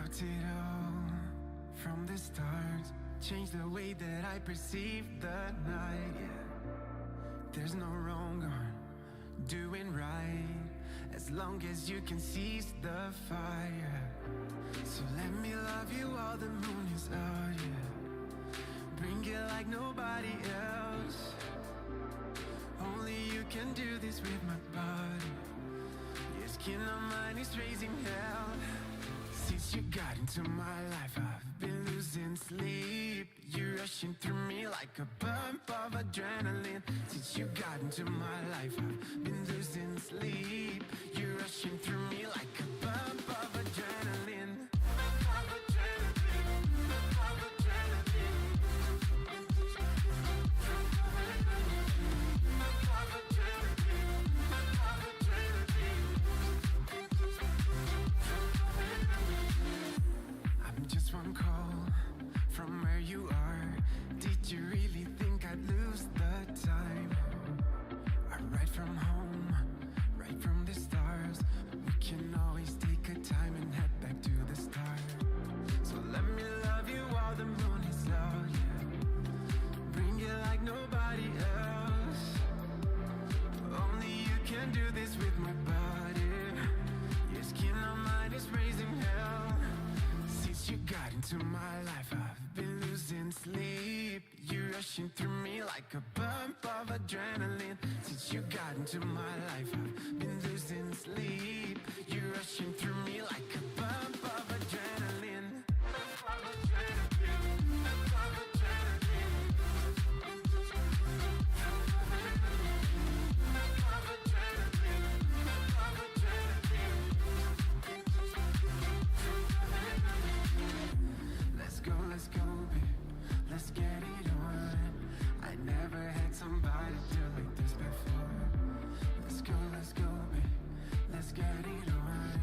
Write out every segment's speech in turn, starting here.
Wrote it all from the start, changed the way that I perceive the night. Yeah. There's no wrong or doing right, as long as you can seize the fire. So let me love you while the moon is out, yeah. Bring it like nobody else. Only you can do this with my body. Your skin on mine is raising hell. Since you got into my life, I've been losing sleep. You're rushing through me like a bump of adrenaline. Since you got into my life, I've been losing sleep. You're rushing through me like a bump of adrenaline. I'm just one call from where you are. Did you really think I'd lose the time? I write from home, right from the stars. We can always take a time and head back to the start. So let me love you while the moon is out, yeah. Bring it like nobody else. Only you can do this with my body. Your skin on mine is raising hell. Since you got into my life, I've been losing sleep. You're rushing through me like a bump of adrenaline. Since you got into my life, I've been losing sleep. You're rushing through me like a bump of adrenaline. Let's go, babe. Let's get it on. I never had somebody do like this before. Let's go, babe. Let's get it on.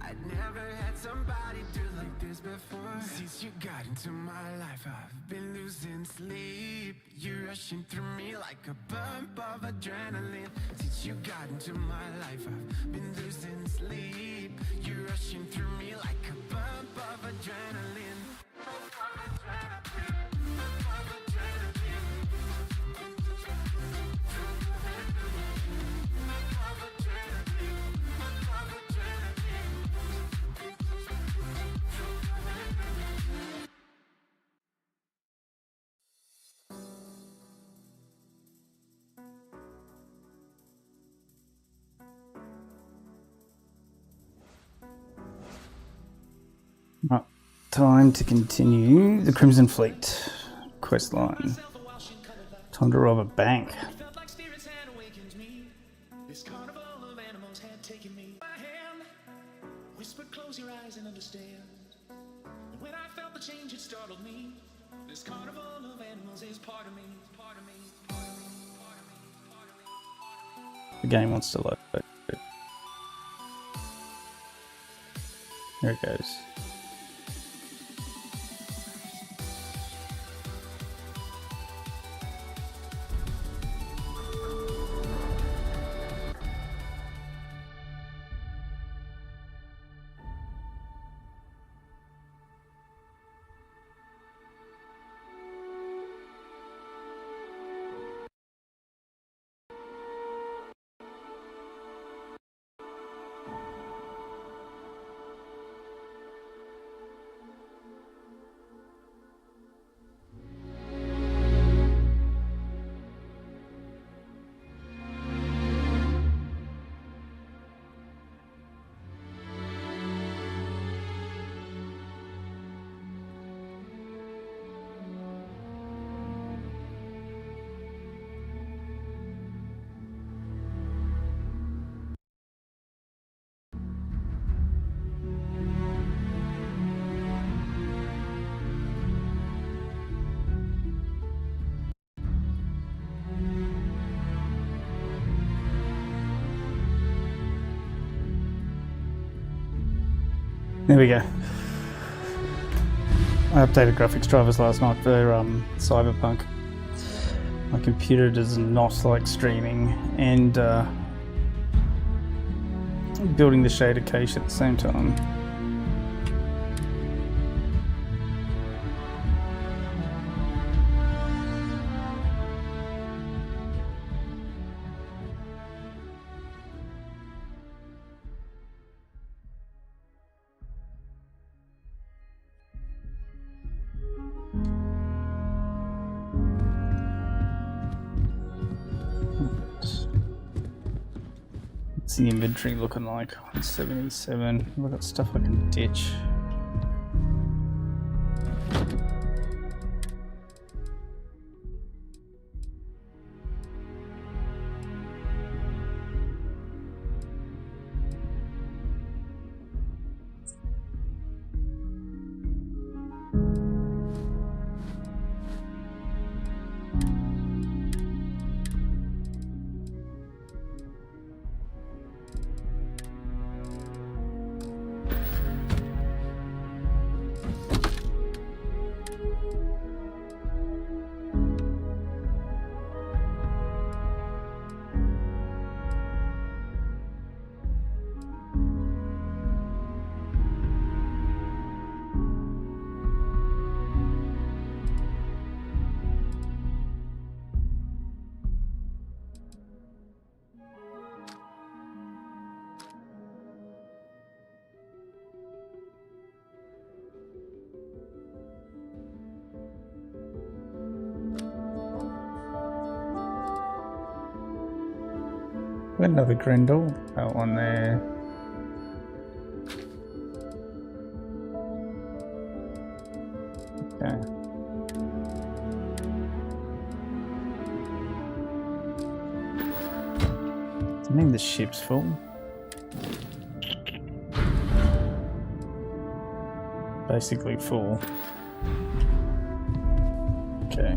I never had somebody do like this before. Since you got into my life, I've been losing sleep. You're rushing through me like a bump of adrenaline. Since you got into my life, I've been losing sleep. You're rushing through me like a bump of adrenaline. Right, time to continue the Crimson Fleet quest line. Time to rob a bank. This carnival of animals had taken me by hand. Whispered, close your eyes and understand. And when I felt the change, it startled me. This carnival of animals is part of me, part of me, part of me, part of me, part of me, part of me. The game wants to load. There it goes. There we go. I updated graphics drivers last night for Cyberpunk. My computer does not like streaming and building the shader cache at the same time. the inventory looking like? 177. We've got stuff I can ditch. Another Grendel, that one there. Okay. Does it mean the ship's full? Basically full. Okay.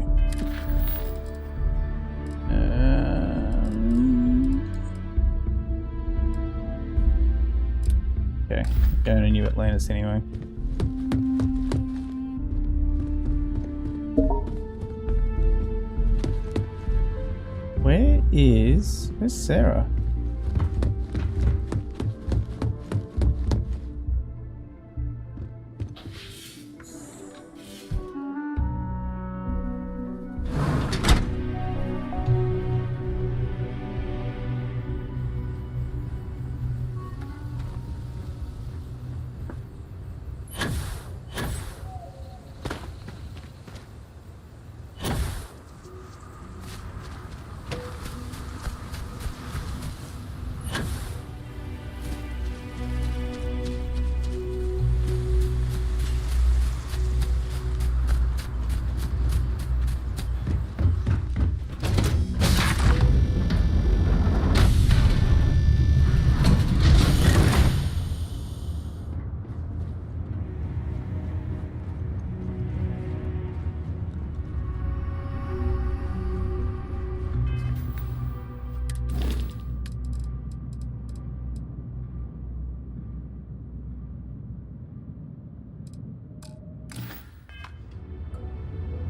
Okay, going to New Atlantis anyway. Where's Sarah?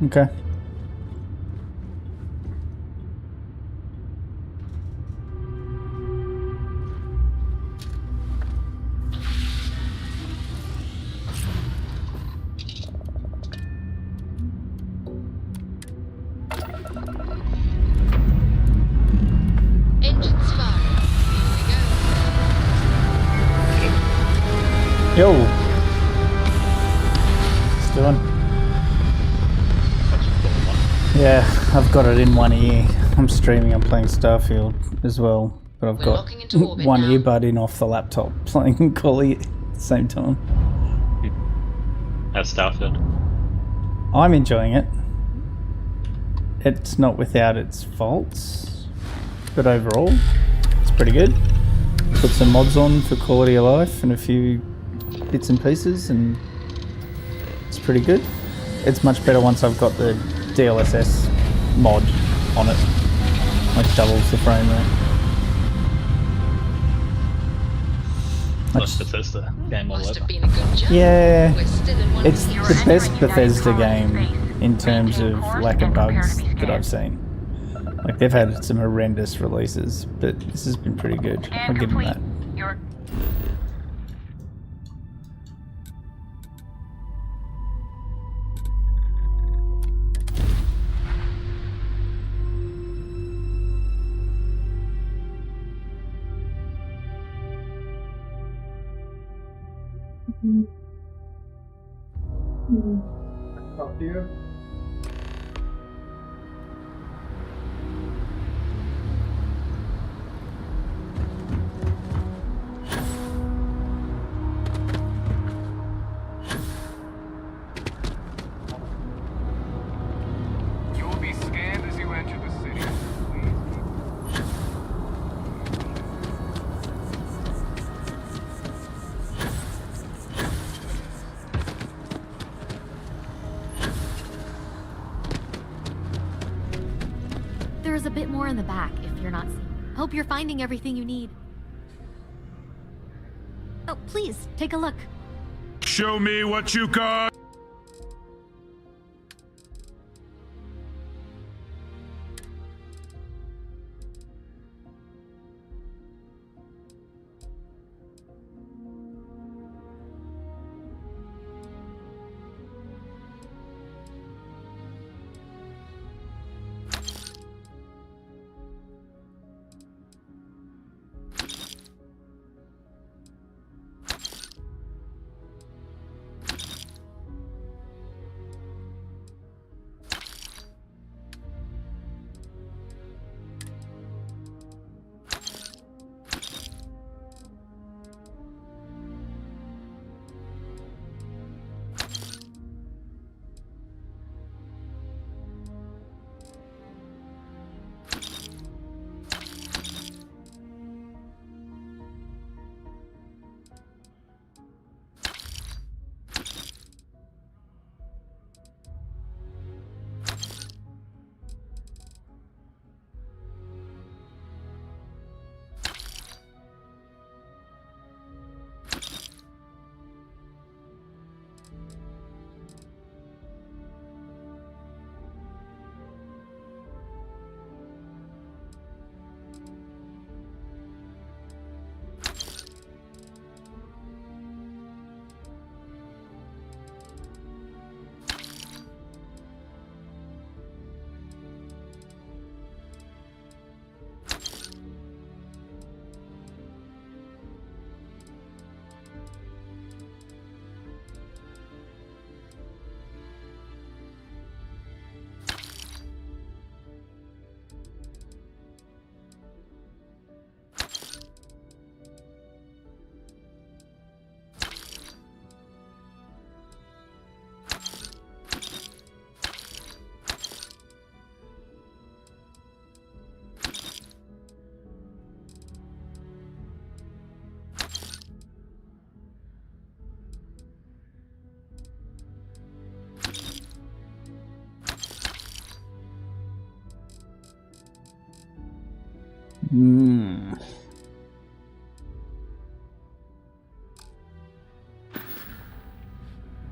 Okay. Engines firing. Here we go. Yo! It's doing. Yeah, I've got it in one ear. I'm streaming, I'm playing Starfield as well, but I've got one earbud in off the laptop playing Collie at the same time. How's Starfield? I'm enjoying it. It's not without its faults, but overall, it's pretty good. Put some mods on for quality of life and a few bits and pieces, and it's pretty good. It's much better once I've got the DLSS mod on it, like doubles the frame rate. Plus Bethesda game all Must over. have been a good job. Yeah, We're still in one it's of the these. best Bethesda game in terms of lack of bugs that I've seen. Like, they've had some horrendous releases, but this has been pretty good. I'll give them that. Talk to you. a bit more in the back if you're not seeing. Hope you're finding everything you need. Oh, please, take a look. Show me what you got!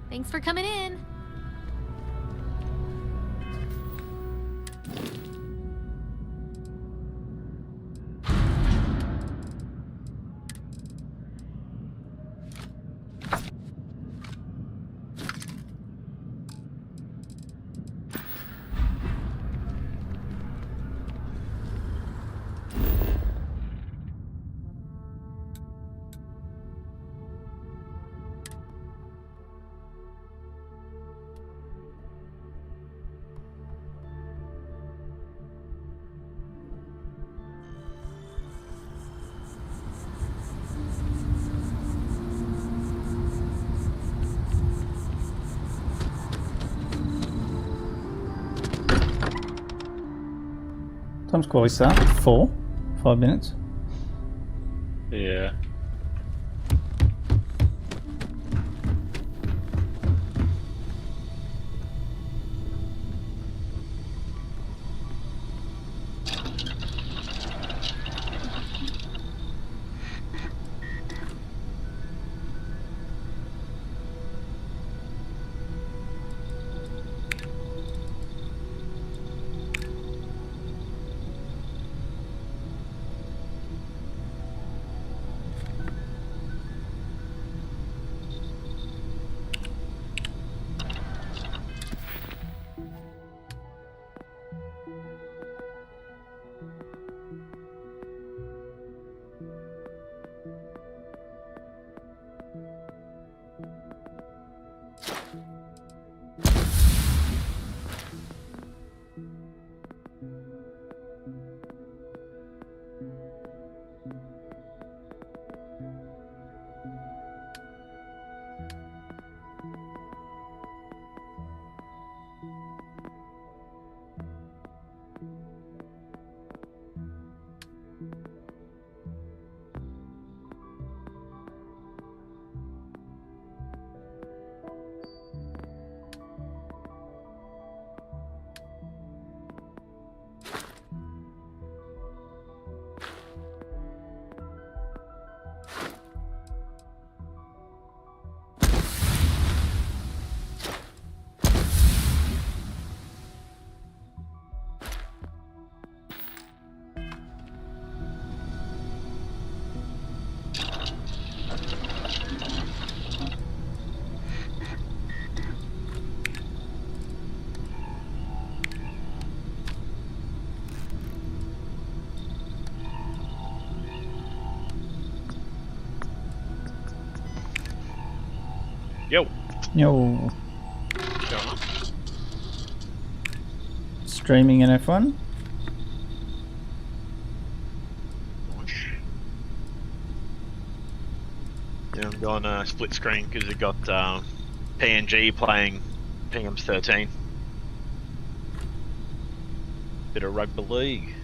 Thanks for coming in. Time's call we start? 5 minutes. Yeah. Yo. Yo. Streaming in F1. Yeah, I'm going split screen because we got PNG playing Pingham's 13. Bit of rugby league.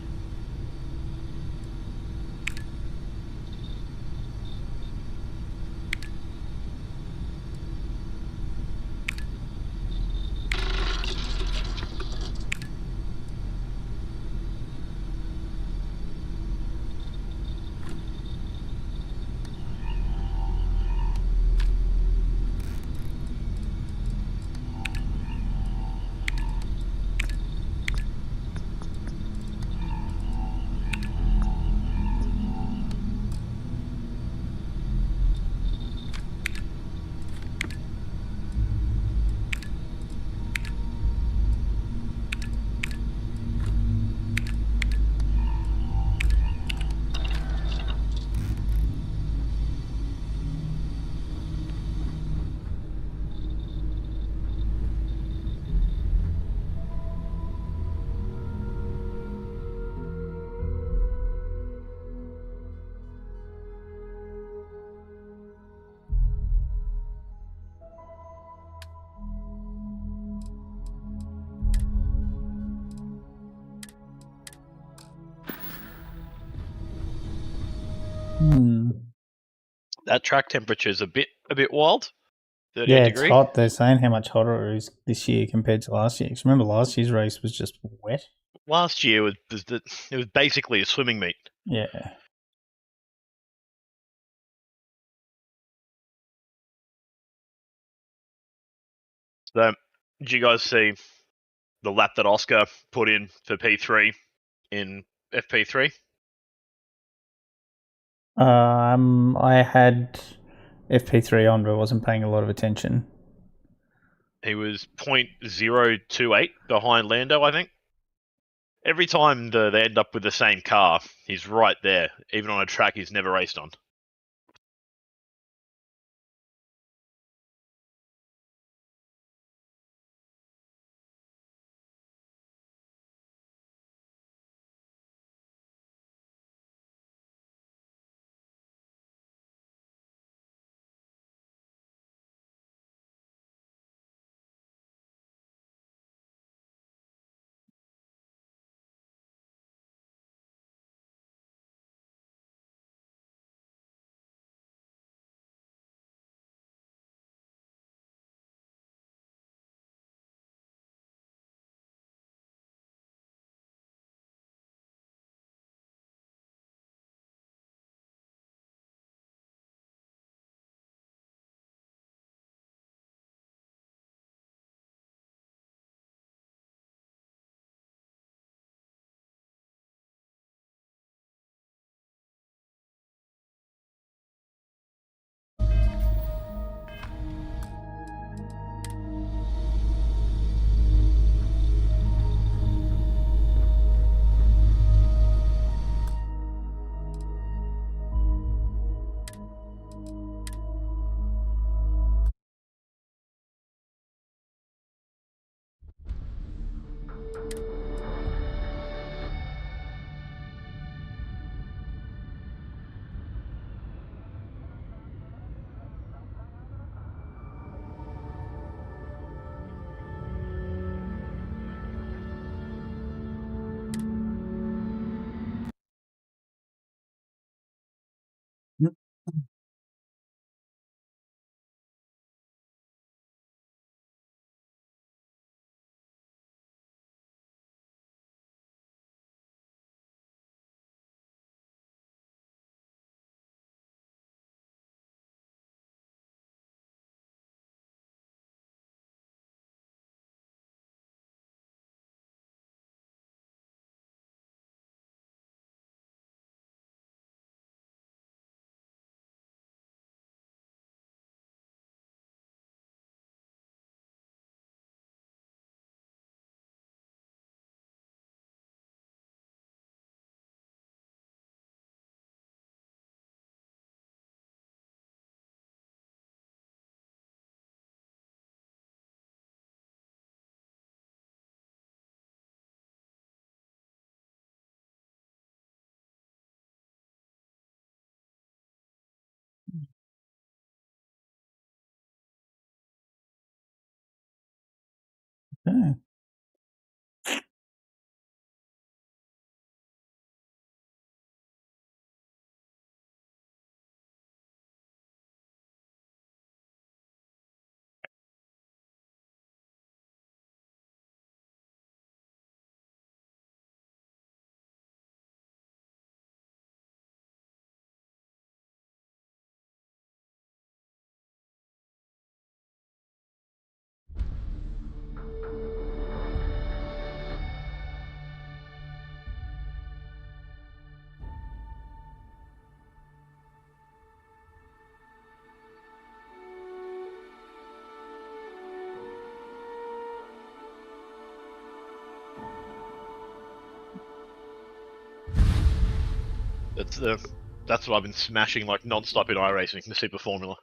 That track temperature is a bit wild. 38 Yeah, degree. it's hot. They're saying how much hotter it is this year compared to last year. 'Cause remember, last year's race was just wet. Last year it was basically a swimming meet. Yeah. So, did you guys see the lap that Oscar put in for P3 in FP3? I had FP3 on, but I wasn't paying a lot of attention. He was 0.028 behind Lando, I think. Every time they end up with the same car, he's right there, even on a track he's never raced on. Yeah. That's what I've been smashing like non-stop in iRacing, the Super Formula.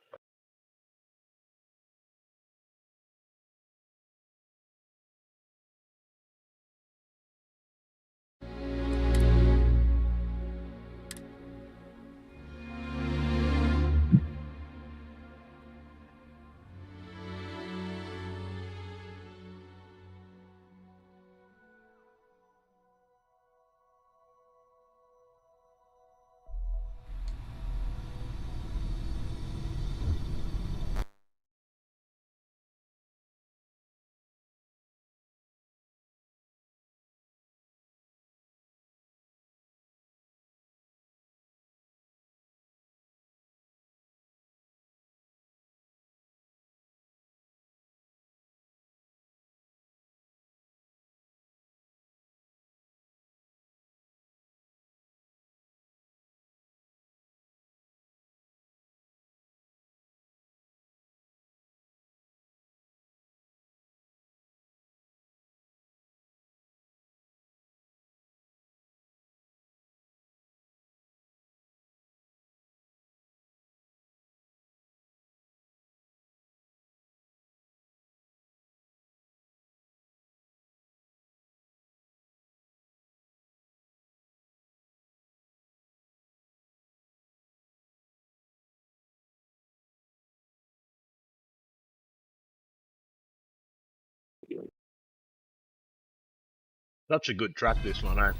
Such a good track, this one, eh?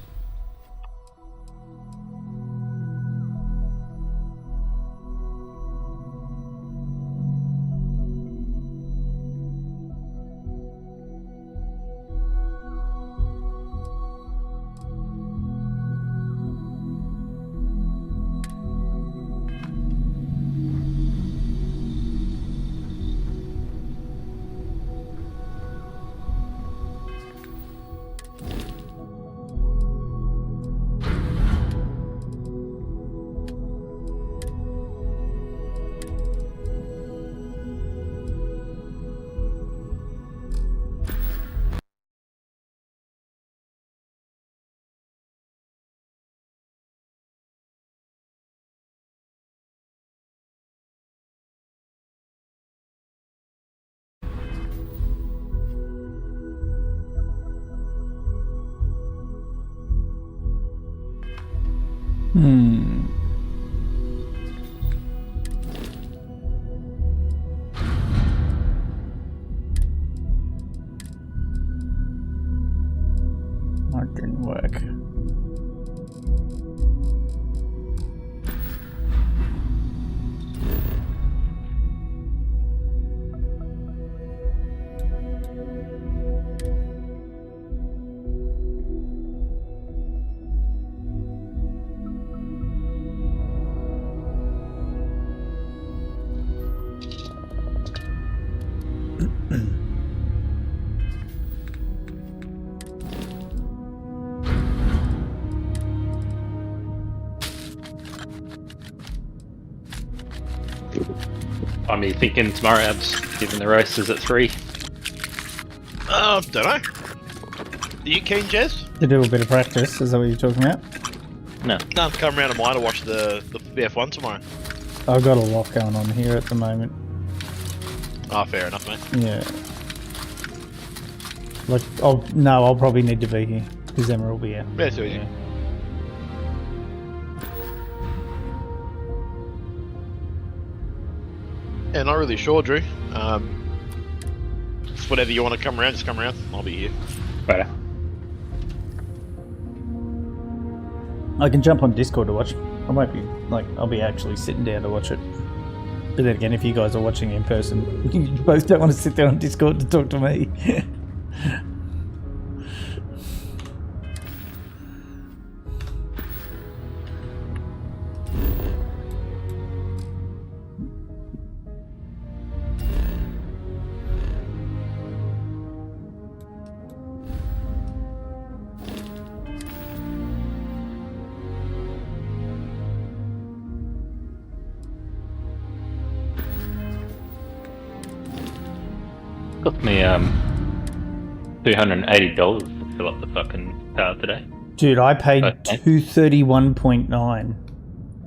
That didn't work. I'm thinking tomorrow I'm just giving the races at 3. Don't know. Are you keen, Jez? To do a bit of practice, is that what you're talking about? No. No, come around to mine to watch the F1 tomorrow. I've got a lot going on here at the moment. Oh, fair enough, mate. Yeah. Like, I'll probably need to be here, because Emma will be here. Yeah, so easy. Yeah. Yeah, not really sure, Drew. whenever you want to come around, just come around. I'll be here. Right. I can jump on Discord to watch. I might be like, I'll be actually sitting down to watch it. But then again, if you guys are watching in person, you both don't want to sit there on Discord to talk to me. Cost me $280 to fill up the fucking car today. Dude, I paid Okay. $231.9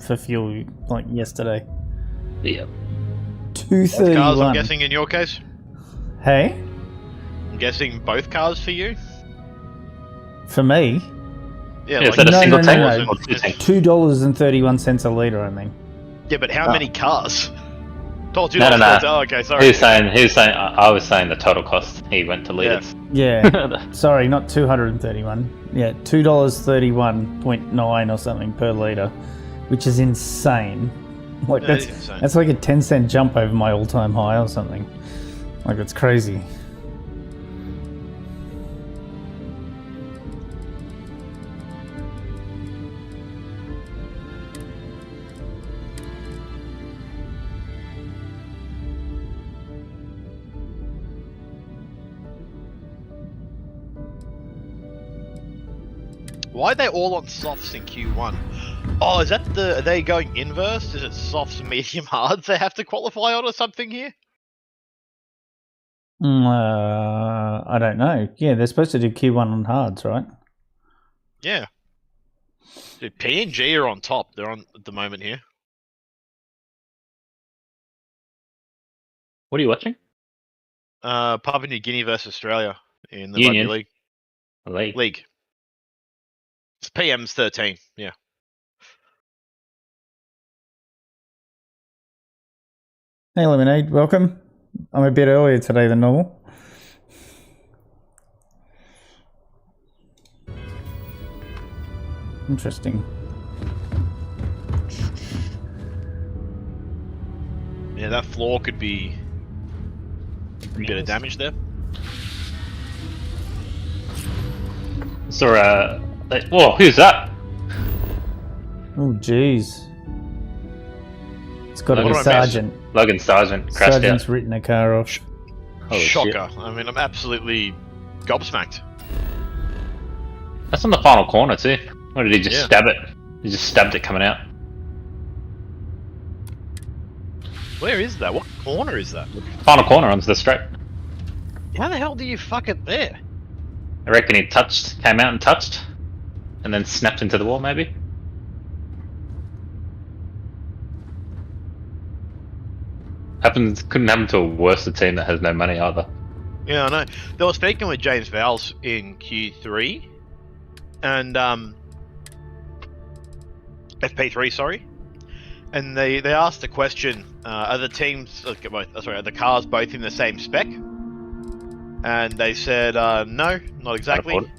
for fuel like yesterday. Yeah. Both cars, I'm $231. guessing, in your case? Hey, I'm guessing both cars for you? for me, Yeah, Is that a No, single no, tank no, no. or two tanks? $2.31 a litre. I mean, Yeah, but how many cars? Told you No, not no, to- no. Oh, okay, sorry. He was saying, I was saying the total cost. He went to litres. yeah. Sorry, not 231. Yeah, $2.31.9 or something per litre, which is insane. Like Yeah, that's it is insane. that's like a 10-cent jump over my all-time high or something. Like it's crazy. Why are they all on softs in Q1? Oh, is that are they going inverse? Is it softs, medium, hards they have to qualify on or something here? I don't know. Yeah, they're supposed to do Q1 on hards, right? Yeah. Dude, PNG are on top. They're on at the moment here. What are you watching? Papua New Guinea versus Australia in the Union. Rugby League. League. It's PM's 13, yeah. Hey, Lemonade, welcome. I'm a bit earlier today than normal. Interesting. Yeah, that floor could be a bit of damage there. So, whoa, who's that? Oh, jeez. It's got to be What do I miss? Sergeant. Logan Sargent crashed Sergeant's out. written a car off. Holy Shocker. shit. I mean, I'm absolutely gobsmacked. That's on the final corner too. What did he just Yeah. stab it? He just stabbed it coming out. Where is that? What corner is that? Final corner onto the straight. How the hell do you fuck it there? I reckon he came out and touched, and then snapped into the wall maybe. Couldn't happen to a worse team that has no money either. Yeah, I know. They were speaking with James Vowles in Q3, and FP3, sorry. And they asked the question: are the teams, are the cars both in the same spec? And they said, no, not exactly. afford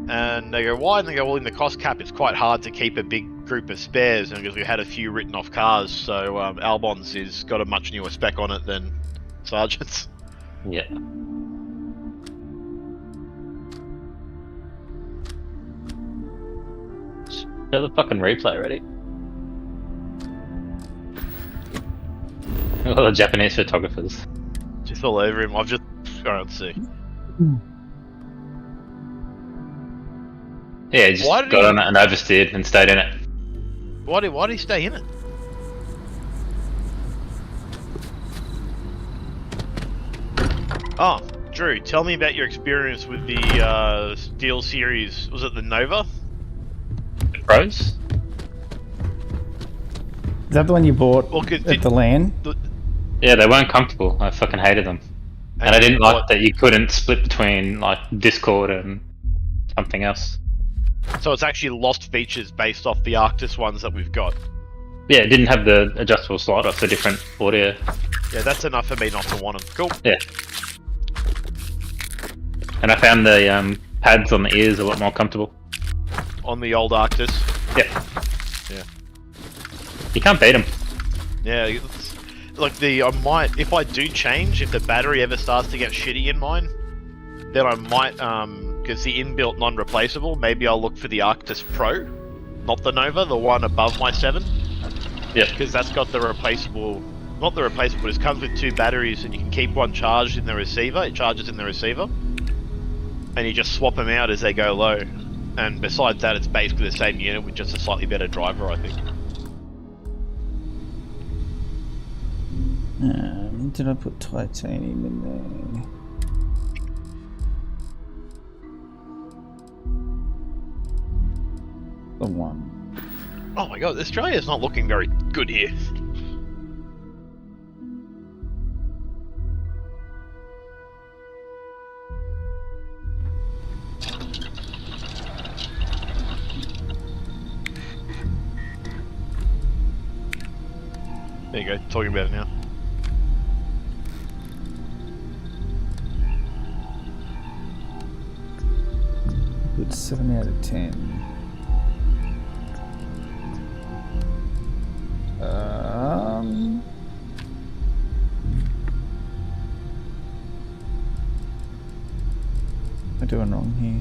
And they go, why? And they go, well, in the cost cap, it's quite hard to keep a big group of spares, and because we had a few written off cars, so Albon's has got a much newer spec on it than Sargent's. Yeah. Show the fucking replay ready. All the Japanese photographers. Just all over him. I've just. Alright, let's see. Yeah, he just Why did got he- on it and oversteered and stayed in it. Why did he stay in it? Oh, Drew, tell me about your experience with the Steel Series. Was it the Nova? The pros? Is that the one you bought Well, at the LAN? Yeah, they weren't comfortable. I fucking hated them. And I didn't like that you couldn't split between like Discord and something else. So it's actually lost features based off the Arctis ones that we've got. Yeah, it didn't have the adjustable slider for different audio. Yeah, that's enough for me not to want them. Cool. Yeah. And I found the pads on the ears a lot more comfortable. On the old Arctis. Yep. Yeah. You can't beat them. Yeah, it's, like I might, if I do change, if the battery ever starts to get shitty in mine, then I might, because the inbuilt non-replaceable, maybe I'll look for the Arctis Pro, not the Nova, the one above my 7. Yep. Because that's got the replaceable, not the replaceable, it comes with 2 batteries and you can keep one charged in the receiver, it charges in the receiver, and you just swap them out as they go low. And besides that, it's basically the same unit with just a slightly better driver, I think. Did I put titanium in there? The one. Oh my god, Australia's not looking very good here. There you go, talking about it now. It's 7 out of 10. What am I doing wrong here?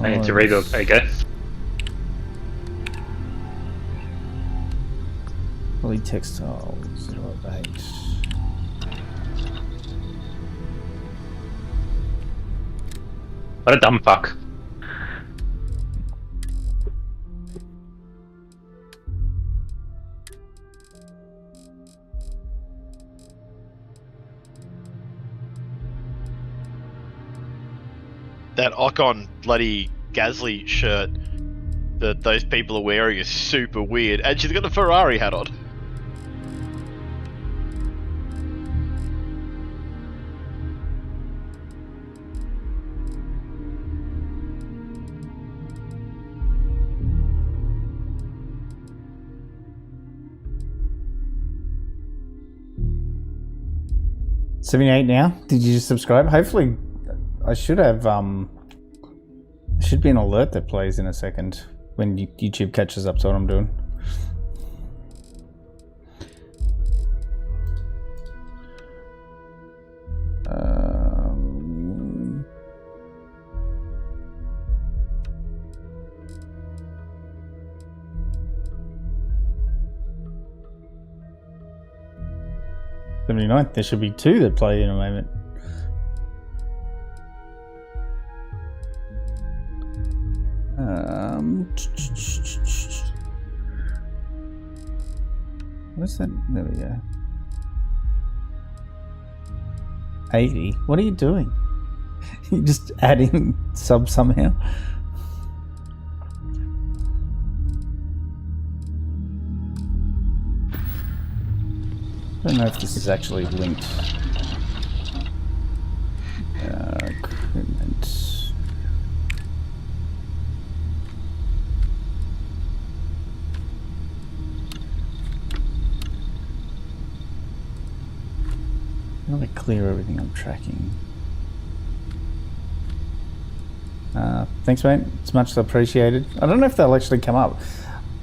I need to rebuild. There you go. Polytextiles, 0.8. What a dumb fuck. That Ocon bloody Gasly shirt that those people are wearing is super weird, and she's got a Ferrari hat on. $78 now. Did you just subscribe? Hopefully, I should have. There should be an alert that plays in a second when YouTube catches up to what I'm doing. $79. There should be 2 that play in a moment. What's that? There we go. 80. What are you doing? You just adding sub somehow? I don't know if this is actually linked. Equipment. Let me clear everything I'm tracking. Thanks, mate. It's much appreciated. I don't know if they'll actually come up.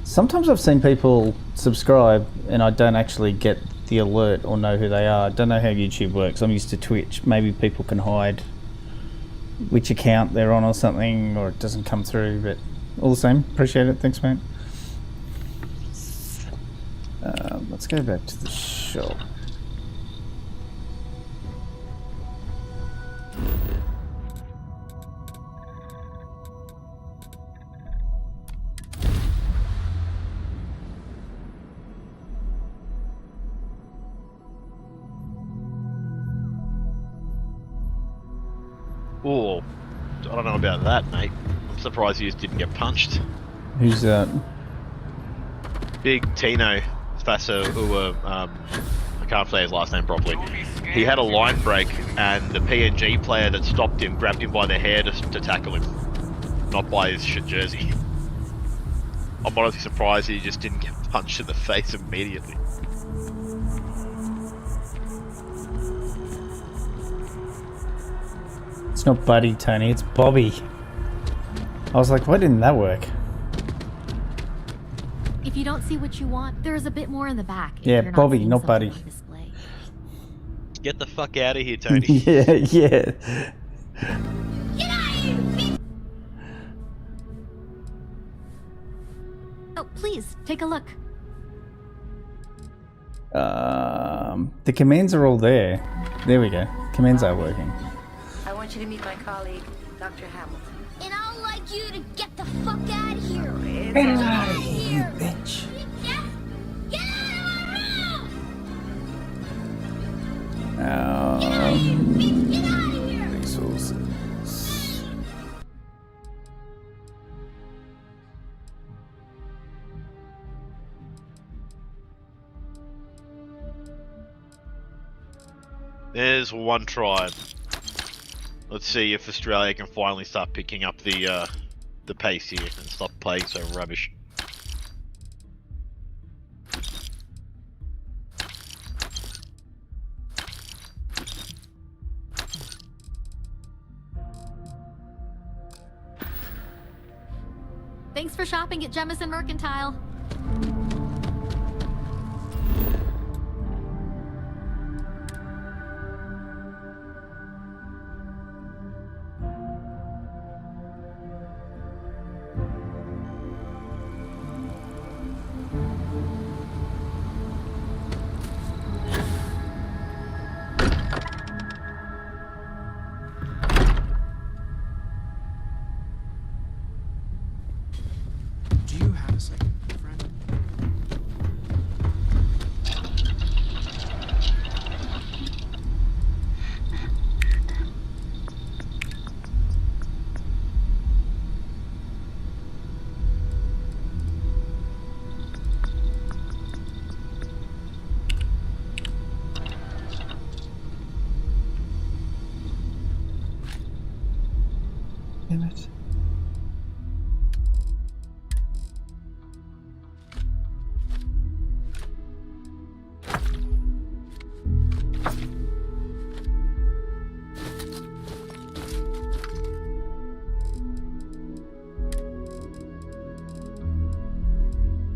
Sometimes I've seen people subscribe and I don't actually get the alert or know who they are. I don't know how YouTube works. I'm used to Twitch. Maybe people can hide which account they're on or something, or it doesn't come through, but all the same, appreciate it. Thanks, mate. Let's go back to the shop. Oh, I don't know about that, mate. I'm surprised you just didn't get punched. Who's that? Big Tino Thassa, I can't say his last name properly. He had a line break, and the PNG player that stopped him grabbed him by the hair to tackle him, not by his shit jersey. I'm honestly surprised he just didn't get punched in the face immediately. It's not Buddy, Tony. It's Bobby. I was like, why didn't that work? If you don't see what you want, there is a bit more in the back. if Yeah, you're not Bobby, seeing not something Buddy. on display. Get the fuck out of here, Tony. Yeah, yeah. Oh, please, take a look. The commands are all there. There we go. Commands are working. I want you to meet my colleague, Dr. Hamilton. And I'd like you to get the fuck out of here. Get out of here, bitch. Get out of my room! Get out of here, bitch! Get out of here! Resources. There's one tribe. Let's see if Australia can finally start picking up the pace here and stop playing so rubbish. Thanks for shopping at Jemison Mercantile. Do you have a second, friend? Damn it.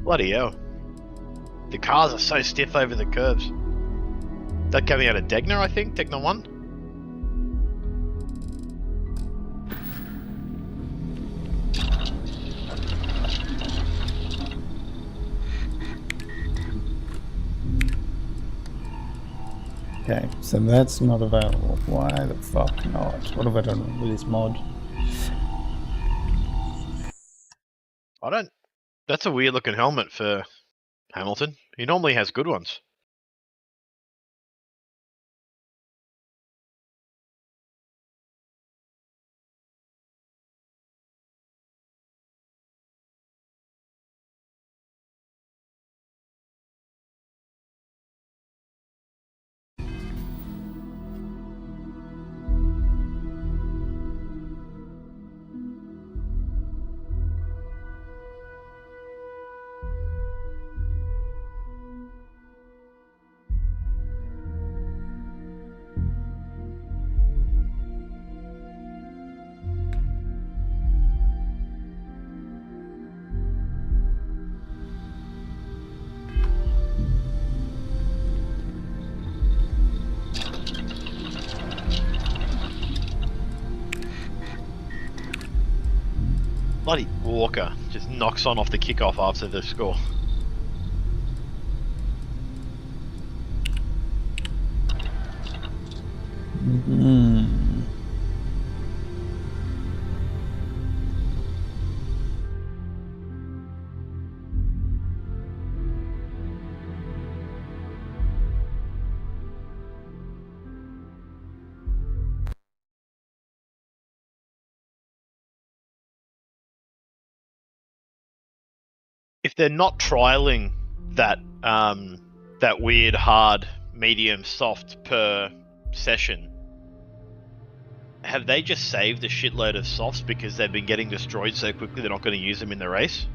Bloody hell. The cars are so stiff over the curves. That coming out of Degna, I think? Degna 1? Okay, so that's not available. Why the fuck not? What have I done with this mod? I don't... That's a weird looking helmet for Hamilton. He normally has good ones. Bloody Walker just knocks on off the kickoff after the score. If they're not trialing that that weird hard, medium, soft per session, have they just saved a shitload of softs because they've been getting destroyed so quickly they're not going to use them in the race?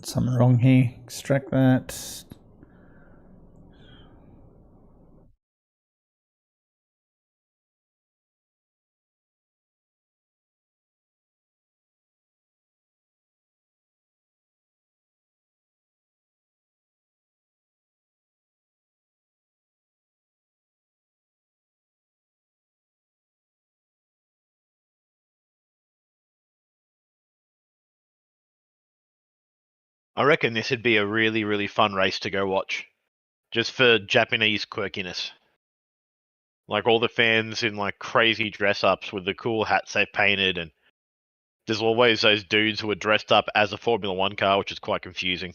Something wrong here. Extract that. I reckon this would be a really, really fun race to go watch. Just for Japanese quirkiness. Like all the fans in like crazy dress ups with the cool hats they painted, and there's always those dudes who are dressed up as a Formula 1 car, which is quite confusing.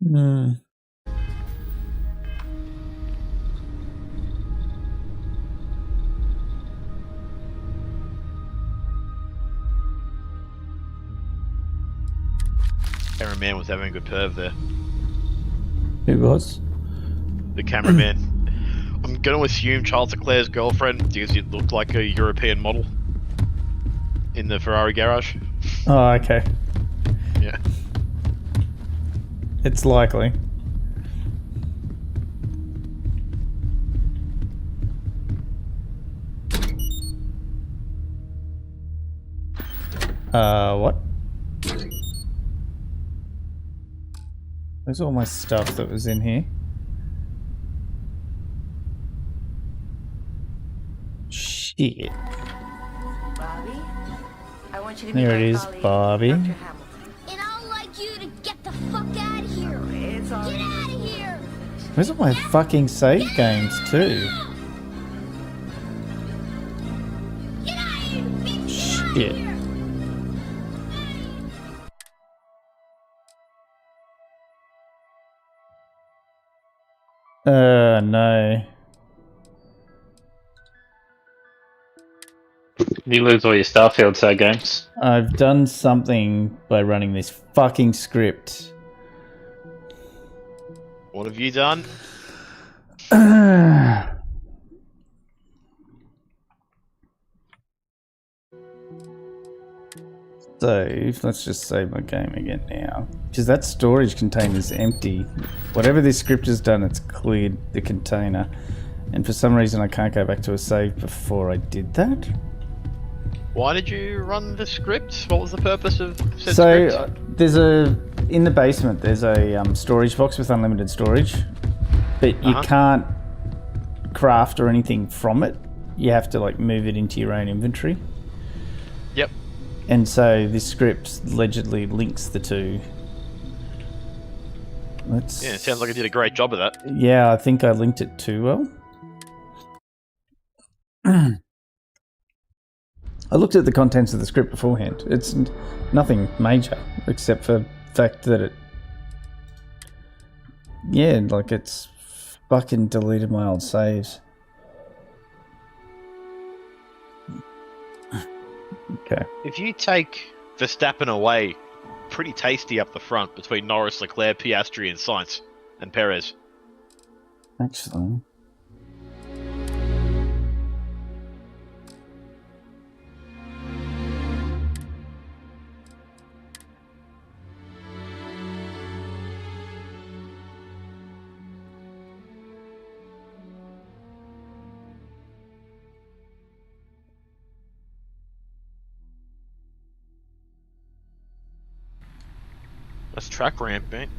Hmm. Cameraman was having a good perv there. Who was? The cameraman. I'm going to assume Charles Leclerc's girlfriend because it looked like a European model in the Ferrari garage. Oh, okay. Yeah. It's likely. What? Where's all my stuff that was in here? Shit. Bobby, I want you to There meet it my is, colleague, Bobby. Dr. Hamilton. And I'd like you to get the fuck out of here. It's all Get out of here. Where's all my fucking save games too? Get out of here, bitch. Shit. No. You lose all your Starfield save games. I've done something by running this fucking script. What have you done? So, let's just save my game again now. Because that storage container is empty. Whatever this script has done, it's cleared the container. And for some reason I can't go back to a save before I did that. Why did you run the script? What was the purpose of said So, script? there's in the basement, there's a storage box with unlimited storage. But you can't craft or anything from it. You have to like move it into your own inventory. Yep. And so this script allegedly links the two. Yeah, it sounds like I did a great job of that. Yeah, I think I linked it too well. I looked at the contents of the script beforehand. It's nothing major, except for the fact that it... Yeah, like it's fucking deleted my old saves. Okay. If you take Verstappen away, pretty tasty up the front between Norris, Leclerc, Piastri, and Sainz, and Perez. Actually... That's track ramp, mate.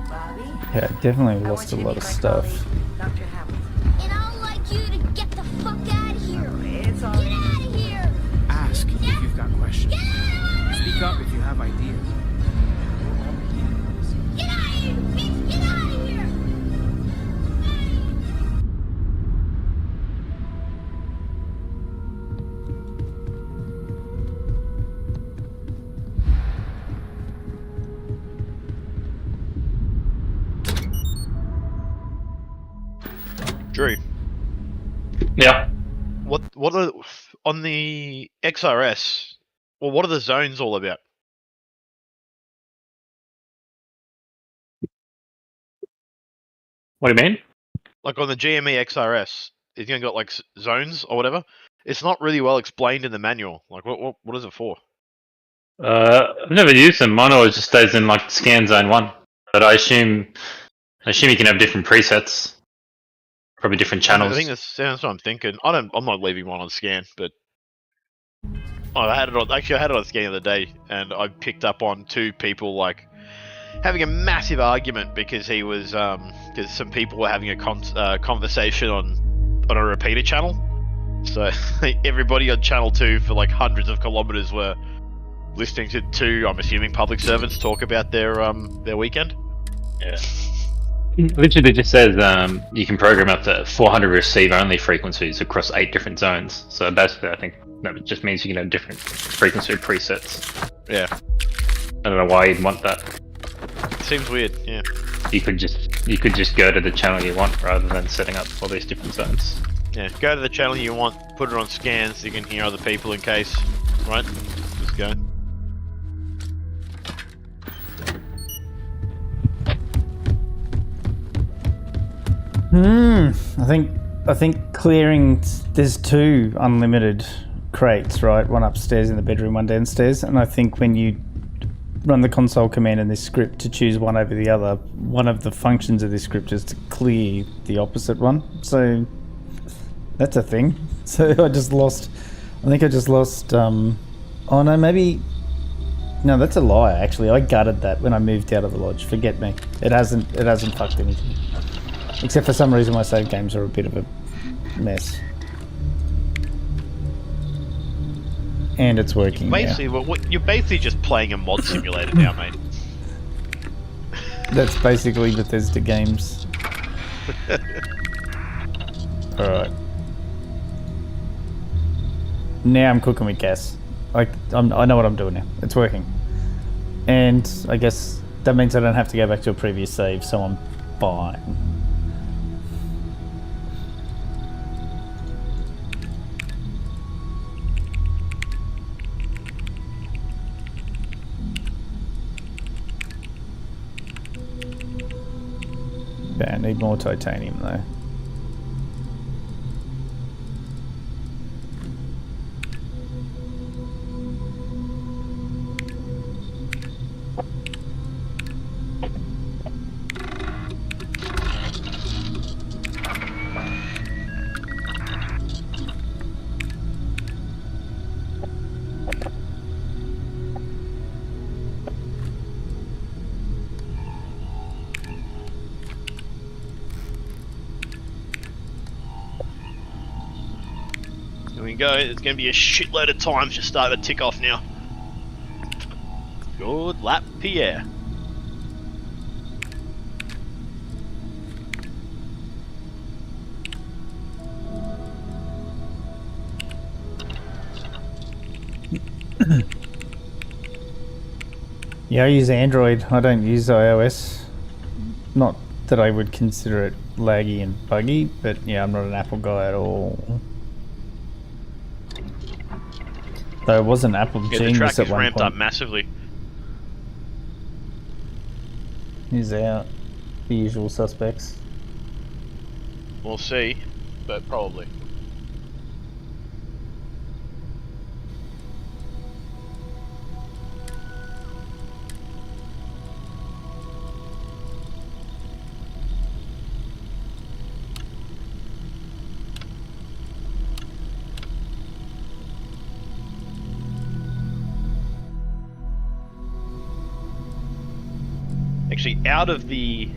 Bobby, Yeah, definitely I lost a want you lot to of meet my stuff. colleague, Dr. Hamilton. And I'd like you to get the fuck out of here. It's all Get out of here. Ask if you've got questions. Get out of my Speak up if you have ideas. Get out of here, bitch. Get out of here. Drew, Yeah. what are on the XRS? Well, what are the zones all about? What do you mean? Like on the GME XRS, it's gonna got like zones or whatever. It's not really well explained in the manual. Like, what is it for? I've never used them. Mine always just stays in like scan zone 1. But I assume you can have different presets. Probably different channels. I think that's what I'm thinking. I'm not leaving one on scan, but I had it on. Actually, I had it on scan the other day, and I picked up on 2 people like having a massive argument because because some people were having a conversation on a repeater channel. So everybody on channel 2 for like hundreds of kilometers were listening to 2, I'm assuming, public servants talk about their weekend. Yeah. Literally just says you can program up to 400 receive-only frequencies across 8 different zones. So basically, I think that just means you can have different frequency presets. Yeah. I don't know why you'd want that. Seems weird, yeah. You could just go to the channel you want rather than setting up all these different zones. Yeah, go to the channel you want, put it on scan so you can hear other people in case, right? Just go. I think clearing. There's 2 unlimited crates, right? One upstairs in the bedroom, one downstairs. And I think when you run the console command in this script to choose one over the other, one of the functions of this script is to clear the opposite one. So that's a thing. So I just lost. I think I just lost. Oh no, maybe. No, that's a lie. Actually, I gutted that when I moved out of the lodge. Forget me. It hasn't fucked anything. Except for some reason my save games are a bit of a mess. And it's working Basically, you're basically just playing a mod simulator now, mate. That's basically Bethesda games. Alright. Now I'm cooking with gas. I know what I'm doing now. It's working. And I guess that means I don't have to go back to a previous save, so I'm fine. Okay, I need more titanium though. Here we go. There's going to be a shitload of times just starting to tick off now. Good lap, Pierre. Yeah, I use Android. I don't use iOS. Not that I would consider it laggy and buggy, but yeah, I'm not an Apple guy at all. Though it was an Apple Yeah, the genius track at is one ramped point. up massively. He's out. The usual suspects. We'll see, but probably. Actually, out of the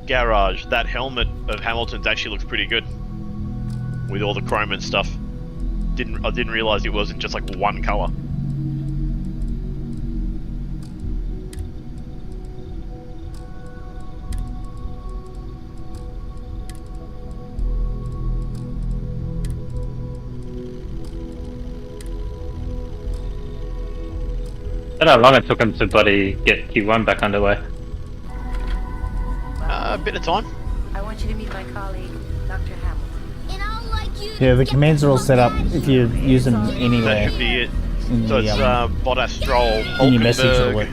garage, that helmet of Hamilton's actually looks pretty good with all the chrome and stuff. I didn't realize it wasn't just like one color. I don't know how long it took him to bloody get Q1 back underway. A bit of time. I want you to meet my colleague, Dr. Hamilton. And I'll like you to Yeah, the get commands are all fuck set up outta if here. you use them That anywhere. should be it. In So the, it's Bodastrol, in your message or Hulkenberg,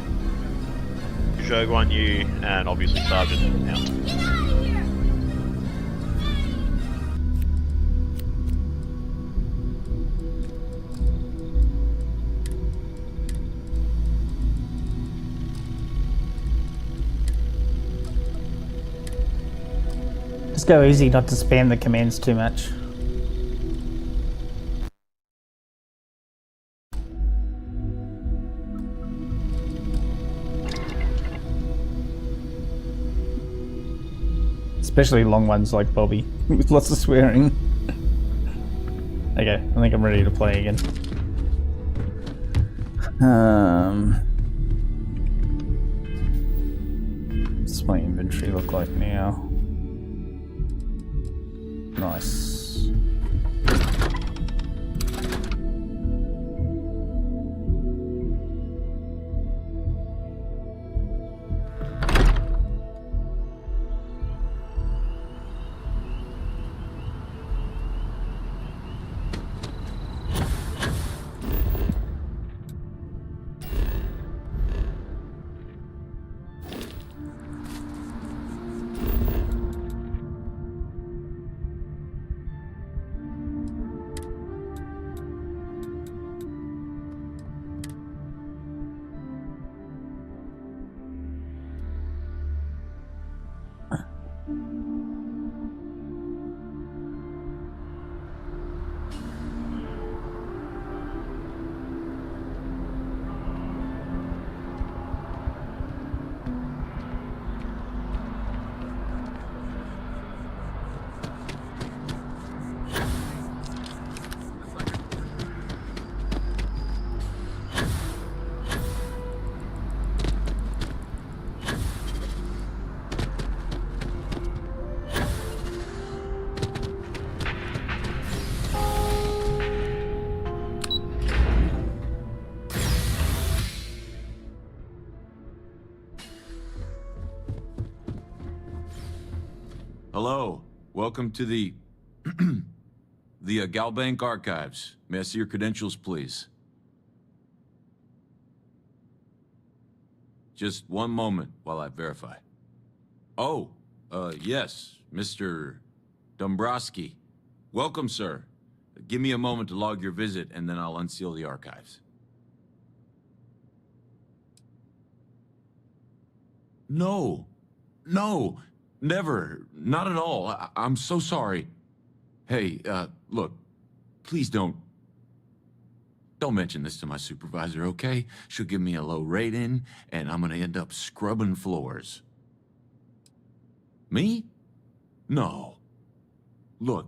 what? Shogun Yu, and obviously Sergeant now. Get out of here! Just go easy not to spam the commands too much. Especially long ones like Bobby, with lots of swearing. Okay, I think I'm ready to play again. What's my inventory look like now? Nice. Hello, welcome to the Galbank Archives. May I see your credentials, please? Just one moment while I verify. Oh, yes, Mr. Dombrowski. Welcome, sir. Give me a moment to log your visit, and then I'll unseal the archives. No, never, not at all. I'm so sorry. Hey, look, please don't mention this to my supervisor, okay? She'll give me a low rating, and I'm gonna end up scrubbing floors. Me? No. Look,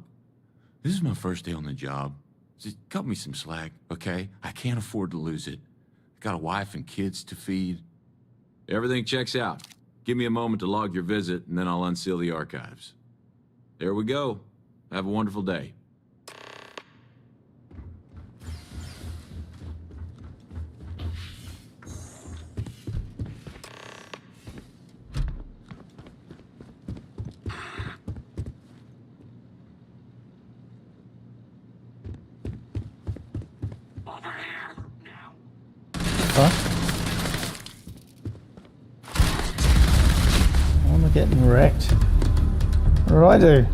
this is my first day on the job. Just cut me some slack, okay? I can't afford to lose it. I got a wife and kids to feed. Everything checks out. Give me a moment to log your visit, and then I'll unseal the archives. There we go. Have a wonderful day. I'm getting wrecked. What do I do?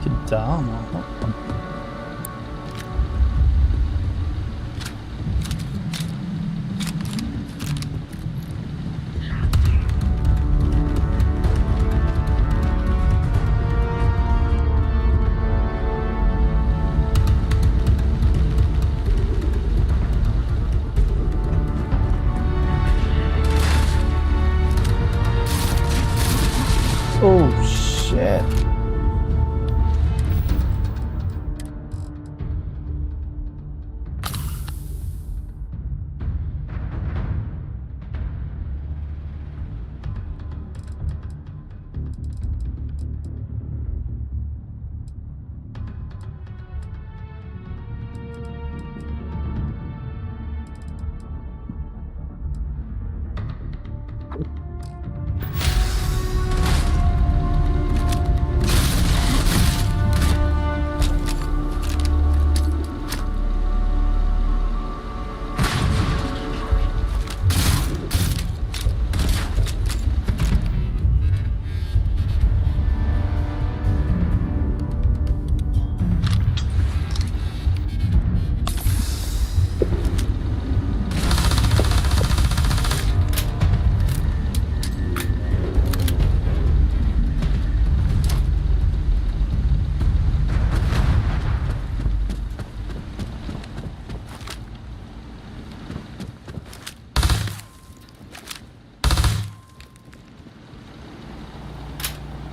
Kadama. Oh shit.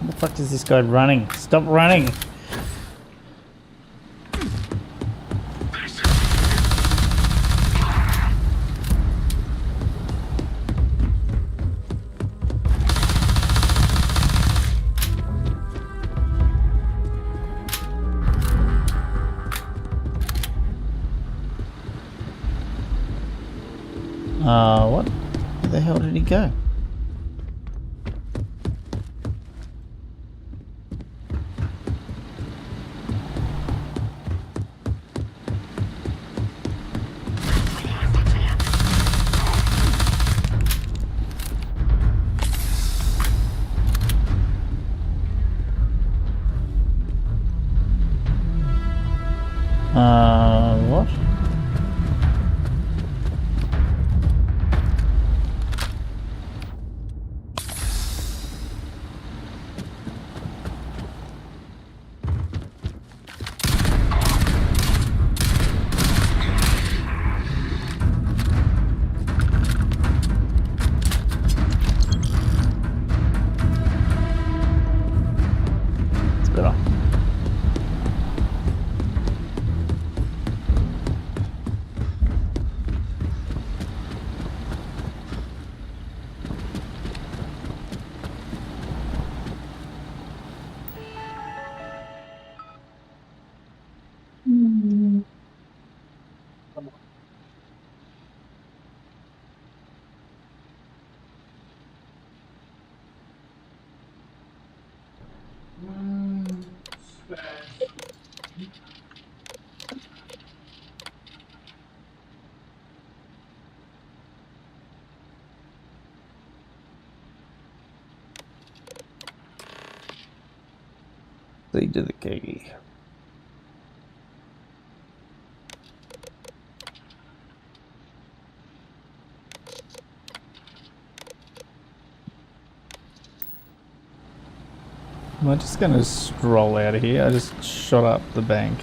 What the fuck is this guy running? Stop running! What? Where the hell did he go? What? It's better. They did the key. Am I just gonna stroll out of here? I just shot up the bank.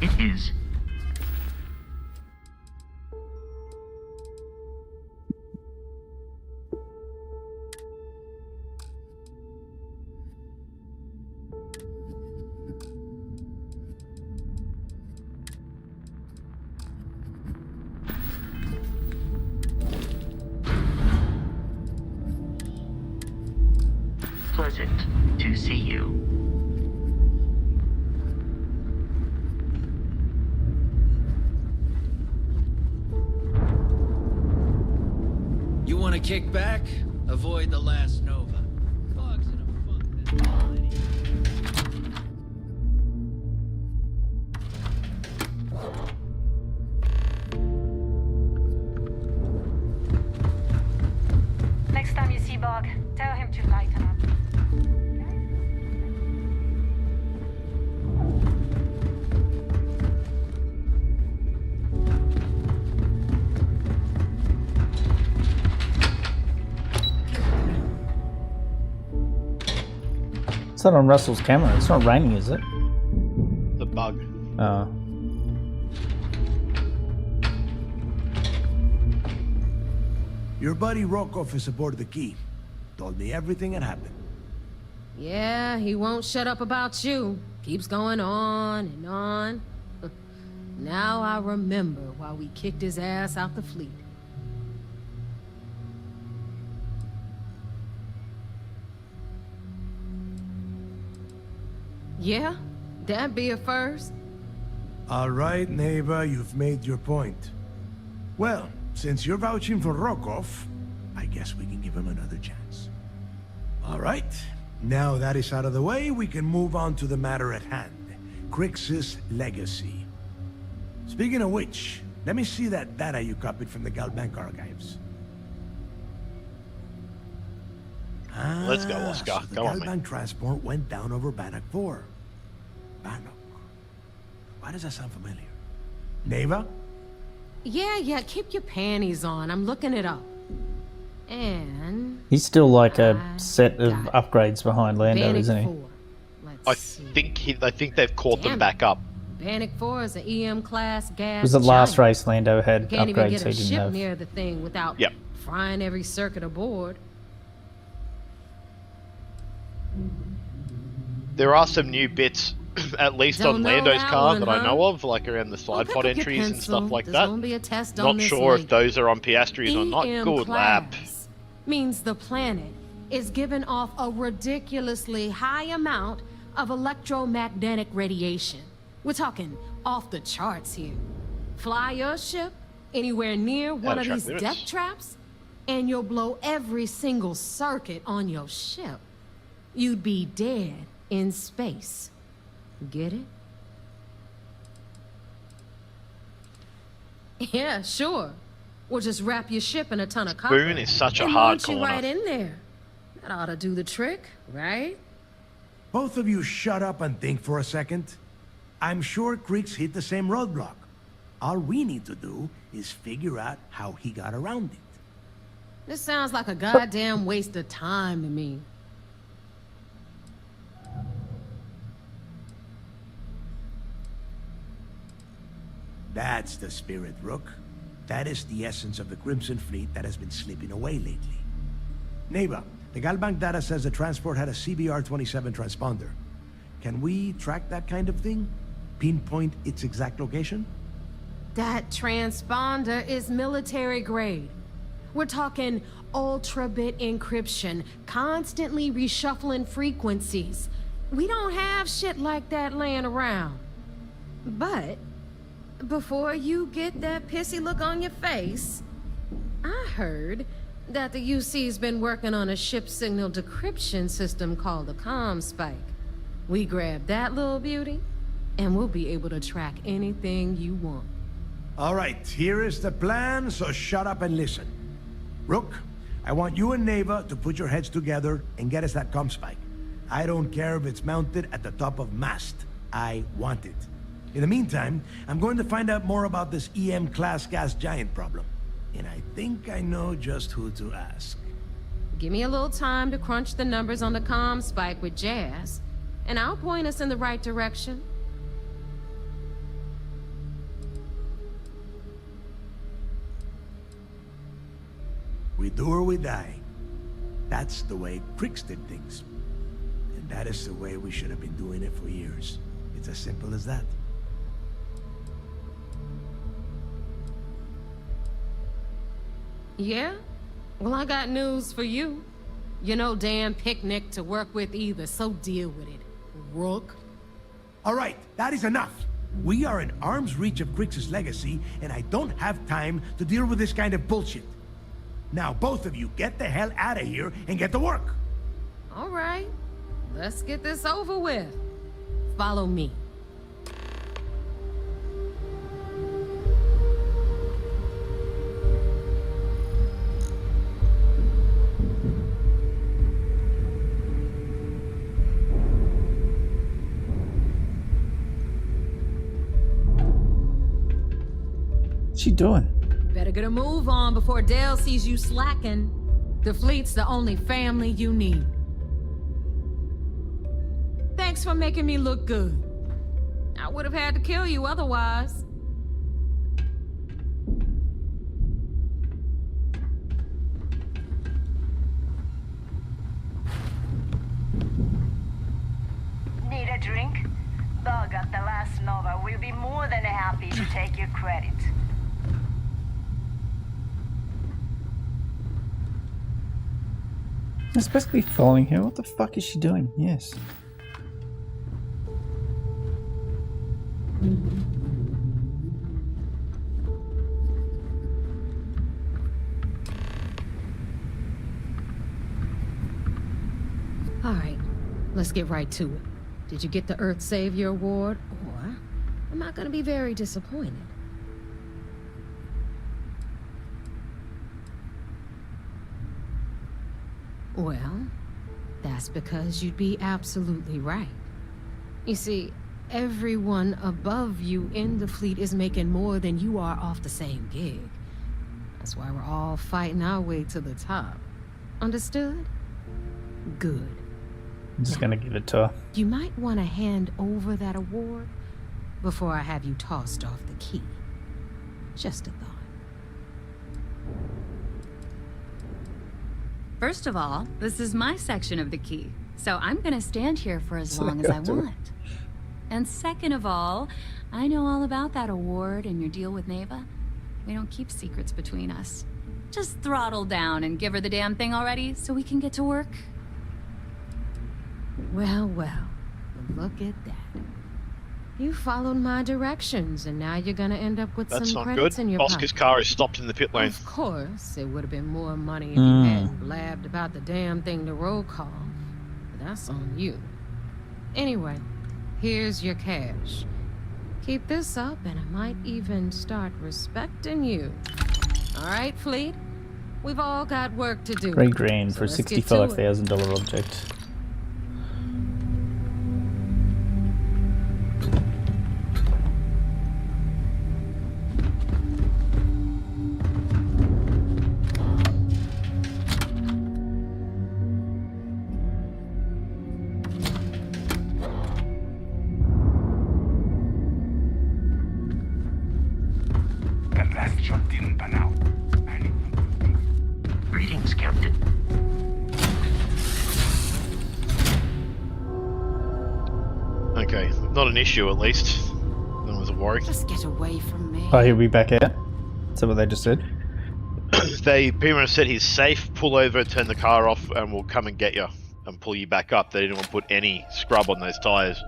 It is. Pleasant to see you. You want to kick back? Avoid the last Nova. Bugs in a funk that's already... Next time you see Bog, tell him to lighten up. It's not on Russell's camera. It's not raining, is it? The bug. Oh. Your buddy Rokoff is aboard the Key. Told me everything that happened. Yeah, he won't shut up about you. Keeps going on and on. Now I remember why we kicked his ass out the fleet. Yeah, that'd be a first. All right, Neva, you've made your point. Well, since you're vouching for Rokoff, I guess we can give him another chance. All right, now that is out of the way, we can move on to the matter at hand. Crix's legacy. Speaking of which, let me see that data you copied from the Galbank archives. Let's go, Oscar. So the Go on, Galbank mate. transport went down over Bannock 4. Bannock. Why does that sound familiar? Neva? Yeah, keep your panties on. I'm looking it up. And... He's still like a set of upgrades behind Lando, Bannock isn't he? 4. I think they've caught them back up. Bannock 4 is an EM class gas. It was the last giant. race Lando had You can't even upgrades get he a didn't ship have. near the thing without frying every circuit aboard. There are some new bits, at least Don't on know Lando's that car one, that I huh? know of, like around the slide pod pick up your entries and pencil. stuff like There's that. gonna be a test on Not this sure if later. those are on Piastris or not. EM Good lab. class means the planet is giving off a ridiculously high amount of electromagnetic radiation. We're talking off the charts here. Fly your ship anywhere near one of track these limits. death traps, and you'll blow every single circuit on your ship. You'd be dead in space. Get it? Yeah, sure. Or just wrap your ship in a ton of copper. Boone is such a and hard launch you corner. right in there. That ought to do the trick, right? Both of you shut up and think for a second. I'm sure Creeks hit the same roadblock. All we need to do is figure out how he got around it. This sounds like a goddamn waste of time to me. That's the spirit, Rook. That is the essence of the Crimson Fleet that has been slipping away lately. Neva, the Galbank data says the transport had a CBR-27 transponder. Can we track that kind of thing? Pinpoint its exact location? That transponder is military grade. We're talking ultra-bit encryption, constantly reshuffling frequencies. We don't have shit like that laying around. But before you get that pissy look on your face, I heard that the UC's been working on a ship signal decryption system called the ComSpike. We grab that little beauty, and we'll be able to track anything you want. All right, here is the plan, so shut up and listen. Rook, I want you and Neva to put your heads together and get us that ComSpike. I don't care if it's mounted at the top of mast. I want it. In the meantime, I'm going to find out more about this EM-class gas giant problem. And I think I know just who to ask. Give me a little time to crunch the numbers on the ComSpike with Jazz, and I'll point us in the right direction. We do or we die. That's the way Crix did things. And that is the way we should have been doing it for years. It's as simple as that. Yeah? Well, I got news for you. You're no damn picnic to work with either, so deal with it, Rook. All right, that is enough. We are in arm's reach of Crix's legacy, and I don't have time to deal with this kind of bullshit. Now, both of you, get the hell out of here and get to work. All right, let's get this over with. Follow me. What's she doing? Better get a move on before Dale sees you slacking. The fleet's the only family you need. Thanks for making me look good. I would have had to kill you otherwise. Need a drink? Bug at the last Nova will be more than happy to take your credit. I'm supposed to be following her. What the fuck is she doing? Yes. All right, let's get right to it. Did you get the Earth Savior Award? Or am I gonna be very disappointed? Well, that's because you'd be absolutely right. You see, everyone above you in the fleet is making more than you are off the same gig. That's why we're all fighting our way to the top. Understood? Good. I'm just gonna give it to her. You might want to hand over that award before I have you tossed off the key. Just a thought. First of all, this is my section of the key, so I'm gonna stand here for as long as I want. And second of all, I know all about that award and your deal with Neva. We don't keep secrets between us. Just throttle down and give her the damn thing already so we can get to work. Well, look at that. You followed my directions, and now you're gonna end up with That's some not credits good. in your Oscar's pocket. car is stopped in the pit lane. Of course, it would have been more money if you hadn't blabbed about the damn thing to roll call. But that's on you. Anyway, here's your cash. Keep this up, and I might even start respecting you. All right, Fleet? We've all got work to do. 3 grand for a So let's get to it. $65,000 object. Greetings, Captain. Okay, not an issue at least. No one's a worry. Just get away from me. Oh, he'll be back out? Is that what they just said? They pretty much said he's safe, pull over, turn the car off, and we'll come and get you and pull you back up. They didn't want to put any scrub on those tyres.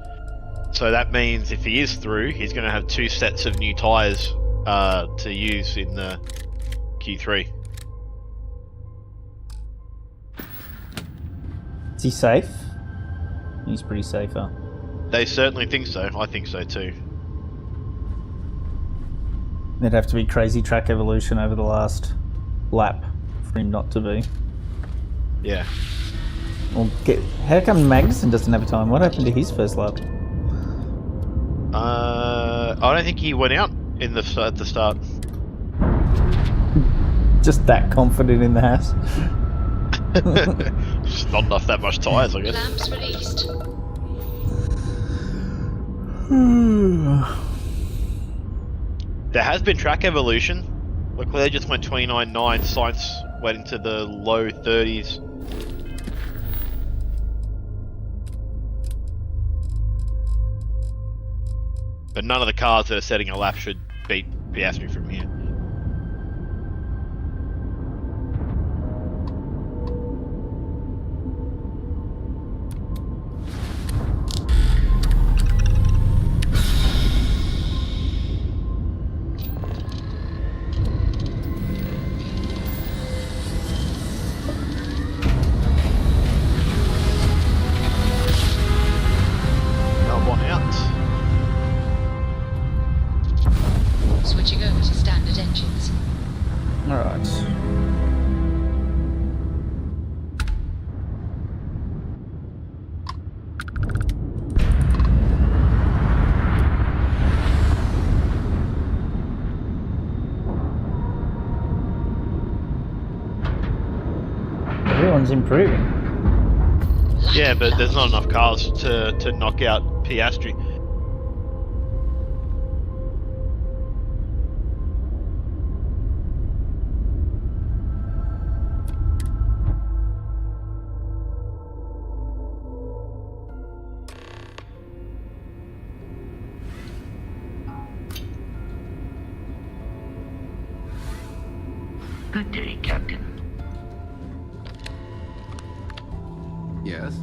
So that means if he is through, he's going to have 2 sets of new tyres to use in the Q3. Is he safe? He's pretty safe, huh? They certainly think so. I think so too. There'd have to be crazy track evolution over the last lap for him not to be. Yeah. Well, how come Madison doesn't have a time? What happened to his first lap? I don't think he went out in the at the start. Just that confident in the house. Just not enough that much tyres, I guess. Lamps released. There has been track evolution. Leclerc just went 29.9, Sainz went into the low 30s. But none of the cars that are setting a lap should beat Piastri from here. Switching over to standard engines. Alright. Everyone's improving. Yeah, but there's not enough cars to knock out Piastri. Good day, Captain. Yes?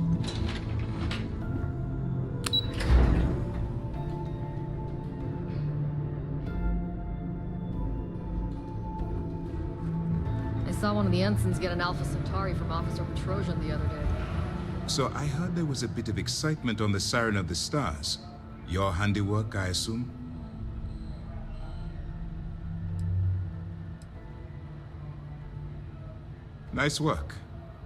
I saw one of the ensigns get an Alpha Centauri from Officer Petrosian the other day. So I heard there was a bit of excitement on the Siren of the Stars. Your handiwork, I assume? Nice work.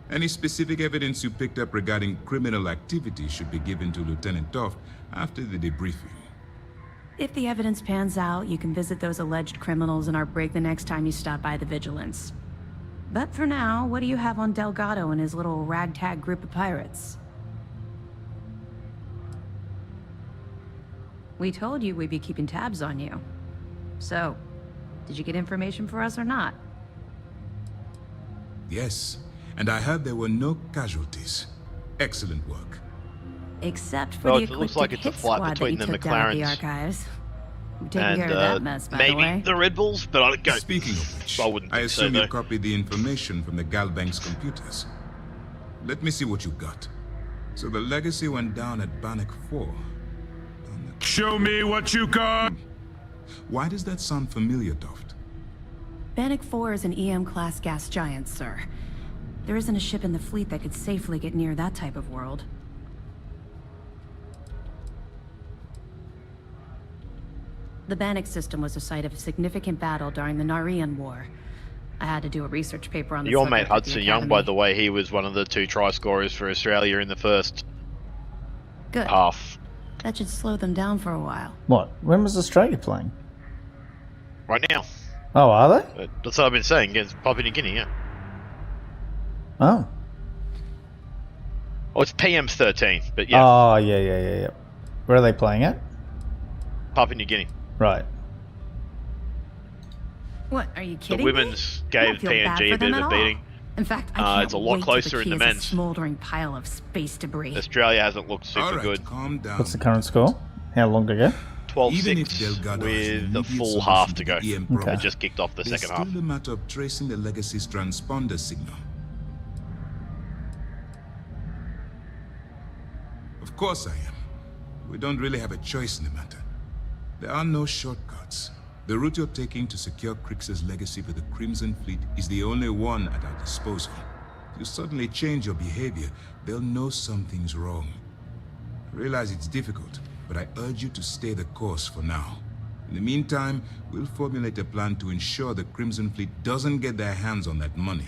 Any specific evidence you picked up regarding criminal activity should be given to Lieutenant Toft after the debriefing. If the evidence pans out, you can visit those alleged criminals in our break the next time you stop by the Vigilance. But for now, what do you have on Delgado and his little ragtag group of pirates? We told you we'd be keeping tabs on you. So, did you get information for us or not? Yes, and I heard there were no casualties. Excellent work. Except for Well, the it looks eclectic like it's a hit fight squad that between you the took down at the McLarens archives. We've taken and care of that mess, by the way. maybe the Red Bulls, but I don't go. Speaking of which, I wouldn't I think so, assume you though. copied the information from the Galbank's computers. Let me see what you got. So the legacy went down at Bannock 4. Show me what you got! Why does that sound familiar, Toft? Bannock 4 is an EM-class gas giant, sir. There isn't a ship in the fleet that could safely get near that type of world. The Bannock system was a site of significant battle during the Narian War. I had to do a research paper on the Your subject mate at the Hudson Young, Academy. by the way, he was one of the 2 try scorers for Australia in the first Good. half. That should slow them down for a while. What? When was Australia playing? Right now. Oh, are they? That's what I've been saying against Papua New Guinea, yeah. Oh. Oh, it's PM's 13, but yeah. Oh, yeah. Where are they playing at? Papua New Guinea. Right. What, are you The kidding women's me? I gave don't feel bad PNG for a bit them of at a all. beating. In fact, I can't it's a lot wait closer till in the key is a men's. smoldering pile of space debris. Australia hasn't looked super good. Calm down. What's the current score? How long to go? 12-6 with the full half to go. Okay. It just kicked off the There's second half. still a matter of tracing the legacy's transponder signal. Of course I am. We don't really have a choice in the matter. There are no shortcuts. The route you're taking to secure Crix's legacy for the Crimson Fleet is the only one at our disposal. If you suddenly change your behavior, they'll know something's wrong. I realize it's difficult, but I urge you to stay the course for now. In the meantime, we'll formulate a plan to ensure the Crimson Fleet doesn't get their hands on that money.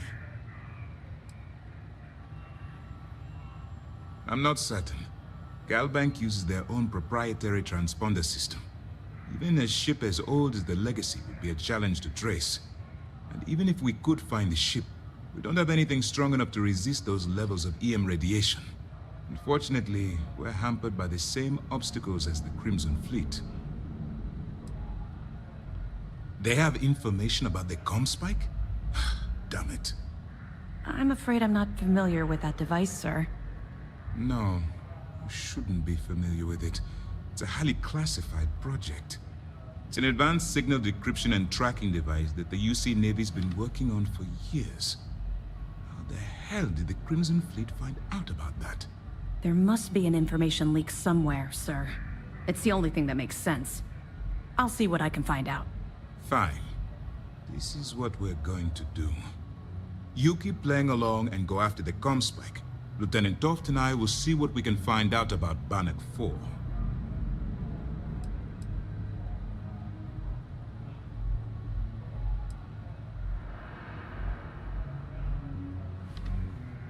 I'm not certain. Galbank uses their own proprietary transponder system. Even a ship as old as the Legacy would be a challenge to trace. And even if we could find the ship, we don't have anything strong enough to resist those levels of EM radiation. Unfortunately, we're hampered by the same obstacles as the Crimson Fleet. They have information about the comm spike? Damn it. I'm afraid I'm not familiar with that device, sir. No, you shouldn't be familiar with it. It's a highly classified project. It's an advanced signal decryption and tracking device that the UC Navy's been working on for years. How the hell did the Crimson Fleet find out about that? There must be an information leak somewhere, sir. It's the only thing that makes sense. I'll see what I can find out. Fine. This is what we're going to do. You keep playing along and go after the Comspike. Lieutenant Toft and I will see what we can find out about Bannock 4.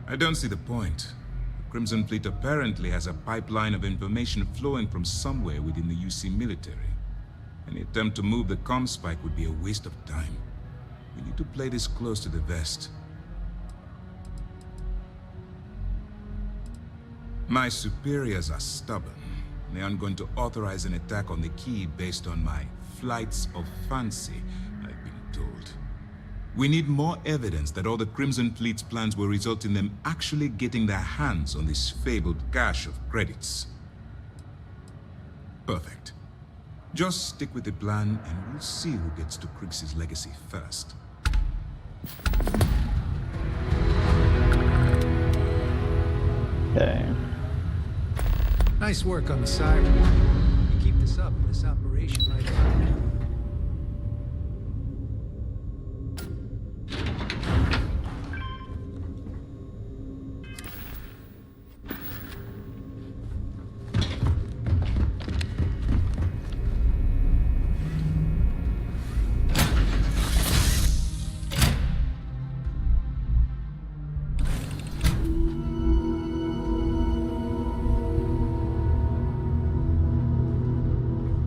I don't see the point. The Crimson Fleet apparently has a pipeline of information flowing from somewhere within the UC military. Any attempt to move the Comspike would be a waste of time. We need to play this close to the vest. My superiors are stubborn. They aren't going to authorize an attack on the key based on my flights of fancy, I've been told. We need more evidence that all the Crimson Fleet's plans will result in them actually getting their hands on this fabled cache of credits. Perfect. Just stick with the plan and we'll see who gets to Krix's legacy first. Okay. Nice work on the siren. You keep this up, this operation might end.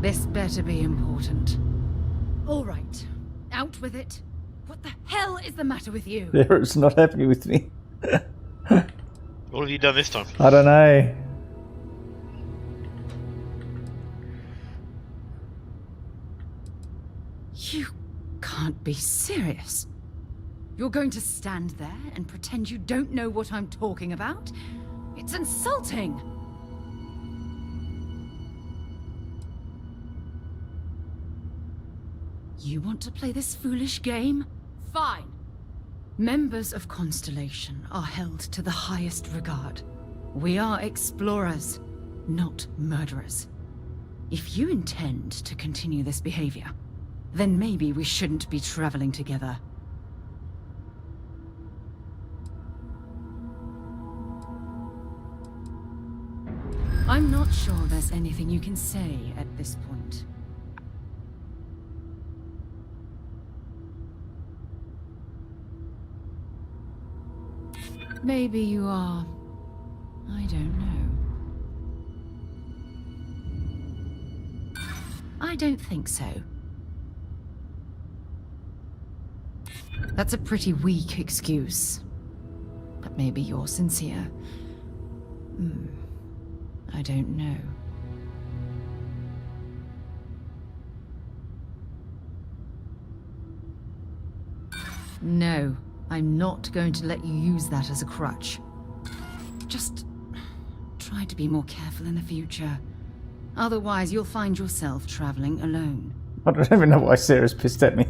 This better be important. All right, out with it. What the hell is the matter with you? It's not happy with me. What have you done this time? I don't know. You can't be serious. You're going to stand there and pretend you don't know what I'm talking about? It's insulting! You want to play this foolish game? Fine. Members of Constellation are held to the highest regard. We are explorers, not murderers. If you intend to continue this behavior, then maybe we shouldn't be traveling together. I'm not sure there's anything you can say at this point. Maybe you are. I don't know. I don't think so. That's a pretty weak excuse. But maybe you're sincere. I don't know. No, I'm not going to let you use that as a crutch. Just try to be more careful in the future. Otherwise, you'll find yourself traveling alone. I don't even know why Sarah's pissed at me.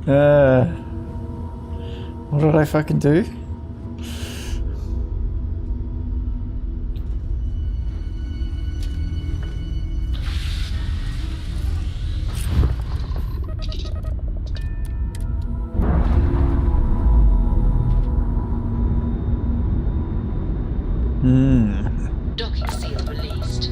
What did I fucking do? Docking seal released.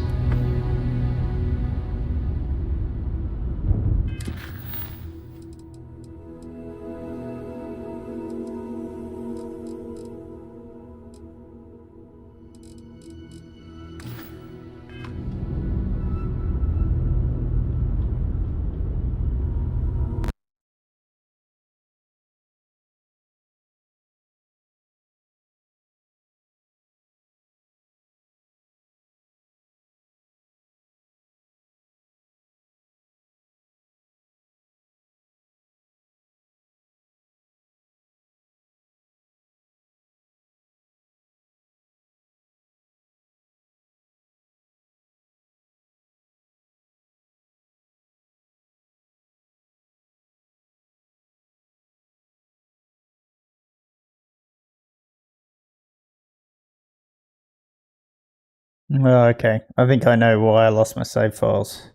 Well, okay. I think I know why I lost my save files.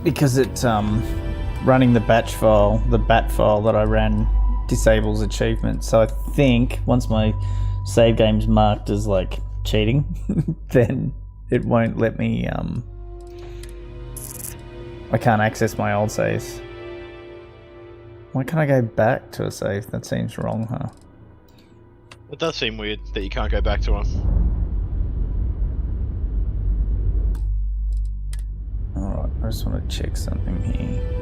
Because it's running the batch file, the bat file that I ran disables achievements. So I think once my save game's marked as like cheating, then it won't let me I can't access my old saves. Why can't I go back to a save? That seems wrong, huh? It does seem weird that you can't go back to one. Alright, I just want to check something here.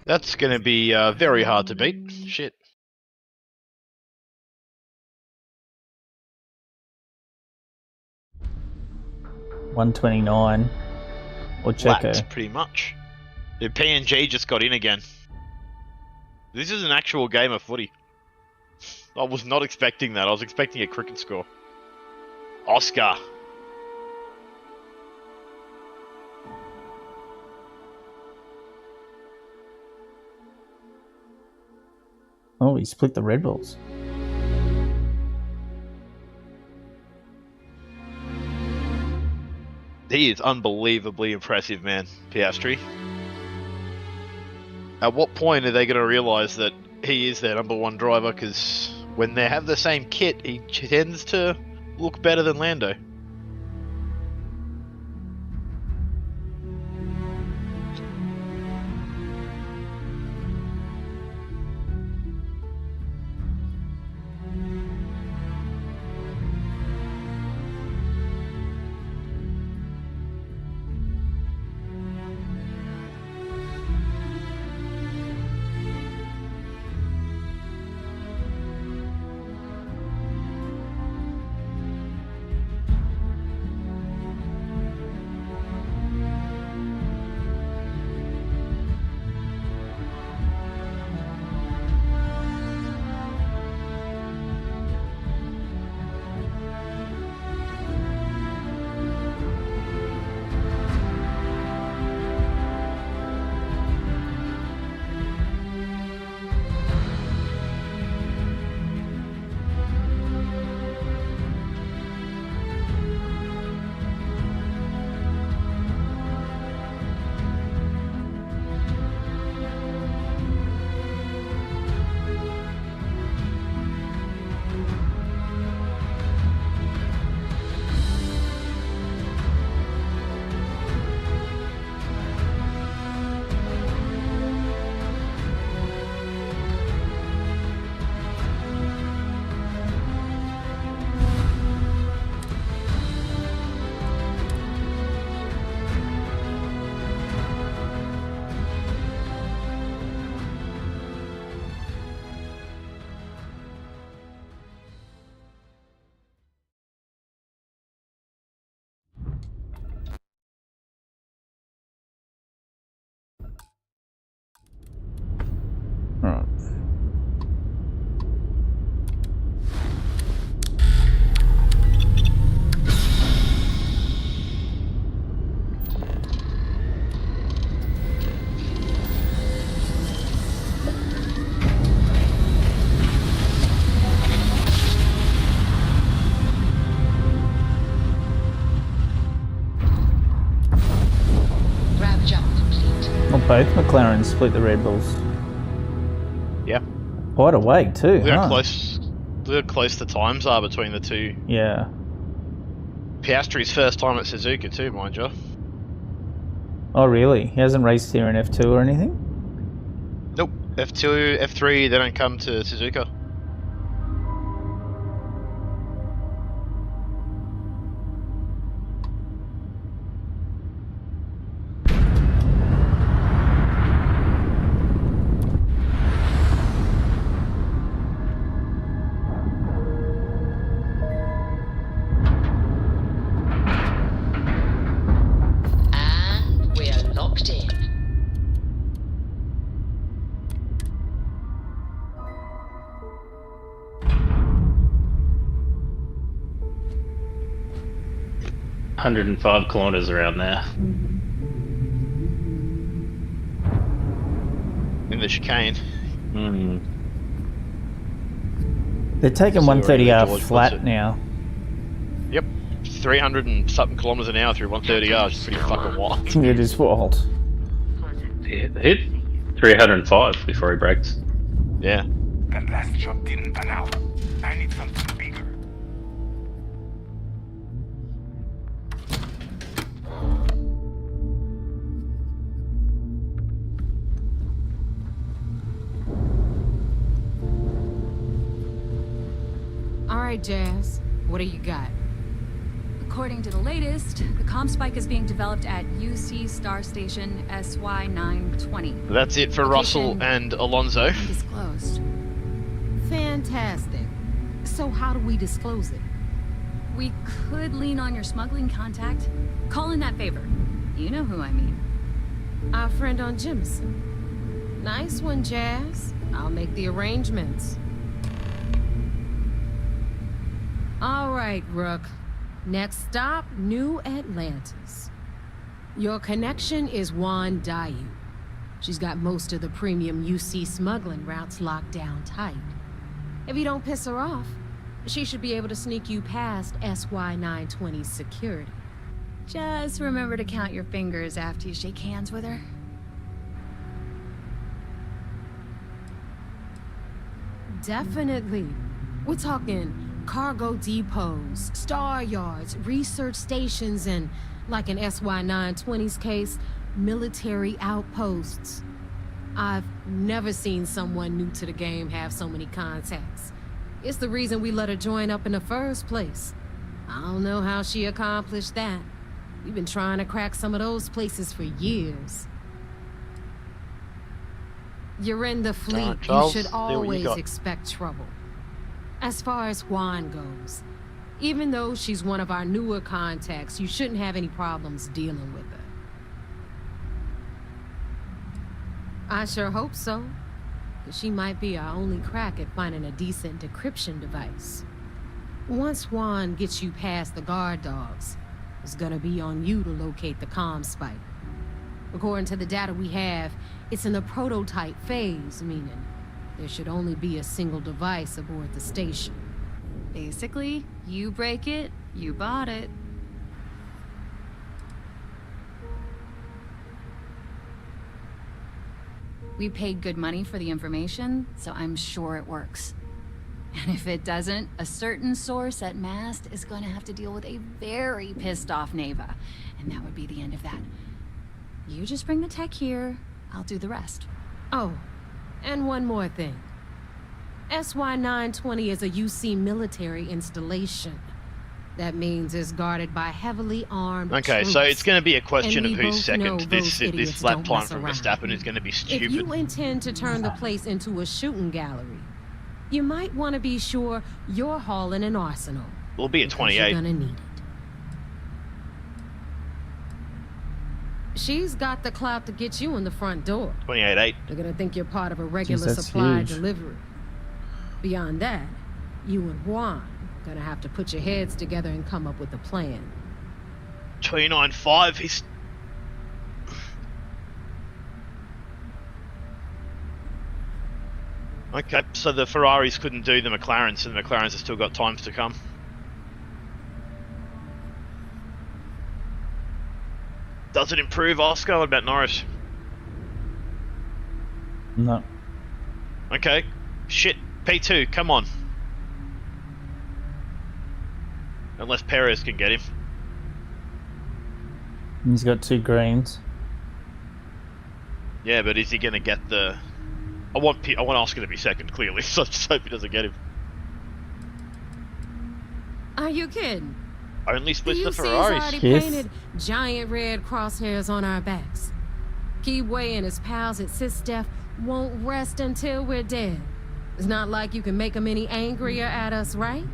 That's gonna be very hard to beat. Shit. $129 or Checo. Laps, pretty much. The PNG just got in again. This is an actual game of footy. I was not expecting that. I was expecting a cricket score. Oscar. Oh, he split the Red Bulls. He is unbelievably impressive, man, Piastri. At what point are they going to realise that he is their #1 driver? Because when they have the same kit, he tends to look better than Lando. Alright. Grab jump complete. Well, both McLarens split the Red Bulls. Yeah. Quite away too, Look how huh? close. Look how close the times are between the two. Yeah. Piastri's first time at Suzuka too, mind you. Oh, really? He hasn't raced here in F2 or anything? Nope. F2, F3, they don't come to Suzuka. We're locked in. $105 kilometers around there. In the chicane. Hmm. They're taking So 130R George flat now. Yep. 300 and something kilometers an hour through 130R is pretty fucking wild. It is wild. He hit 305 before he brakes. Yeah. That last shot didn't pan out. I need something bigger. All right, Jazz. What do you got? According to the latest, the comm spike is being developed at UC Star Station SY920. That's it for Russell and Alonso. Undisclosed. Fantastic. So how do we disclose it? We could lean on your smuggling contact. Call in that favor. You know who I mean. Our friend on Jimison. Nice one, Jazz. I'll make the arrangements. All right, Rook. Next stop, New Atlantis. Your connection is Juan Dayu. She's got most of the premium UC smuggling routes locked down tight. If you don't piss her off, she should be able to sneak you past SY920's security. Just remember to count your fingers after you shake hands with her. Definitely. We're talking cargo depots, star yards, research stations, and, like in SY920's case, military outposts. I've never seen someone new to the game have so many contacts. It's the reason we let her join up in the first place. I don't know how she accomplished that. We've been trying to crack some of those places for years. You're in the fleet. You should always expect trouble. As far as Juan goes, even though she's one of our newer contacts, you shouldn't have any problems dealing with her. I sure hope so. 'Cause she might be our only crack at finding a decent decryption device. Once Juan gets you past the guard dogs, it's gonna be on you to locate the comm spike. According to the data we have, it's in the prototype phase, meaning there should only be a single device aboard the station. Basically, you break it, you bought it. We paid good money for the information, so I'm sure it works. And if it doesn't, a certain source at Mast is going to have to deal with a very pissed off Neva. And that would be the end of that. You just bring the tech here, I'll do the rest. Oh, and one more thing. SY920 is a UC military installation. That means it's guarded by heavily armed Okay, troops. so it's going to be a question And of we who's both second. know This those idiots lap don't time mess from around. Verstappen is going to be stupid. If you intend to turn the place into a shooting gallery, you might want to be sure you're hauling an arsenal. We'll be at 28. You're gonna need it. She's got the clout to get you in the front door. 28.8. They're gonna think you're part of a regular Jeez, that's supply huge. delivery. Beyond that, you and Juan gonna have to put your heads together and come up with a plan. 29.5. He's. Okay, so the Ferraris couldn't do the McLarens, and the McLarens have still got times to come. Does it improve Oscar? What about Norris? No. Okay. Shit. P2, come on. Unless Perez can get him. He's got 2 greens. Yeah, but is he going to get the... I want Oscar to be second, clearly, so I just hope he doesn't get him. Are you kidding? Only splits the UC's Ferraris. already painted giant red crosshairs on our backs. Keyway and his pals at SysDef won't rest until we're dead. It's not like you can make them any angrier at us, right?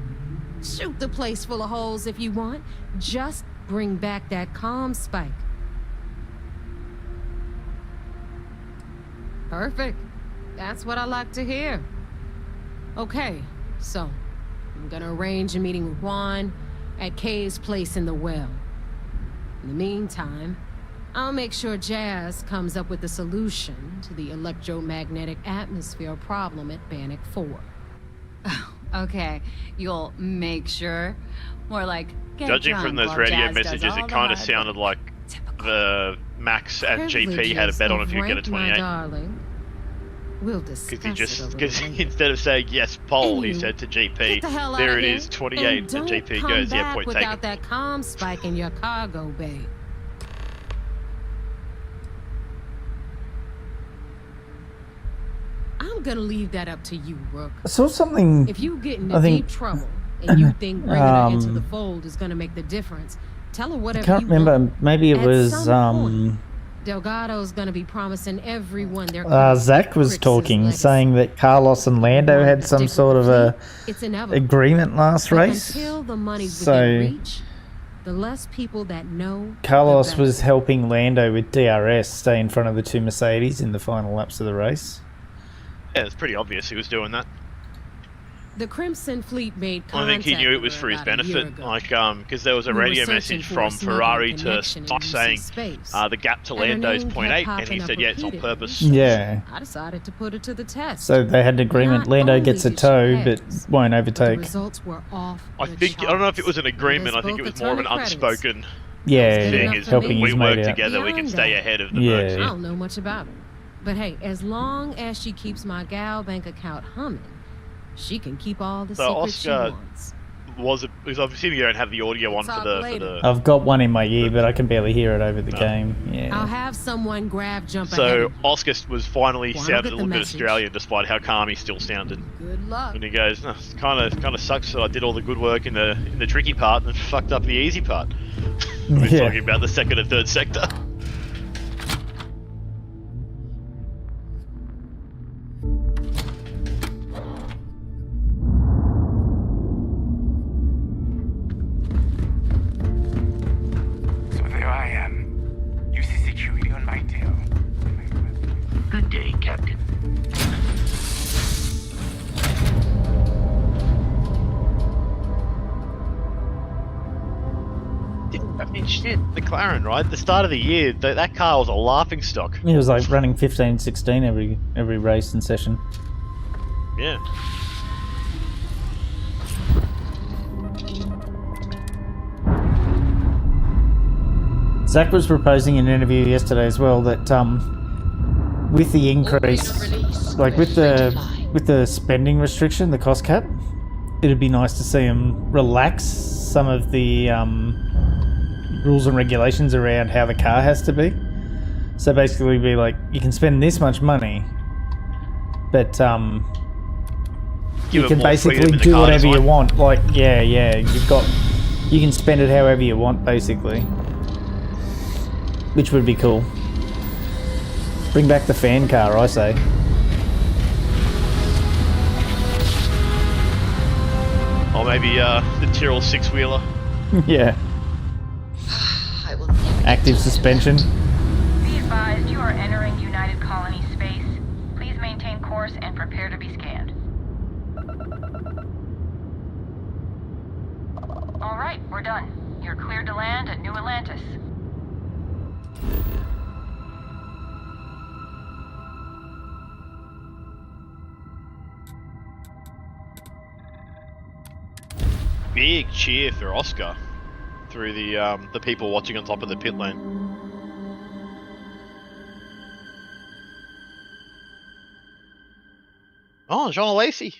Shoot the place full of holes if you want. Just bring back that calm spike. Perfect. That's what I like to hear. Okay, so I'm gonna arrange a meeting with Juan at Kay's place in the well. In the meantime, I'll make sure Jazz comes up with a solution to the electromagnetic atmosphere problem at Bannock 4. Oh, okay. You'll make sure? More like, get Judging drunk from those while radio Jazz does messages, all it the kind of hard sounded like the Max and GP had a Privileges bet on of if you'd get a rank, my 28. Darling. We'll discuss Because instead of saying yes, Pole, he said to Get GP, the hell there outta it here, is, 28, and don't GP come goes, yeah, back point without taken. that calm spike in your cargo bay. I'm gonna leave that up to you, Rook. I saw something. If you get into I think, deep trouble and you think bringing her into the fold is gonna make the difference, tell her I whatever can't you remember. want. Maybe it At was some point, Delgado's gonna be promising everyone their Zach was Crix's talking, legacy. saying that Carlos and Lando had some sort of a It's inevitable. agreement last But race. until the money's So within reach, the less people that know, Carlos the better. was helping Lando with DRS stay in front of the 2 Mercedes in the final laps of the race. Yeah, it's pretty obvious he was doing that. The Crimson Fleet made I contact think he knew it with was her for his about a year benefit, ago. like, because there was a We were radio searching message for a from smuggling Ferrari to connection in Fox UC saying space. the gap to And her Lando's name kept 0.8, and popping he up said, yeah, it's on repeatedly. purpose. Yeah. I decided to put it to the test. So they had an agreement. Not Lando only gets a did she tow, but pass, won't the overtake. results were off I don't know if it was an agreement, I think it was more of an unspoken Yeah, thing. he's Is helping we his work mate out. together, we can stay ahead of the Yeah. Mercs. I don't know much about her. But hey, as long as she keeps my gal bank account humming, she can keep all the So secrets she Oscar wants. because I'm assuming you don't have the audio on for Talk the later. I've got one in my ear, but I can barely hear it over the game. I'll Yeah. have someone grab jump ahead. So Oscar was finally Well, I'll sounded get a the little bit message. Australian, despite how calm he still sounded. Good luck. And he goes, no, it kind of sucks that I did all the good work in the tricky part and fucked up the easy part. We're Yeah. talking about the second and third sector. So there I am. You see security on my tail. Good day, Captain. I mean, shit, McLaren, right? The start of the year, that car was a laughing stock. He was like running 15, 16 every race and session. Yeah. Zach was proposing in an interview yesterday as well that with the increase, like with the spending restriction, the cost cap, it'd be nice to see him relax some of the rules and regulations around how the car has to be. So basically be like, you can spend this much money, but you it can more freedom basically in the do car whatever you design. want. Like, yeah, you can spend it however you want, basically. Which would be cool. Bring back the fan car, I say. Or maybe the Tyrrell six-wheeler. Yeah. Active suspension. Be advised, you are entering United Colony space. Please maintain course and prepare to be scanned. All right, we're done. You're cleared to land at New Atlantis. Big cheer for Oscar through the people watching on top of the pit lane. Oh, John Lacey.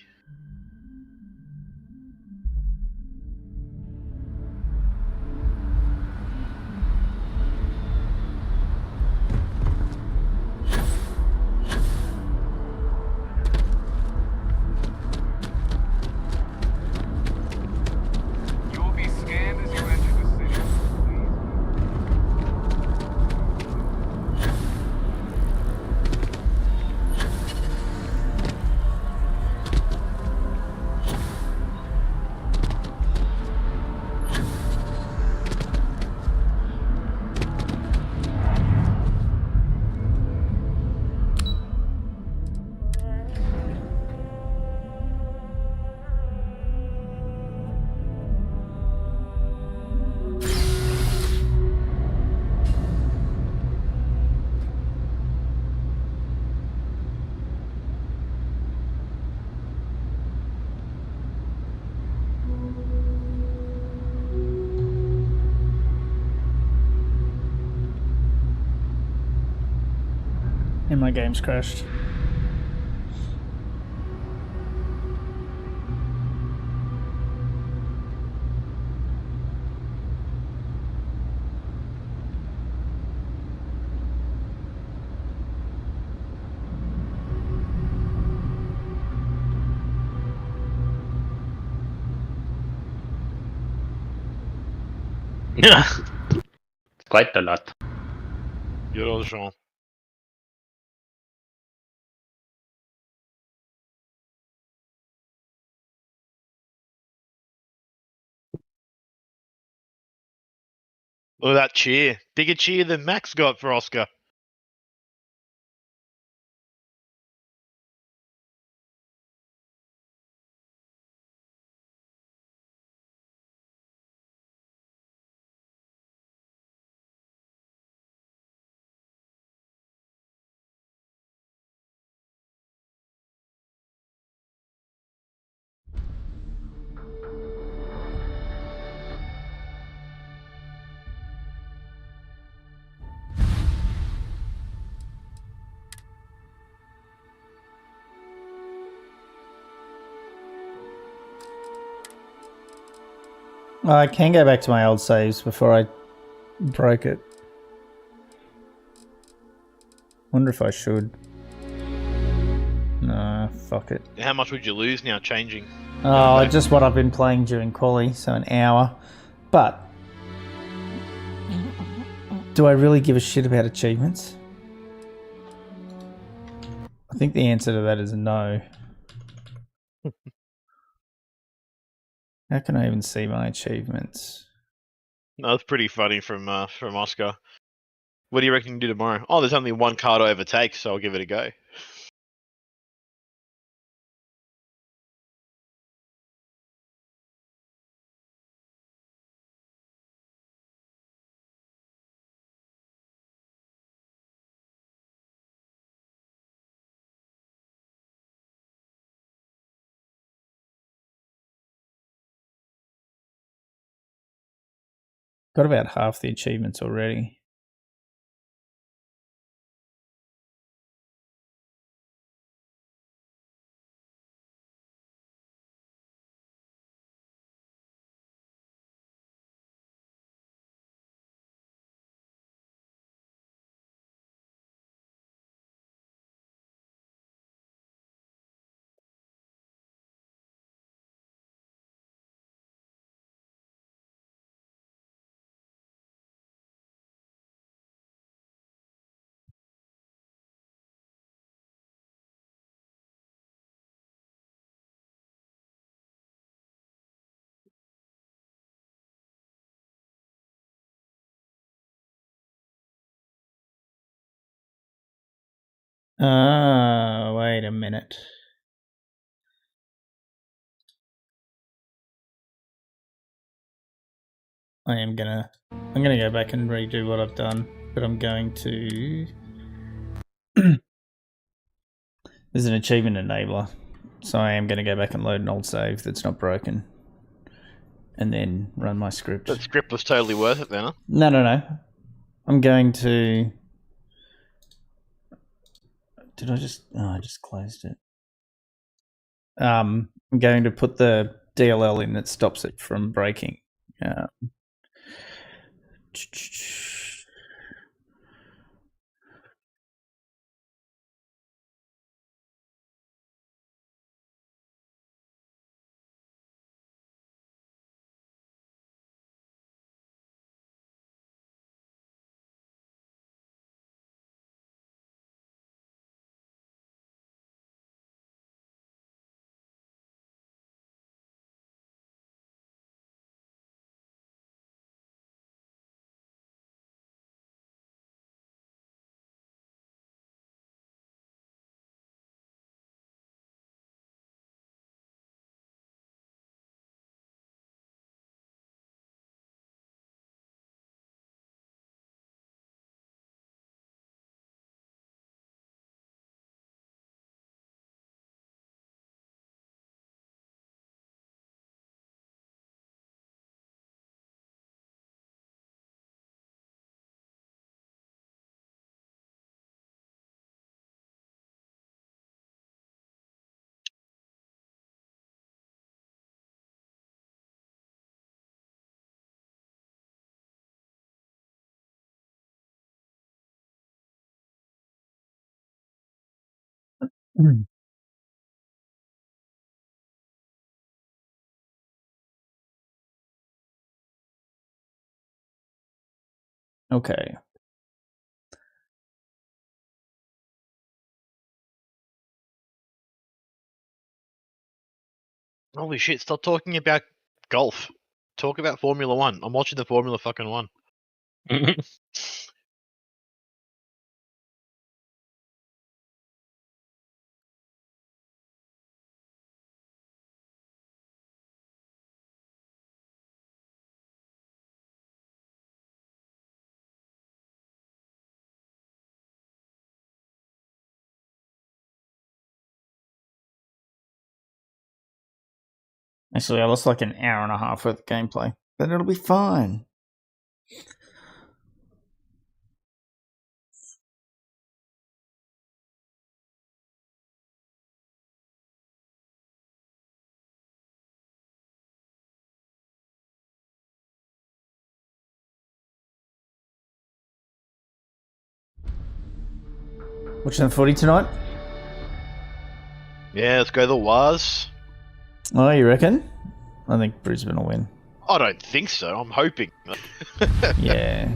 And my game's crashed. Quite a lot. Good old Jean. Look at that cheer. Bigger cheer than Max got for Oscar. I can go back to my old saves before I broke it. Wonder if I should. Nah, fuck it. How much would you lose now changing? Oh, just what I've been playing during quali, so an hour. But do I really give a shit about achievements? I think the answer to that is no. How can I even see my achievements? No, that's pretty funny from Oscar. What do you reckon you do tomorrow? Oh, there's only one car to overtake, so I'll give it a go. Got about half the achievements already. Wait a minute. I'm gonna go back and redo what I've done, but I'm going to there's an achievement enabler. So I am gonna go back and load an old save that's not broken. And then run my script. That script was totally worth it then, huh? No. I'm going to Did I just I just closed it. I'm going to put the DLL in that stops it from breaking. Okay. Holy shit, stop talking about golf. Talk about Formula One. I'm watching the Formula fucking One. Actually, I lost like an hour and a half worth of gameplay, but it'll be fine. Watching the footy tonight? Yeah, let's go the Waz. Oh, you reckon? I think Brisbane will win. I don't think so. I'm hoping. Yeah.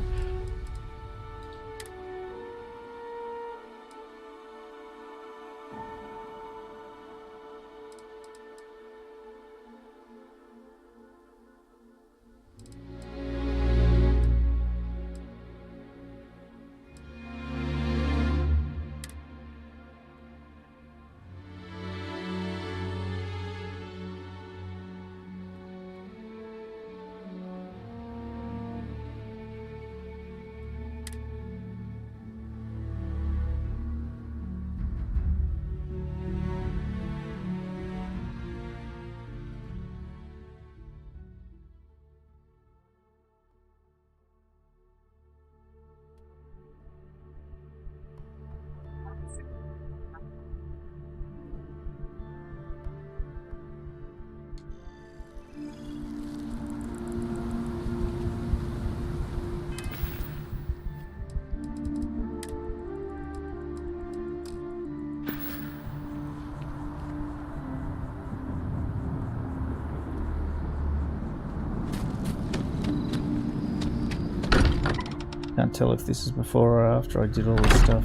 Can't tell if this is before or after I did all this stuff.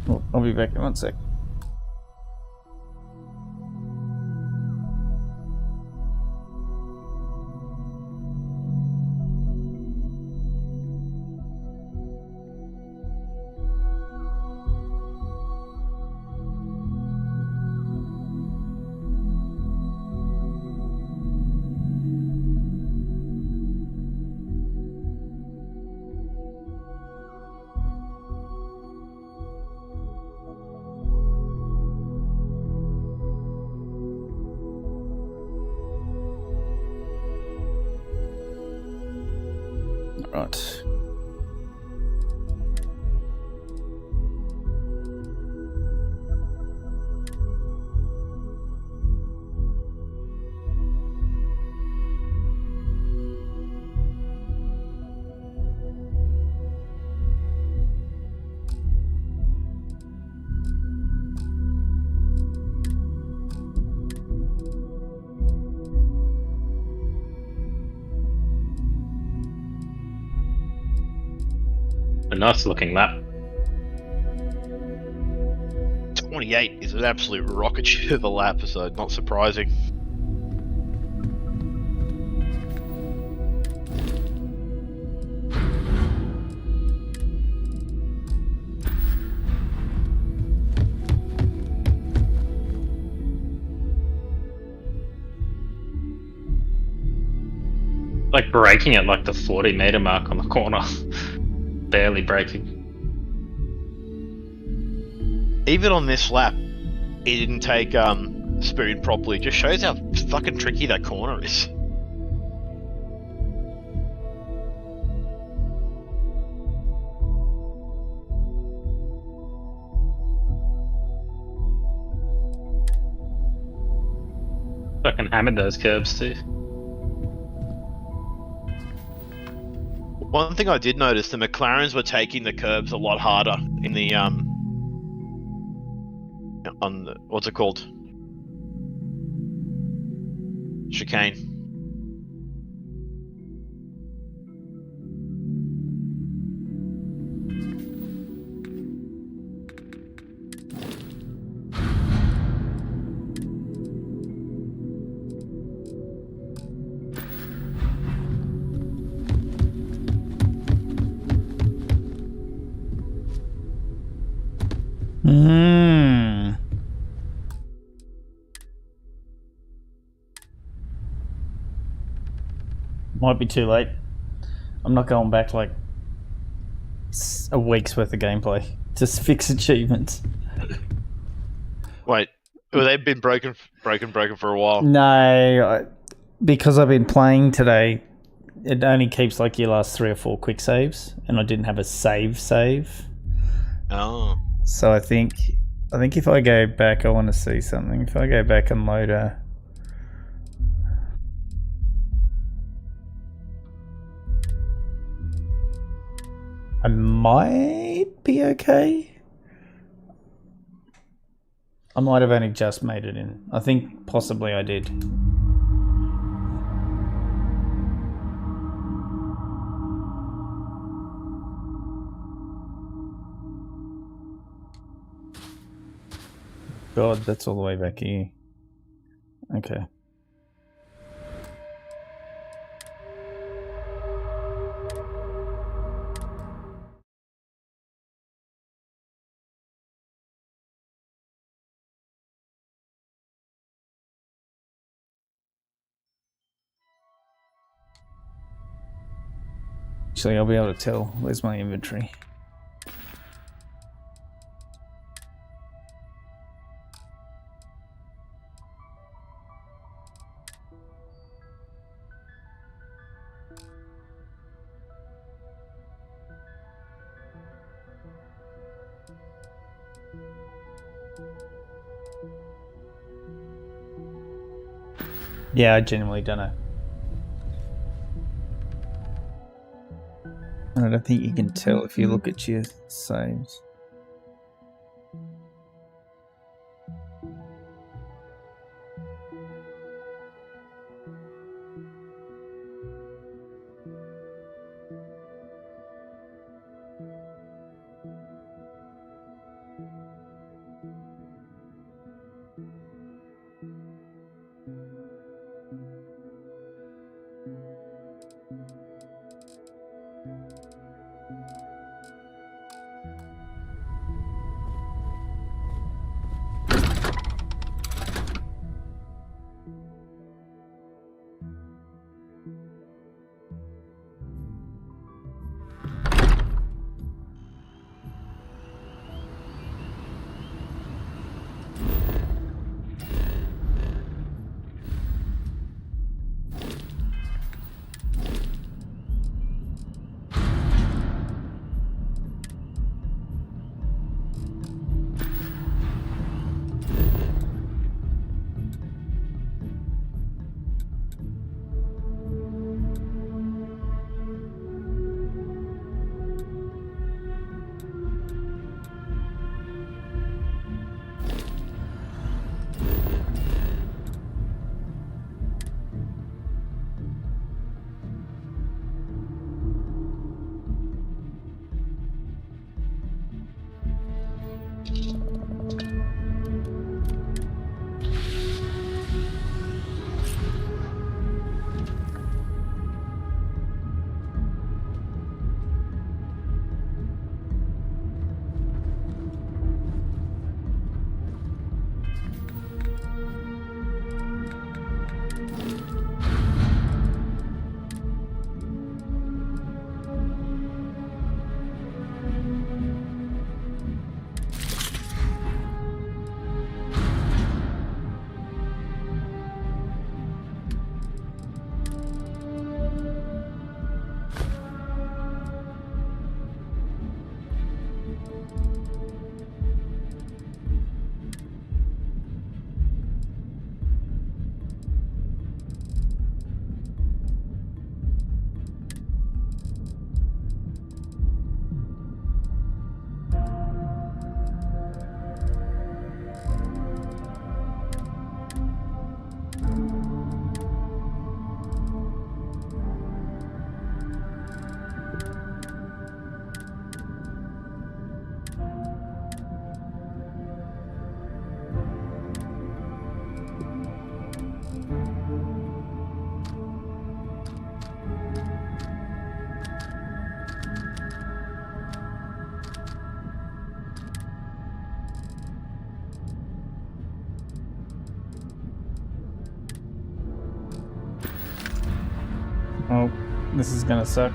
Oh, I'll be back in 1 sec. Right. A nice looking lap. 28 is an absolute rocket ship of a lap, so not surprising. Like braking at like the 40-meter mark on the corner. Barely braking. Even on this lap, he didn't take speed properly. Just shows how fucking tricky that corner is. Fucking hammered those curbs too. One thing I did notice, the McLarens were taking the curbs a lot harder in the on the, what's it called? Chicane. Might be too late. I'm not going back like a week's worth of gameplay. Just fix achievements. Wait, well, they've been broken for a while. No, because I've been playing today, it only keeps like your last 3 or 4 quick saves, and I didn't have a save. Oh. So I think if I go back, I want to see something. If I go back and load I might be okay. I might have only just made it in. I think possibly I did. God, that's all the way back here. Okay. Actually, I'll be able to tell. Where's my inventory? Yeah, I genuinely don't know. I don't think you can tell if you look at your saves. Oh, this is gonna suck.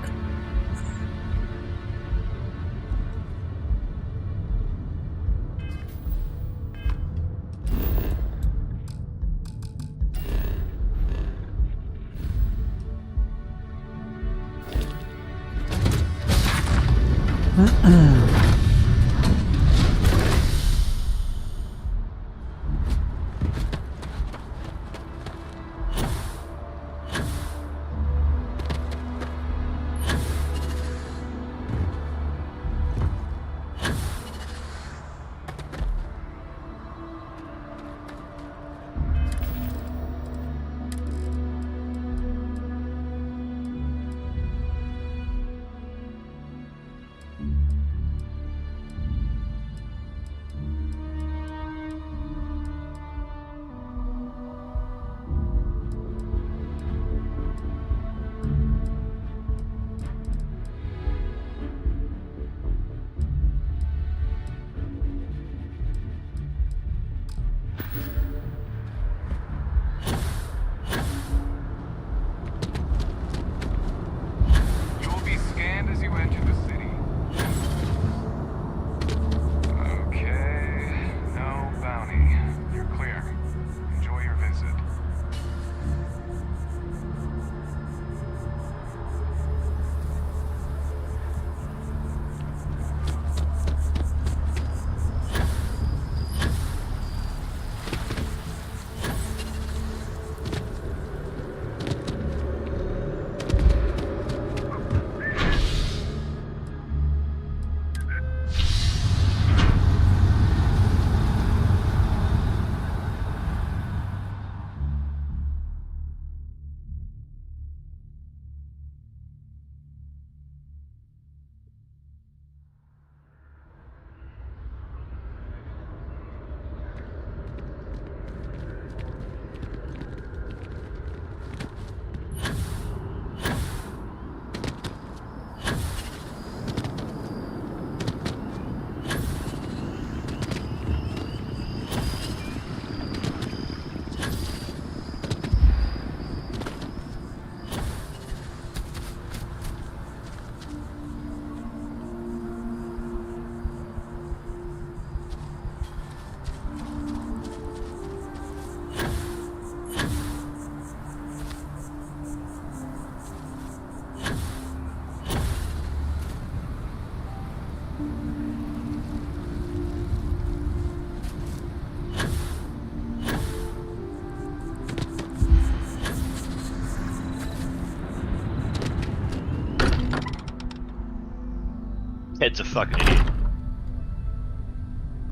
Ted's a fucking idiot.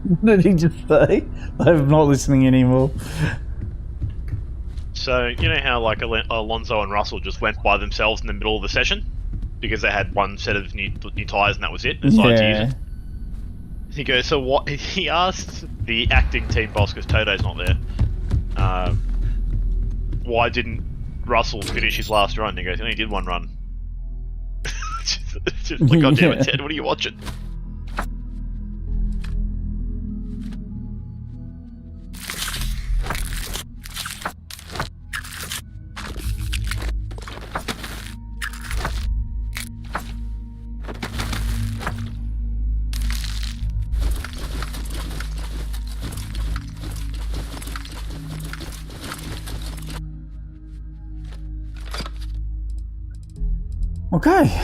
What did he just say? I'm not listening anymore. So, you know how like Alonso and Russell just went by themselves in the middle of the session? Because they had one set of new tyres and that was it? They decided to use it. He goes, so what? He asked the acting team boss, because Toto's not there, why didn't Russell finish his last run? He goes, he only did one run. Just like, God damn it, Ted, what are you watching? Okay.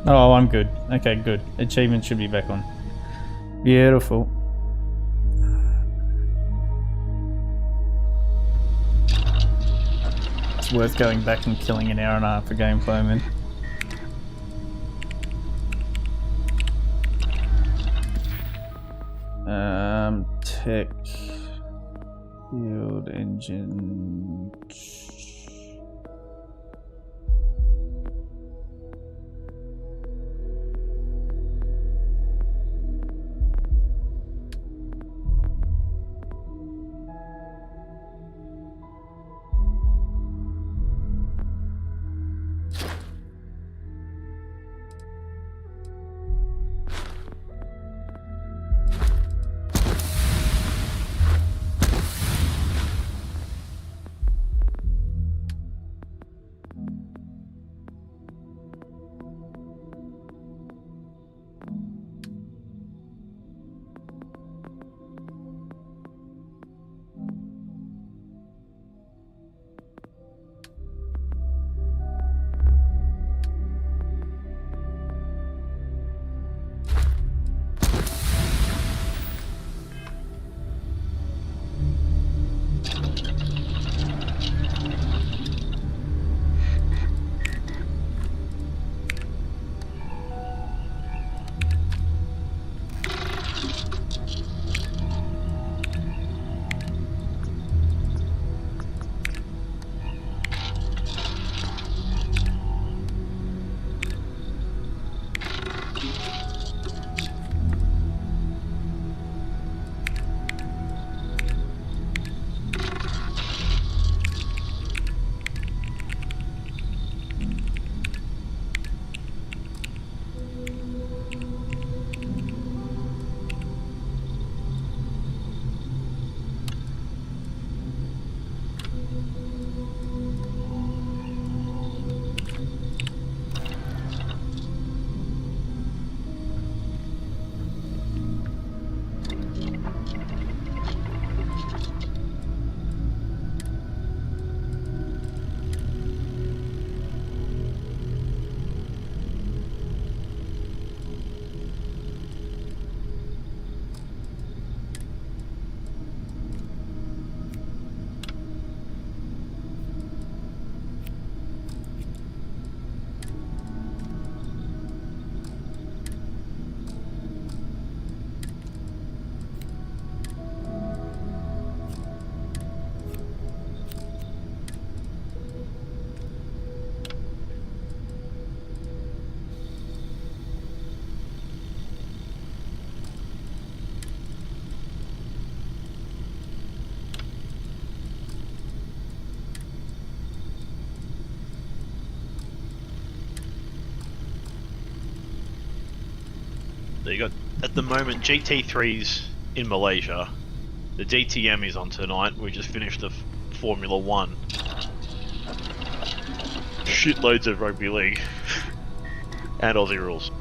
Oh, I'm good. Okay, good. Achievement should be back on. Beautiful. It's worth going back and killing an hour and a half of gameplay, man. Tech. Field engine. So you got, at the moment, GT3's in Malaysia. The DTM is on tonight. We just finished the Formula 1. Shitloads of rugby league. And Aussie rules.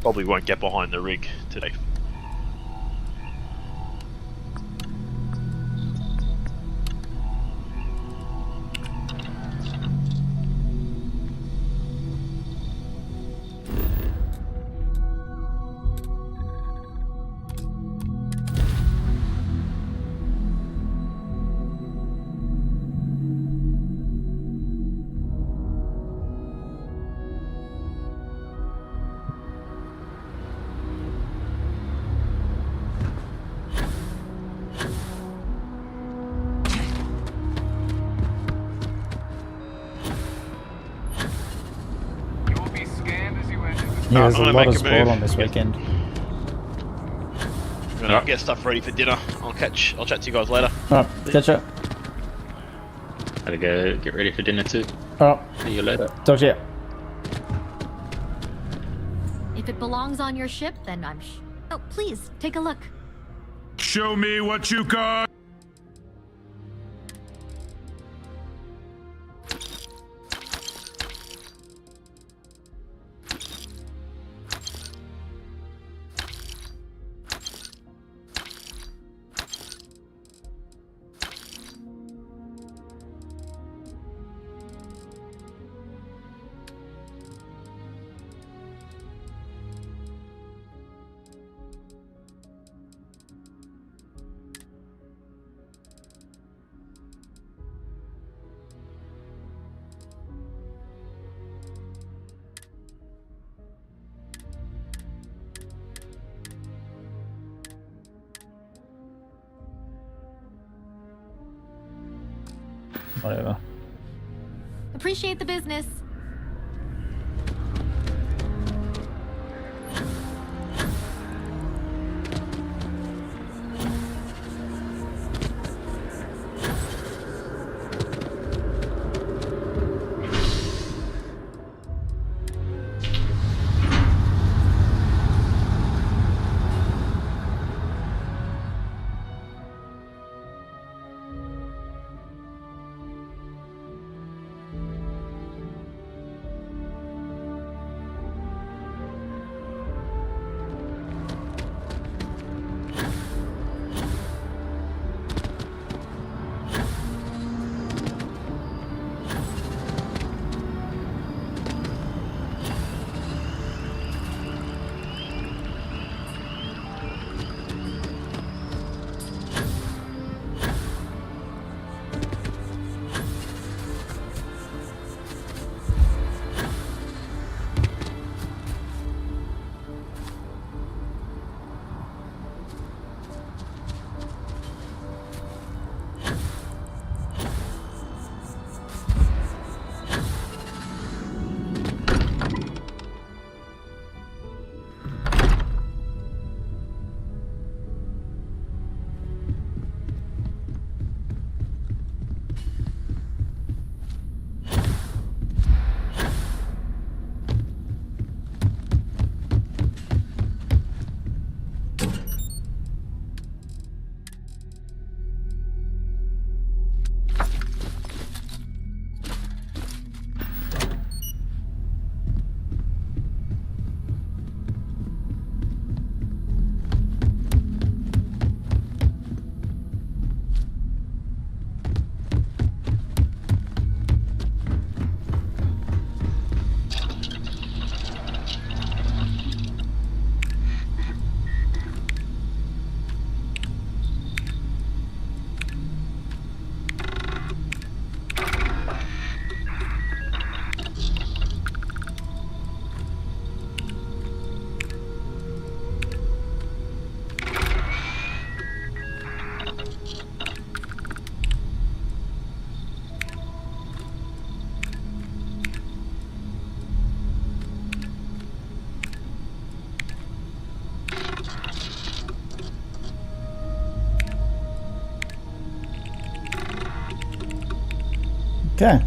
Probably won't get behind the rig today. Yeah, there's a lot of sport on this weekend. I'm gonna get stuff ready for dinner. I'll chat to you guys later. Alright, catch up. Gotta go get ready for dinner too. Alright. See you later. Talk to you. If it belongs on your ship, then I'm oh, please, take a look. Show me what you got! Whatever. Appreciate the business. Okay.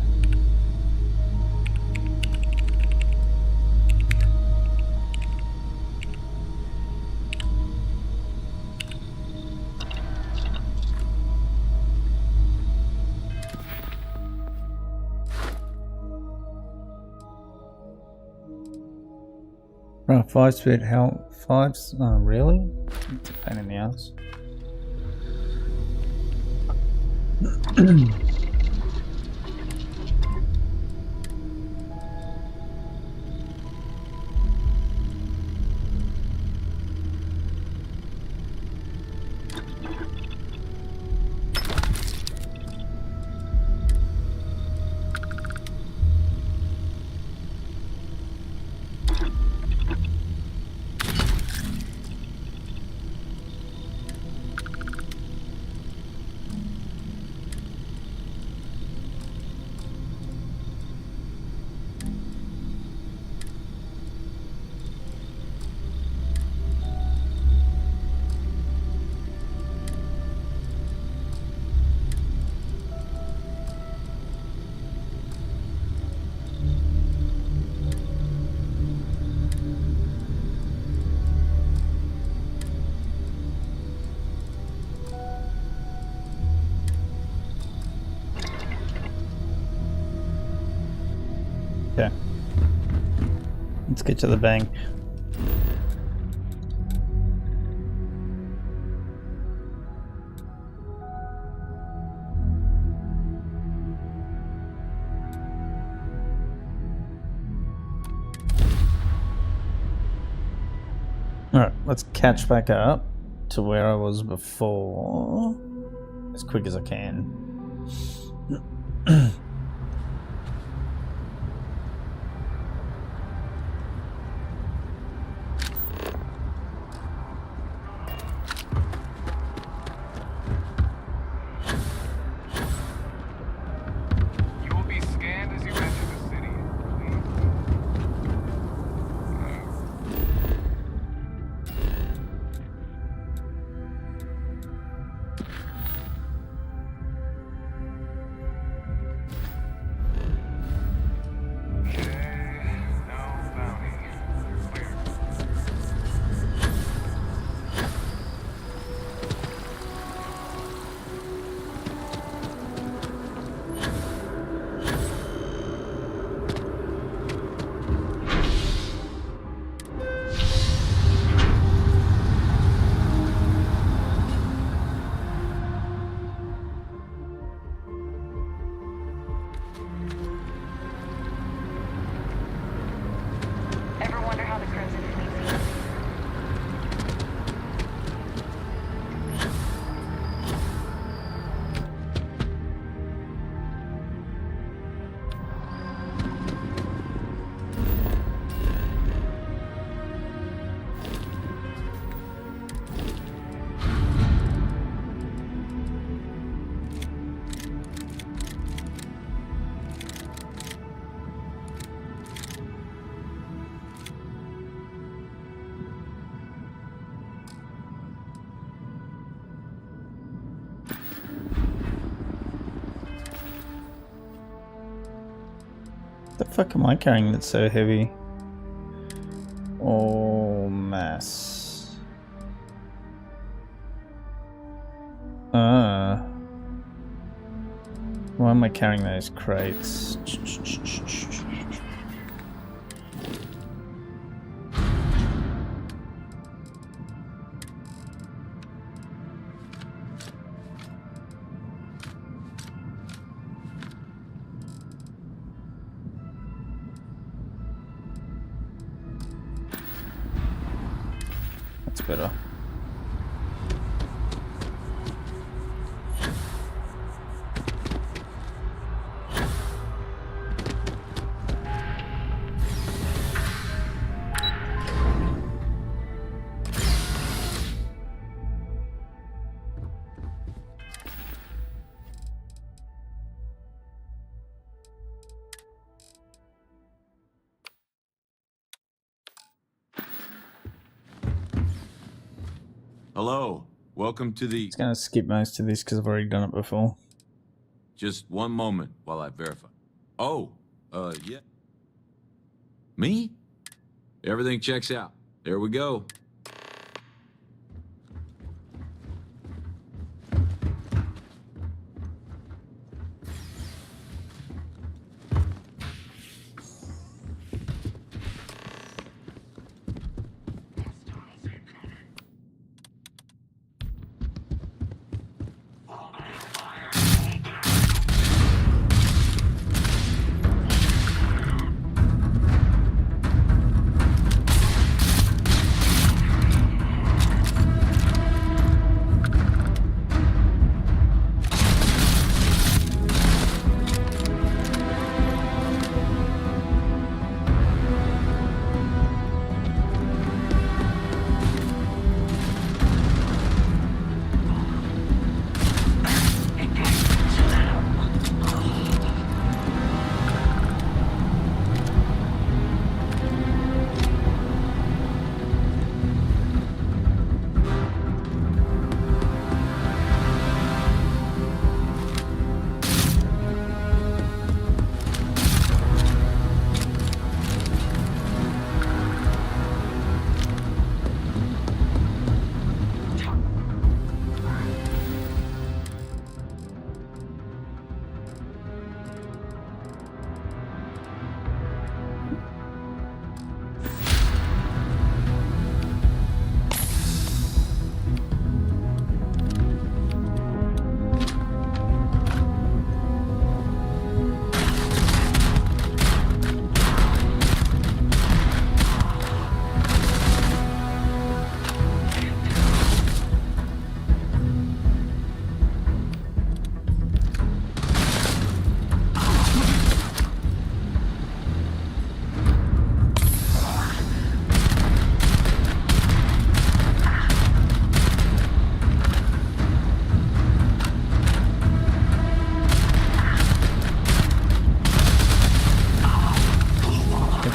Right, 5 speed help. 5s? Oh, really? It's a pain in the ass. Okay. Let's get to the bank. Alright, let's catch back up to where I was before as quick as I can. You will be scanned as you enter the city. Ever wonder how the Crimson Fleet feels? The fuck am I carrying that's so heavy? Oh, mass. Why am I carrying those crates? That's better. Hello. Welcome to the... It's going to skip most of this because I've already done it before. Just one moment while I verify. Oh, yeah. Me? Everything checks out. There we go.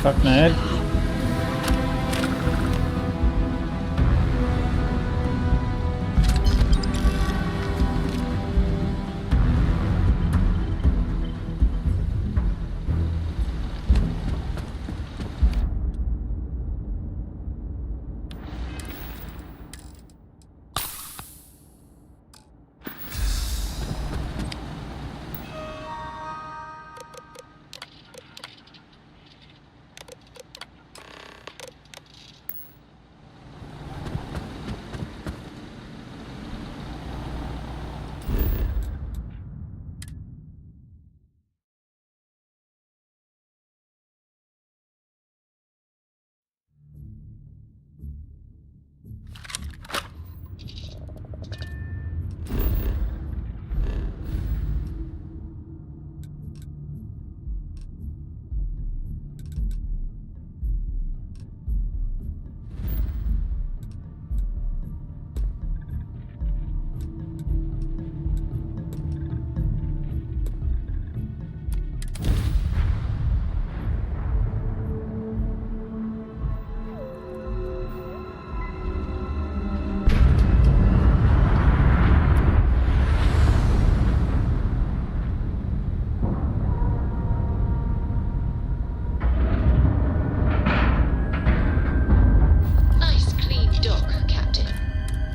Fuck no.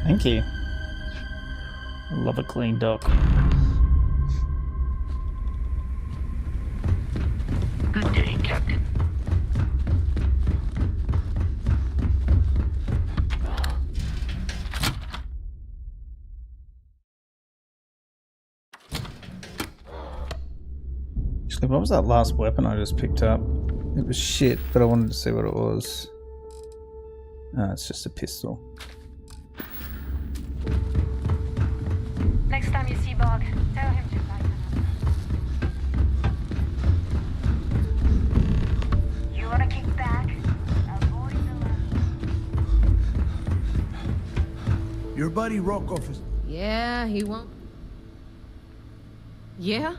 Thank you. I love a clean dock. Good day, Captain. Actually, what was that last weapon I just picked up? It was shit, but I wanted to see what it was. It's just a pistol. Next time you see Bog, tell him to fight another. You wanna kick back? Avoid the Your buddy Rokoff is... Yeah, he won't. Yeah,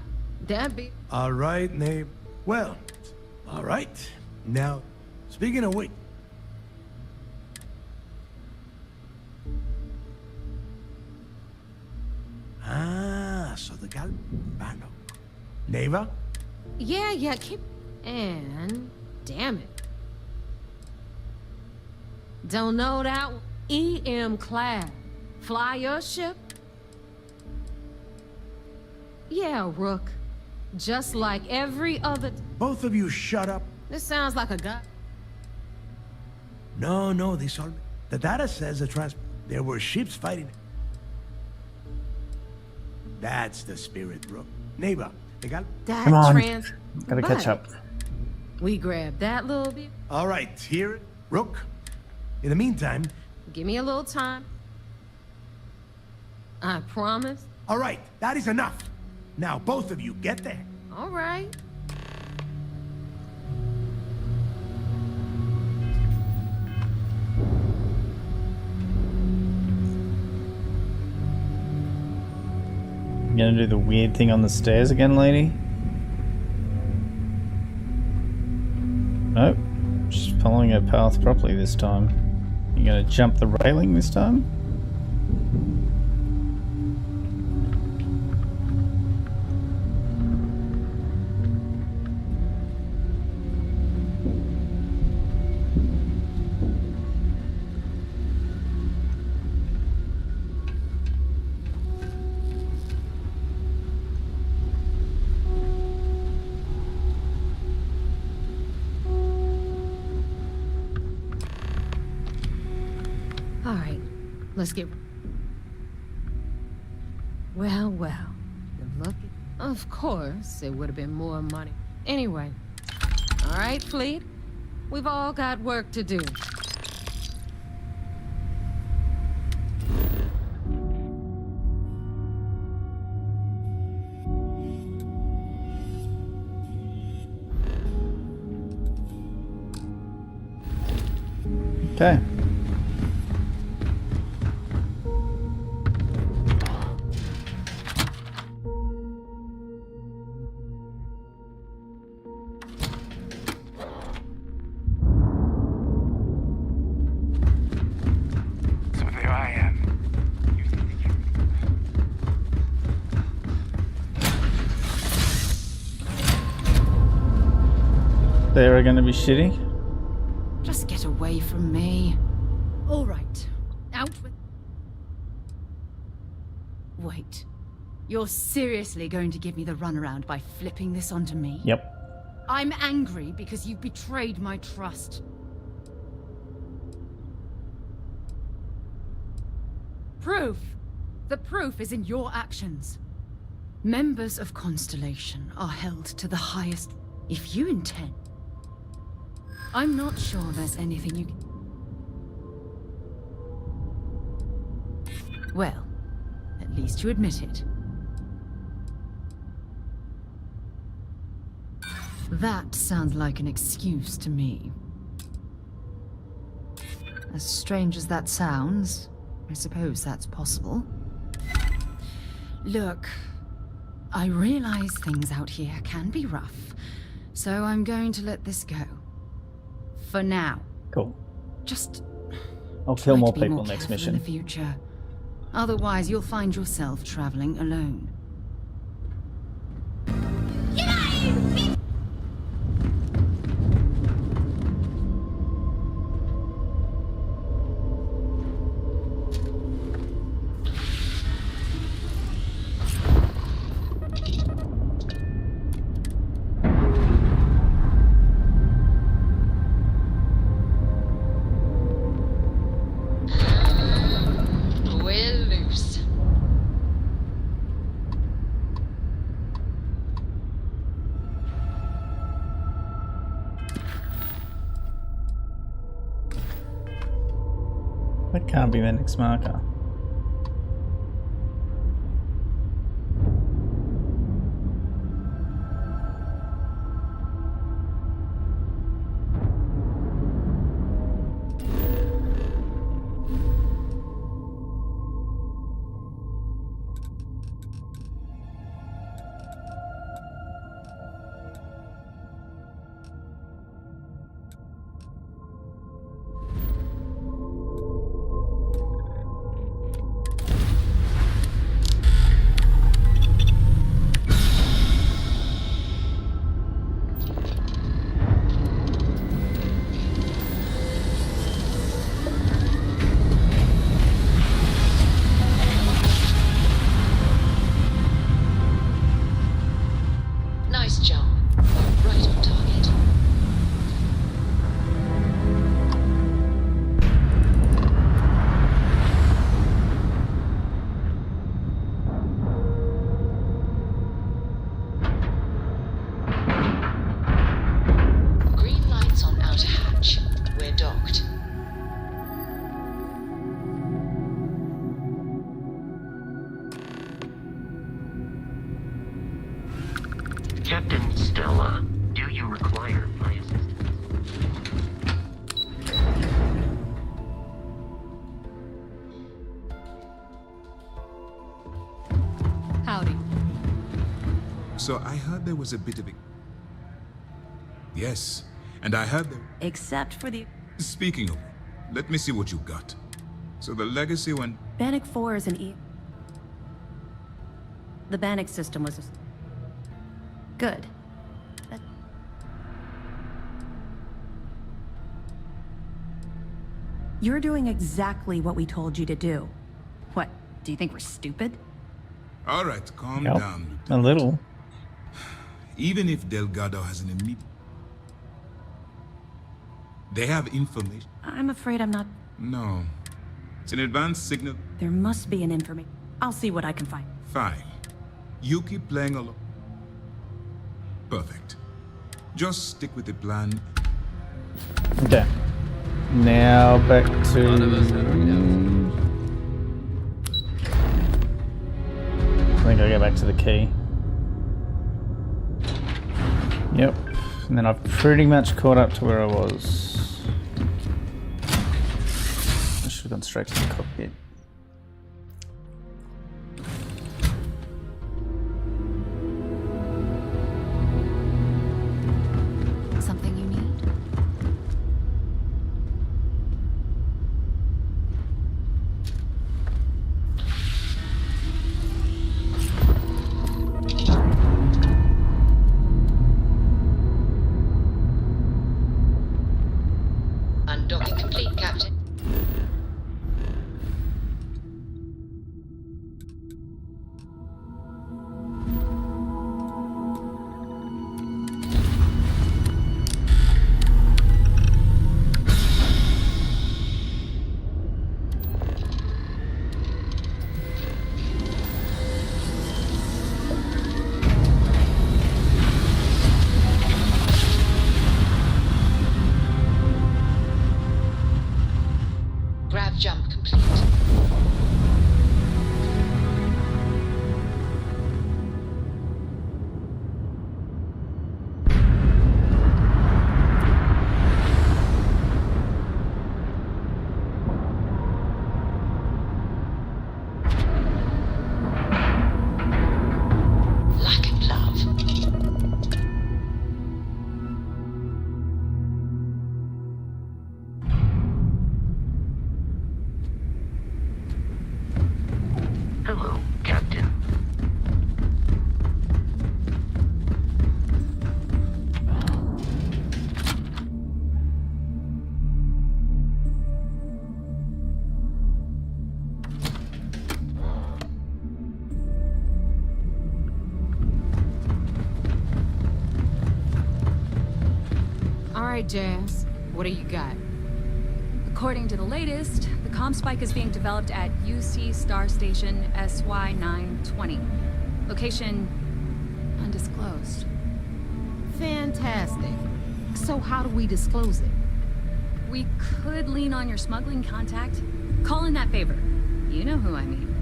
that be... All right, Nate. Well, all right. Now, speaking of which... Ah, so the gal... Neva? Yeah, keep... And... Damn it. Don't know that one. EM class. Fly your ship? Yeah, Rook. Just like every other... Both of you shut up. This sounds like a guy. No, this all... The data says there were ships fighting. That's the spirit, Rook. Neighbor, they got... That Come on. trans... Gotta catch up. We grabbed that little bit. All right, here, Rook. In the meantime... Give me a little time. I promise. All right, that is enough. Now, both of you, get there. All right. You gonna do the weird thing on the stairs again, lady? Nope. She's following her path properly this time. You gonna jump the railing this time? All right, let's get... Well, good luck. Of course, it would have been more money. Anyway, all right, Fleet. We've all got work to do. Okay. So there I am. They are gonna be shitty. Just get away from me. All right. Out with... Wait. You're seriously going to give me the runaround by flipping this onto me? Yep. I'm angry because you betrayed my trust. Proof! The proof is in your actions. Members of Constellation are held to the highest... If you intend... I'm not sure there's anything you can... Well, at least you admit it. That sounds like an excuse to me. As strange as that sounds, I suppose that's possible. Look, I realize things out here can be rough, so I'm going to let this go. For now. Cool. Just I'll kill more try to be people next careful mission. in the future. Otherwise, you'll find yourself traveling alone. We're loose. That can't be the next marker. docked. Captain Stella, do you require my assistance? Howdy. So I heard there was a bit of a... Yes, and I heard there... Except for the... Speaking of, let me see what you got. So the legacy went... Bannock 4 is an The Bannock system was good. You're doing exactly what we told you to do. What, do you think we're stupid? All right, calm Yep, down. a little. Even if Delgado has an immediate... They have information. I'm afraid I'm not... No. It's an advanced signal. There must be an information. I'll see what I can find. Fine. You keep playing along. Perfect. Just stick with the plan. Okay. Now back to... I think I go back to the key. Yep. And then I've pretty much caught up to where I was. I should have gone straight to the cockpit. Something you need? Undocking complete, Captain. Grav jump complete. Lacking love. Hello, Captain. All right, Jazz. What do you got? According to the latest, the comm spike is being developed at UC Star Station SY-920. Location undisclosed. Fantastic. So how do we disclose it? We could lean on your smuggling contact. Call in that favor. You know who I mean.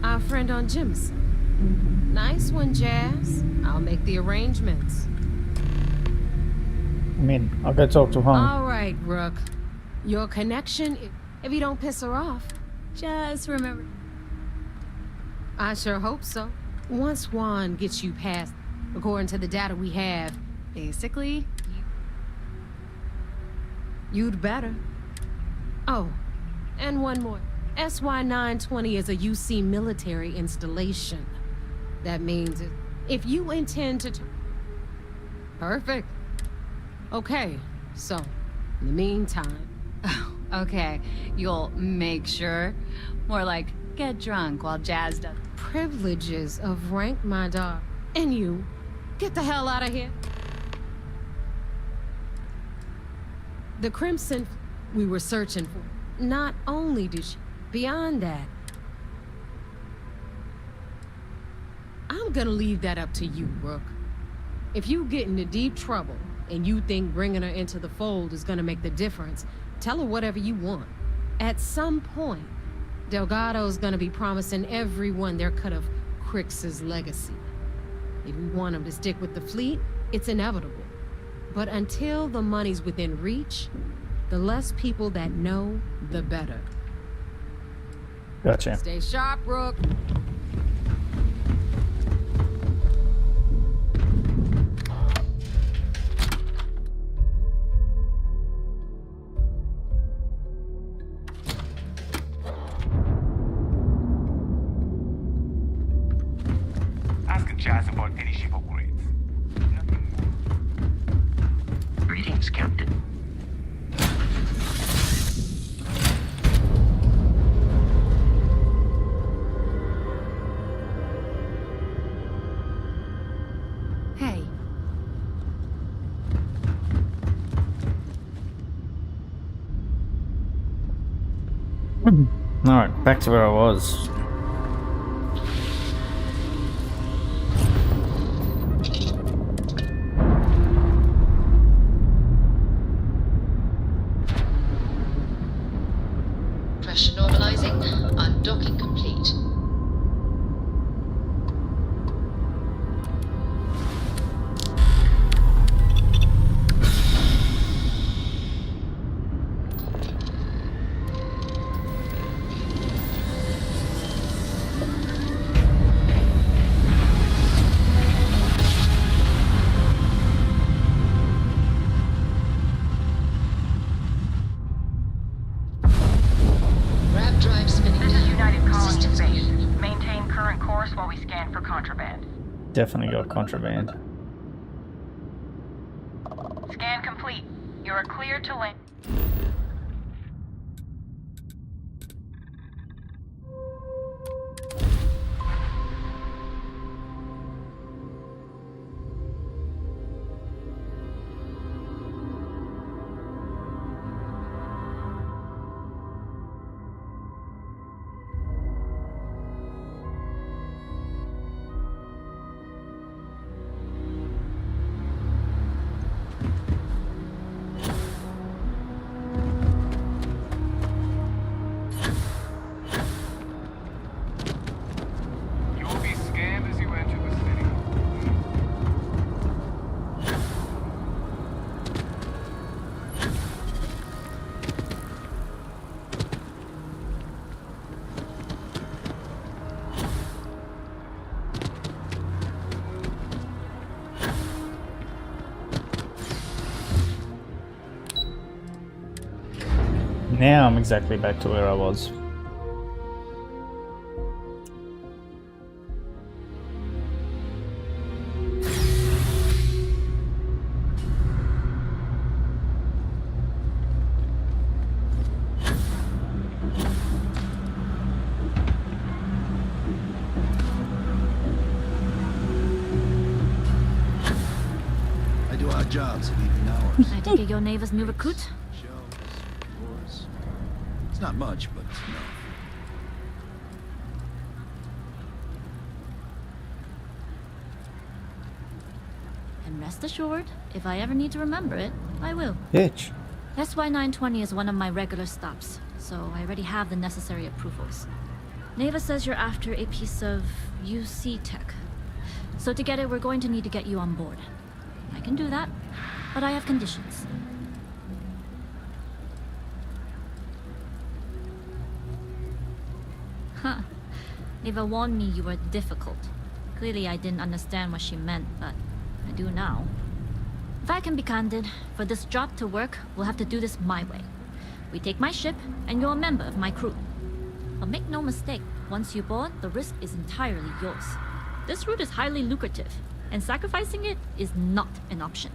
Our friend on Jimson. Nice one, Jazz. I'll make the arrangements. I'm in. I'll go talk to him. All right, Rook. Your connection, if you don't piss her off. Just remember. I sure hope so. Once Juan gets you past, according to the data we have, basically, you'd better. Oh, and one more. SY-920 is a UC military installation. That means if you intend to... Perfect. Okay, so, in the meantime... Oh, okay. You'll make sure. More like, get drunk while Jazz does. Privileges of rank, my dog. And you, get the hell out of here. The Crimson we were searching for. Not only did she... Beyond that... I'm gonna leave that up to you, Rook. If you get into deep trouble, and you think bringing her into the fold is gonna make the difference, tell her whatever you want. At some point, Delgado's gonna be promising everyone their cut of Crix's legacy. If we want him to stick with the fleet, it's inevitable. But until the money's within reach, the less people that know, the better. Gotcha. Stay sharp, Rook. Ask Jazz about any ship upgrades. Greetings, Captain. Hey. Alright, back to where I was. Pressure normalizing. Undocking complete. Grab drive spinning This is down. United Colony Systems Space. green. Maintain current course while we scan for contraband. Definitely got contraband. Scan complete. You are cleared to land. You will be scanned as you enter the city. Now I'm exactly back to where I was. I do odd jobs at evening hours. I take it your neighbor's new recruit? Shelves, drawers. It's not much, but enough. And rest assured, if I ever need to remember it, I will. Bitch. SY-920 is one of my regular stops, so I already have the necessary approvals. Neva says you're after a piece of UC tech. So to get it, we're going to need to get you on board. I can do that, but I have conditions. Huh. Neva warned me you were difficult. Clearly I didn't understand what she meant, but I do now. If I can be candid, for this job to work, we'll have to do this my way. We take my ship, and you're a member of my crew. But make no mistake, once you board, the risk is entirely yours. This route is highly lucrative, and sacrificing it is not an option.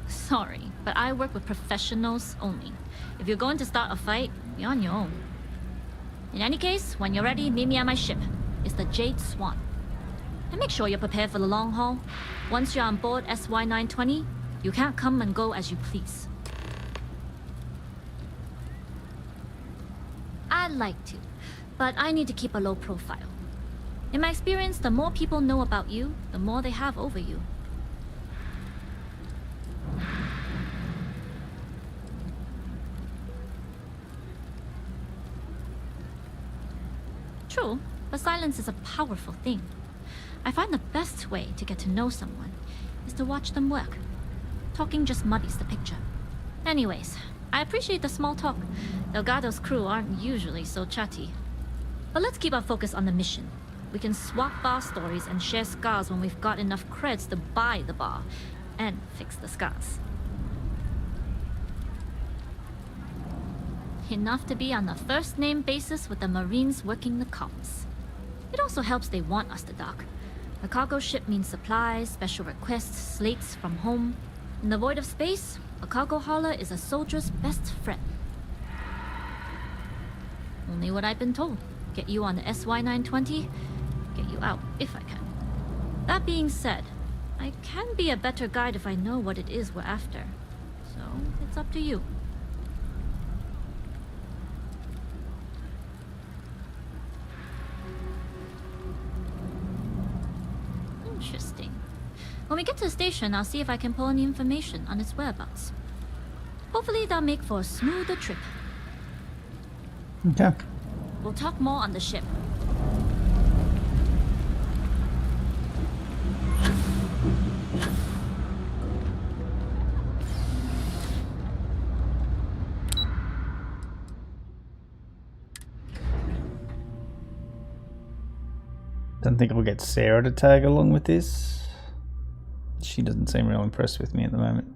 Sorry, but I work with professionals only. If you're going to start a fight, you're on your own. In any case, when you're ready, meet me at my ship. It's the Jade Swan. And make sure you're prepared for the long haul. Once you're on board SY-920, you can't come and go as you please. I'd like to, but I need to keep a low profile. In my experience, the more people know about you, the more they have over you. True, but silence is a powerful thing. I find the best way to get to know someone is to watch them work. Talking just muddies the picture. Anyways, I appreciate the small talk. Delgado's crew aren't usually so chatty. But let's keep our focus on the mission. We can swap bar stories and share scars when we've got enough creds to buy the bar and fix the scars. Enough to be on a first-name basis with the Marines working the comms. It also helps they want us to dock. A cargo ship means supplies, special requests, slates from home. In the void of space, a cargo hauler is a soldier's best friend. Only what I've been told. Get you on the SY-920, get you out if I can. That being said, I can be a better guide if I know what it is we're after. So, it's up to you. Interesting. When we get to the station, I'll see if I can pull any information on its whereabouts. Hopefully that'll make for a smoother trip. Okay. We'll talk more on the ship. Don't think I'll get Sarah to tag along with this. She doesn't seem real impressed with me at the moment.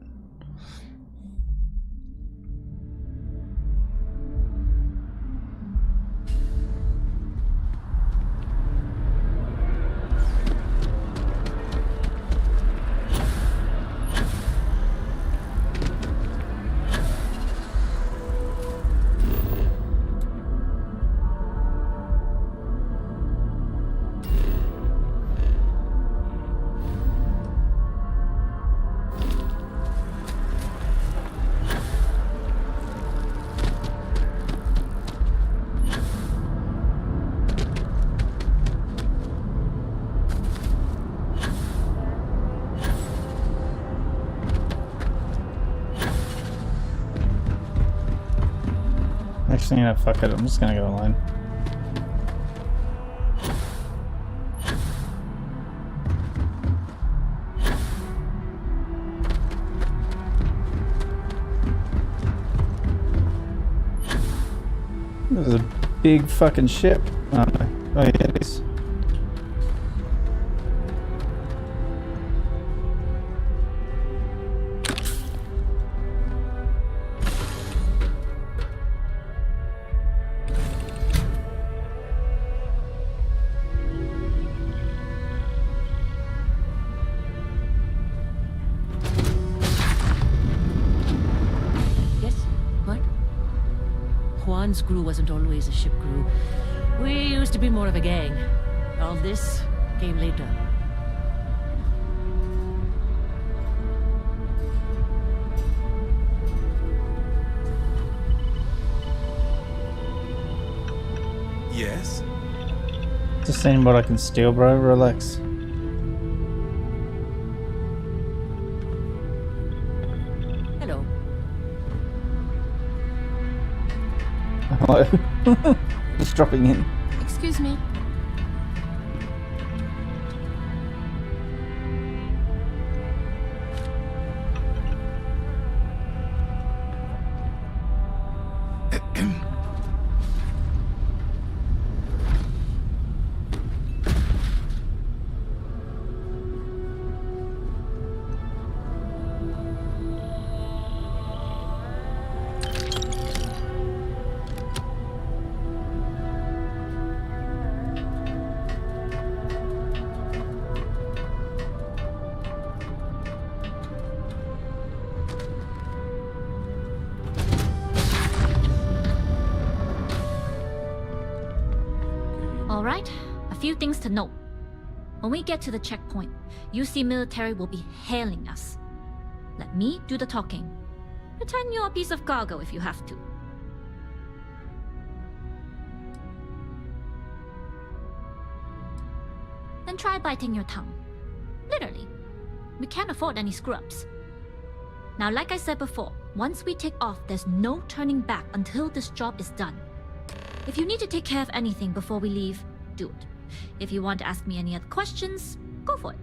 Actually, no, fuck it, I'm just gonna go alone. This is a big fucking ship. Oh no. Oh yeah, it is. Juan's crew wasn't always a ship crew. We used to be more of a gang. All this came later. Yes? Just seeing what I can steal, bro. Relax. Hello. Hello. Just dropping in. Excuse me. Alright, a few things to note. When we get to the checkpoint, UC military will be hailing us. Let me do the talking. Pretend you're a piece of cargo if you have to. then try biting your tongue. Literally. We can't afford any screw-ups. Now, like I said before, once we take off, there's no turning back until this job is done. If you need to take care of anything before we leave, do it. If you want to ask me any other questions, go for it.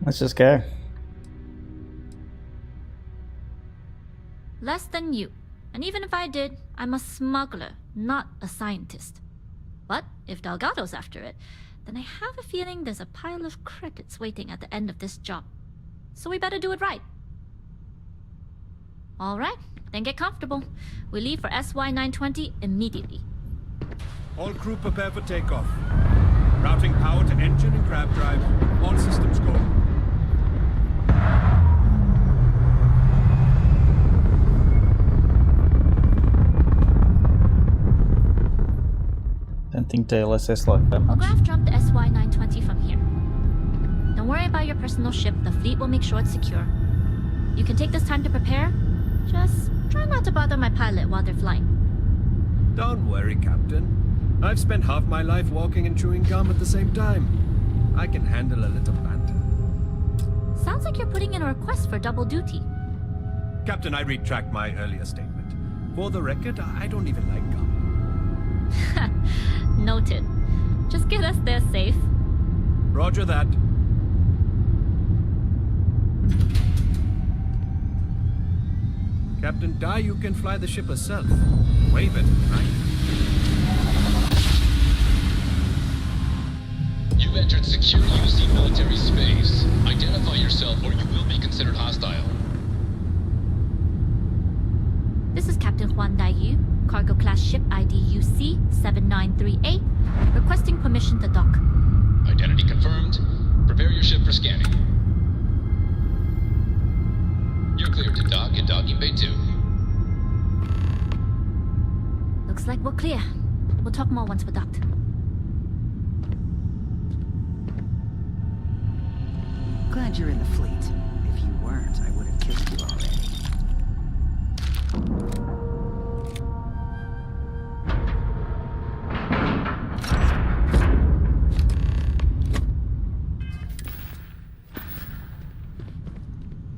Let's just go. Less than you. And even if I did, I'm a smuggler, not a scientist. But if Delgado's after it, then I have a feeling there's a pile of credits waiting at the end of this job. So we better do it right. Alright, then get comfortable. We leave for SY-920 immediately. All crew prepare for takeoff. Routing power to engine and crab drive. All systems go. Don't think DLSS like that much. I'll graph jump the SY-920 from here. Don't worry about your personal ship. The fleet will make sure it's secure. You can take this time to prepare. Just try not to bother my pilot while they're flying. Don't worry, Captain. I've spent half my life walking and chewing gum at the same time. I can handle a little banter. Sounds like you're putting in a request for double duty. Captain, I retract my earlier statement. For the record, I don't even like gum. Noted. Just get us there safe. Roger that. Captain Dai, you can fly the ship herself. Way better than I can. You've entered secure UC military space. Identify yourself or you will be considered hostile. This is Captain Huan Daiyu, cargo class ship ID UC-7938, requesting permission to dock. Identity confirmed. Prepare your ship for scanning. You're cleared to dock in docking bay 2. Looks like we're clear. We'll talk more once we're docked. Glad you're in the fleet. If you weren't, I would have killed you already.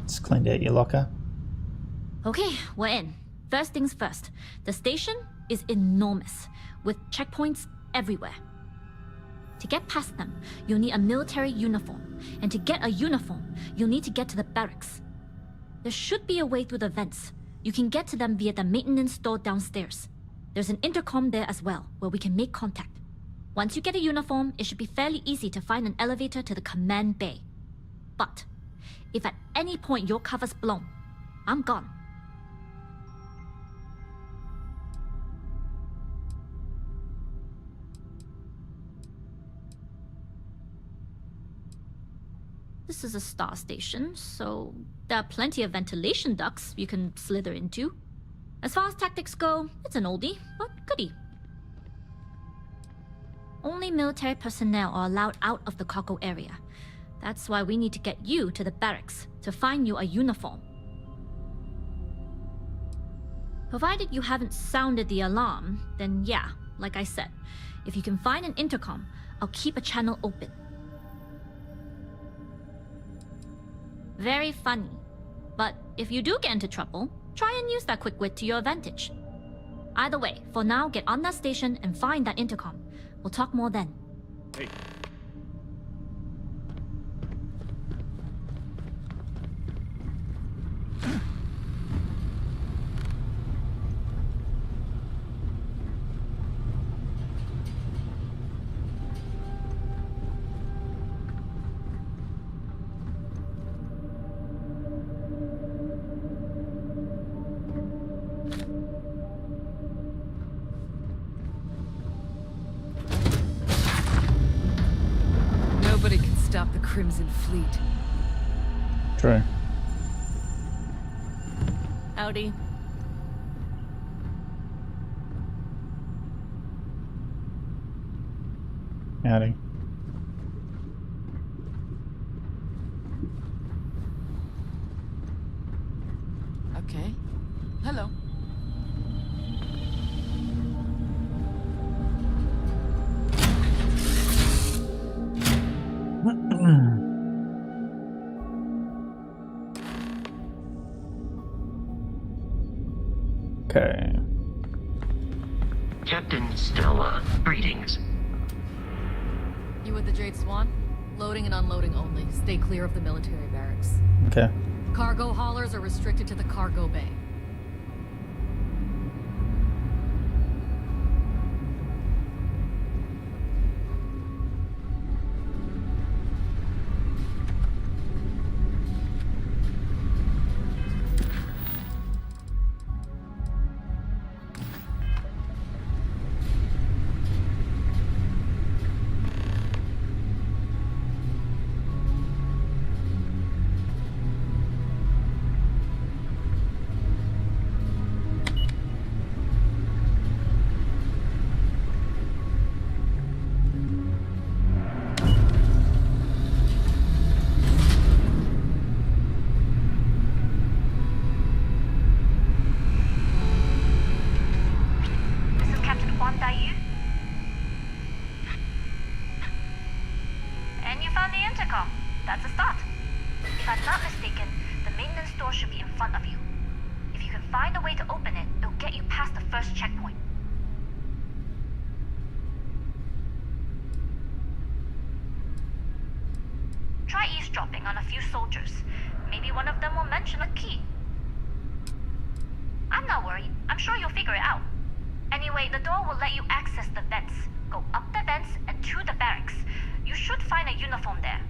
Just cleaned out your locker. Okay, we're in. First things first. The station is enormous, with checkpoints everywhere. To get past them, you'll need a military uniform. And to get a uniform, you'll need to get to the barracks. There should be a way through the vents. You can get to them via the maintenance store downstairs. There's an intercom there as well, where we can make contact. Once you get a uniform, it should be fairly easy to find an elevator to the command bay. But if at any point your cover's blown, I'm gone. This is a star station, so there are plenty of ventilation ducts you can slither into. As far as tactics go, it's an oldie, but goodie. Only military personnel are allowed out of the cargo area. That's why we need to get you to the barracks to find you a uniform. Provided you haven't sounded the alarm, then yeah, like I said, if you can find an intercom, I'll keep a channel open. Very funny. But if you do get into trouble, try and use that quick wit to your advantage. Either way, for now, get on that station and find that intercom. We'll talk more then. Hey. Nobody can stop the Crimson Fleet. True. Howdy. Howdy. Okay. Hello. Captain Stella. Greetings. You with the Jade Swan? Loading and unloading only. Stay clear of the military barracks. Okay. Cargo haulers are restricted to the cargo bay. Try eavesdropping on a few soldiers. Maybe one of them will mention a key. I'm not worried. I'm sure you'll figure it out. Anyway, the door will let you access the vents. Go up the vents and to the barracks. You should find a uniform there.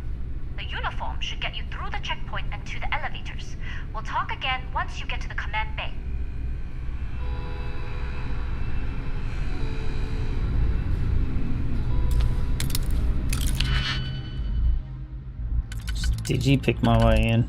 The uniform should get you through the checkpoint and to the elevators. We'll talk again once you get to the command bay. Did you pick my way in?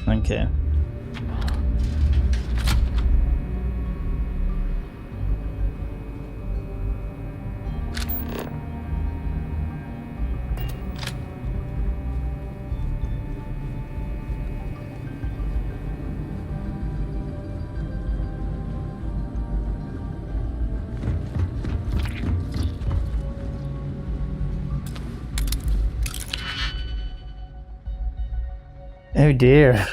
Okay. Oh dear.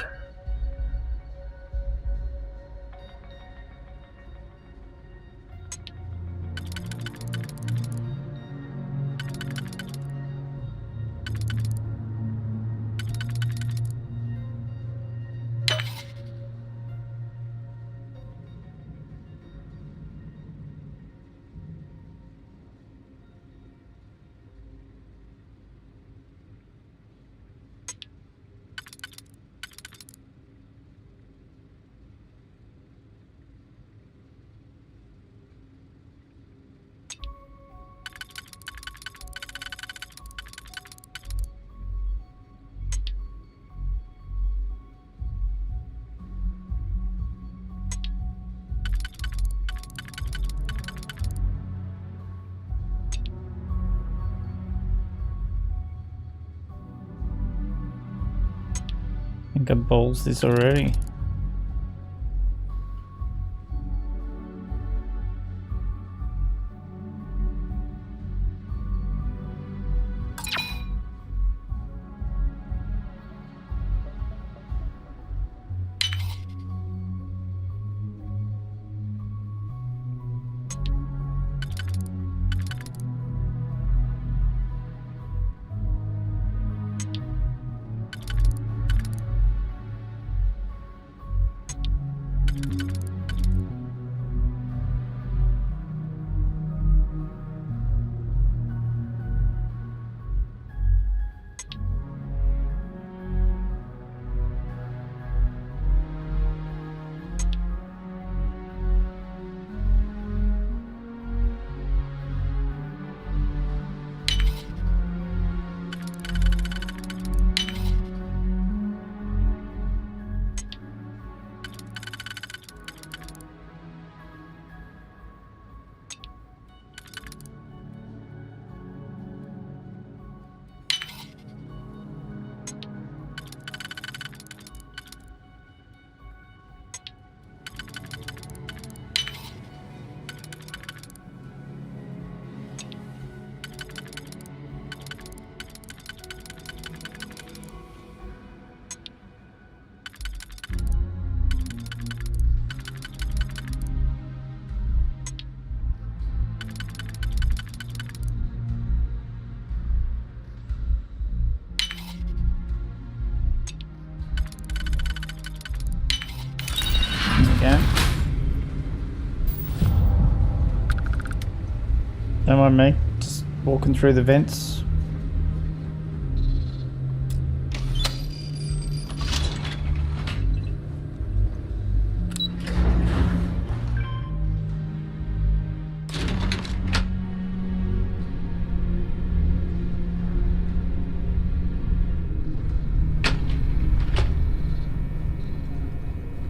I think I bowls this already. Don't mind me, just walking through the vents.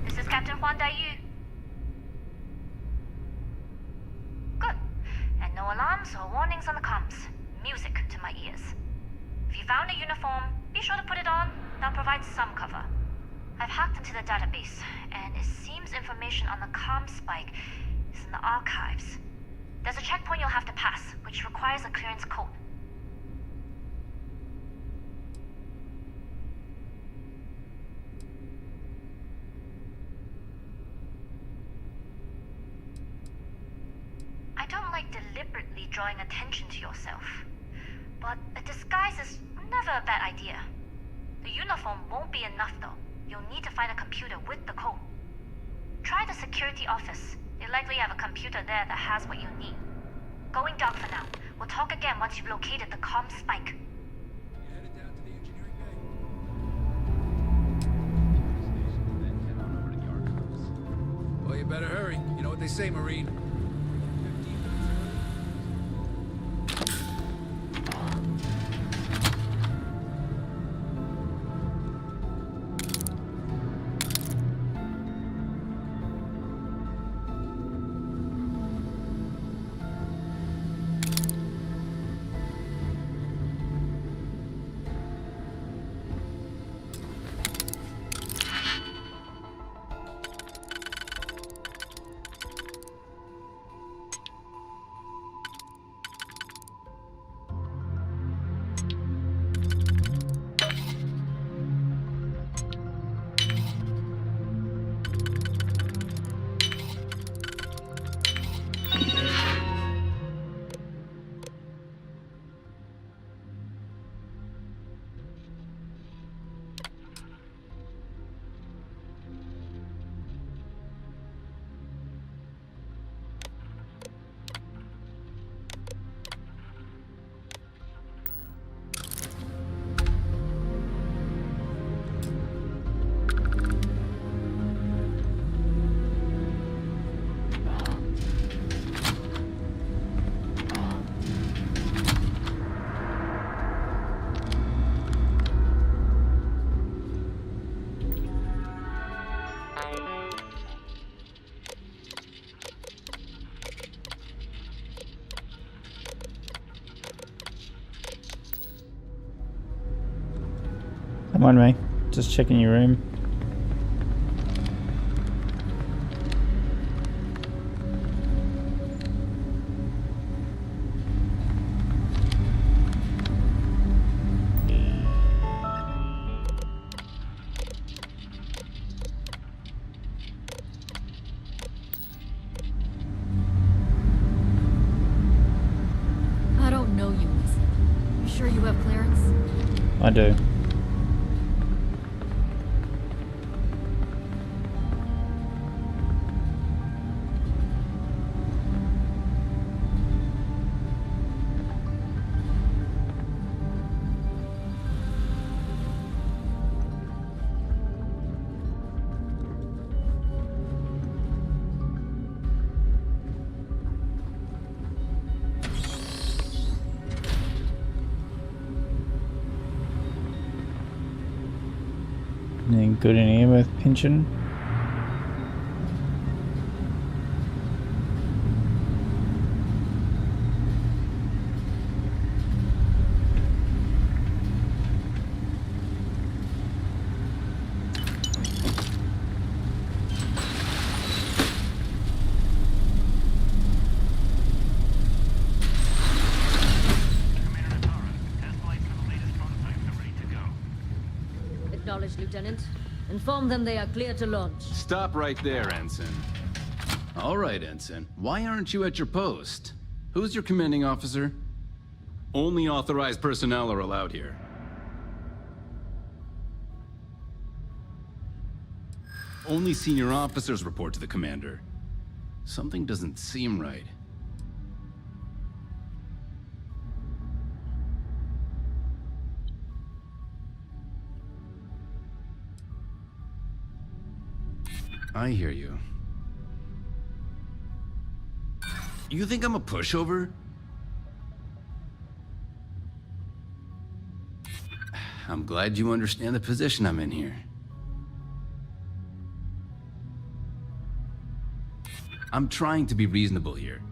This is Captain Huan Daiyu. Good. And no alarms or warnings on the comms. Music to my ears. If you found a uniform, be sure to put it on. That'll provide some cover. I've hacked into the database, and it seems information on the comm spike is in the archives. There's a checkpoint you'll have to pass, which requires a clearance code. I don't like deliberately drawing attention to yourself, but a disguise is never a bad idea. The uniform won't be enough though. You'll need to find a computer with the code. Try the security office. They likely have a computer there that has what you need. Going dark for now. We'll talk again once you've located the comm spike. Well, you better hurry. You know what they say, Marine. Don't mind me. Just checking your room. I don't know you, Lisa. You sure you have clearance? I do. Anything good in here worth pinching? Acknowledged, Lieutenant. Inform them they are clear to launch. Stop right there, Ensign. All right, Ensign. Why aren't you at your post? Who's your commanding officer? Only authorized personnel are allowed here. Only senior officers report to the commander. Something doesn't seem right. I hear you. You think I'm a pushover? I'm glad you understand the position I'm in here. I'm trying to be reasonable here.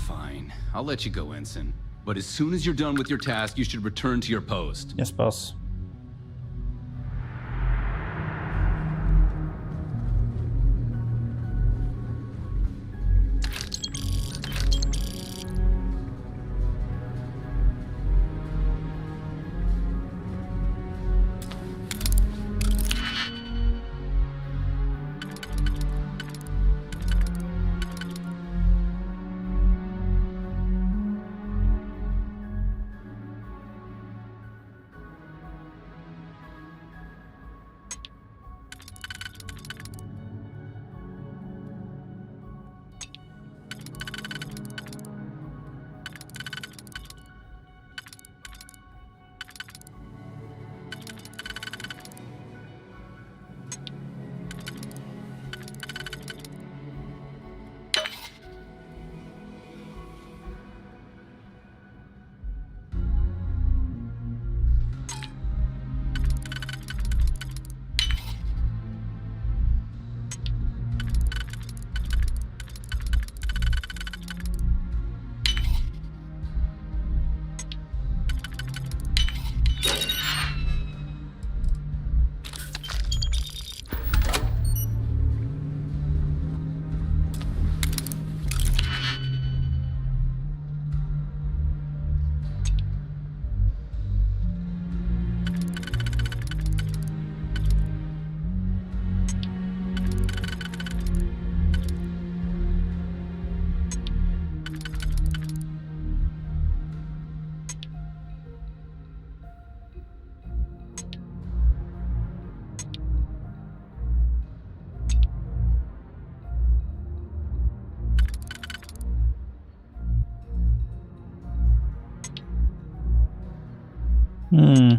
Fine, I'll let you go, Ensign. But as soon as you're done with your task, you should return to your post. Yes, boss. Hmm.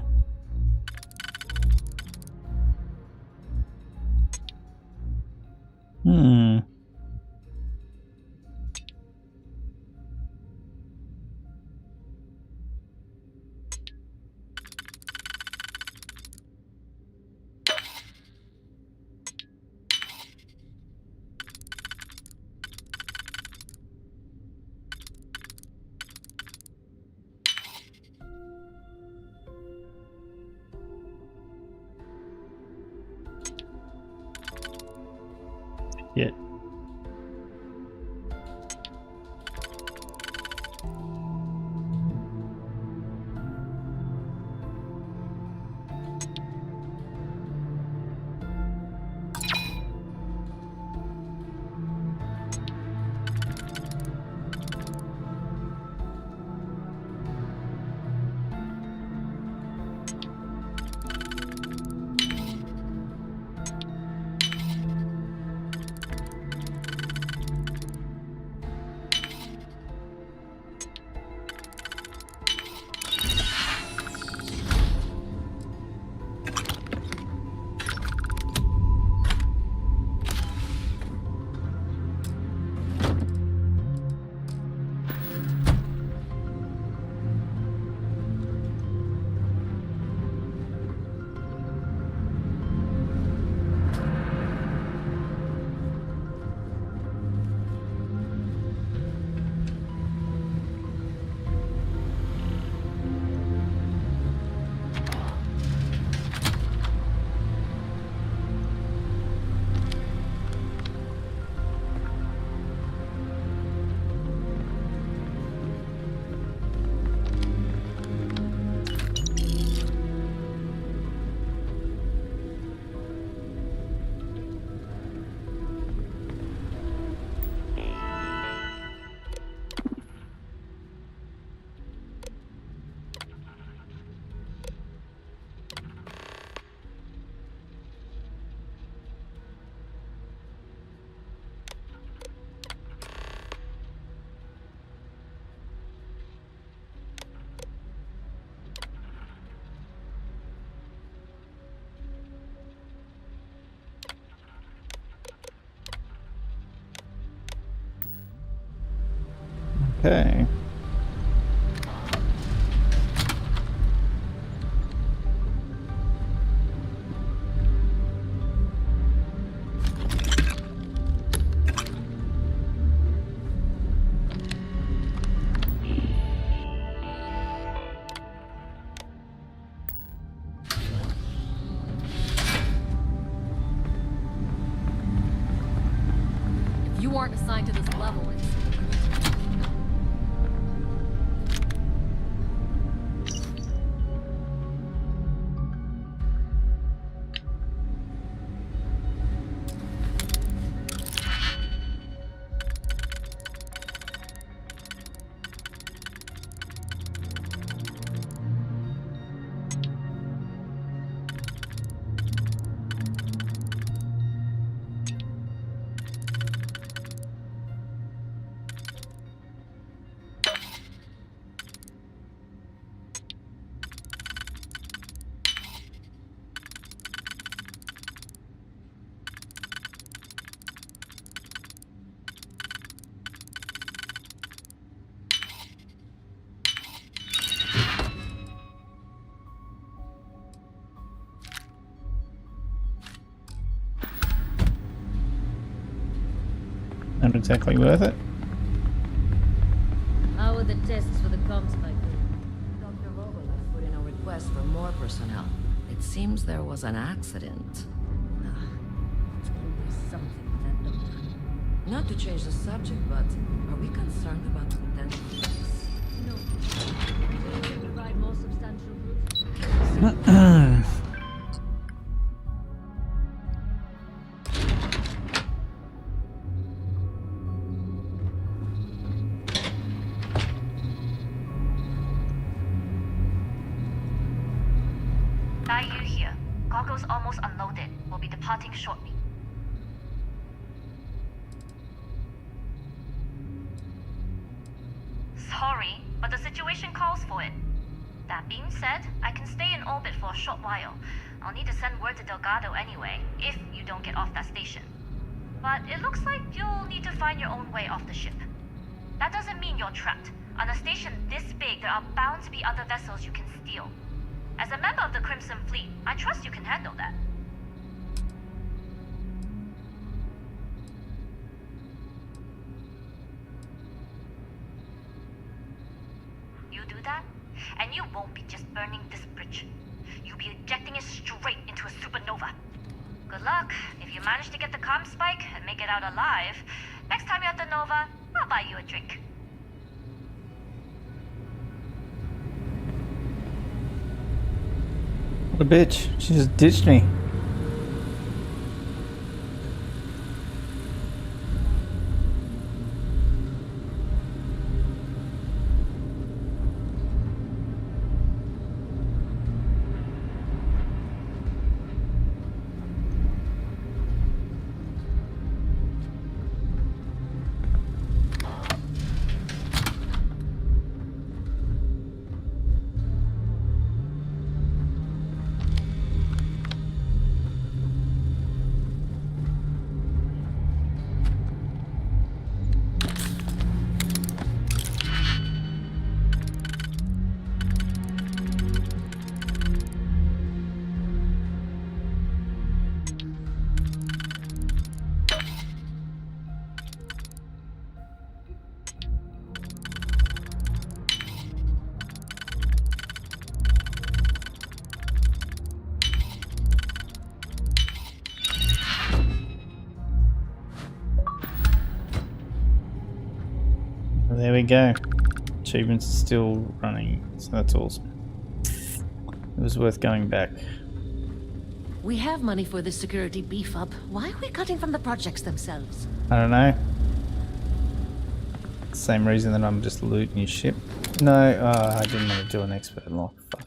Okay. If you aren't assigned to this level, it's... Not exactly worth it. How were the tests for the comms spike? Dr. Vogel has put in a request for more personnel. It seems there was an accident. There's always something with that doctor. Not to change the subject, but are we concerned about the potential risks? No. Should we provide more substantial proof? Bayou here. Goggles almost unloaded. We'll be departing shortly. Sorry, but the situation calls for it. That being said, I can stay in orbit for a short while. I'll need to send word to Delgado anyway, if you don't get off that station. But it looks like you'll need to find your own way off the ship. That doesn't mean you're trapped. On a station this big, there are bound to be other vessels you can steal. As a member of the Crimson Fleet, I trust you can handle that. You do that, and you won't be just burning this bridge. You'll be ejecting it straight into a supernova. Good luck. If you manage to get the comm spike and make it out alive, next time you're at the Nova, I'll buy you a drink. What a bitch. She just ditched me. There we go. Achievement's still running, so that's awesome. It was worth going back. We have money for this security beef up. Why are we cutting from the projects themselves? I don't know. Same reason that I'm just looting your ship. No, I didn't want to do an expert lock. Fuck.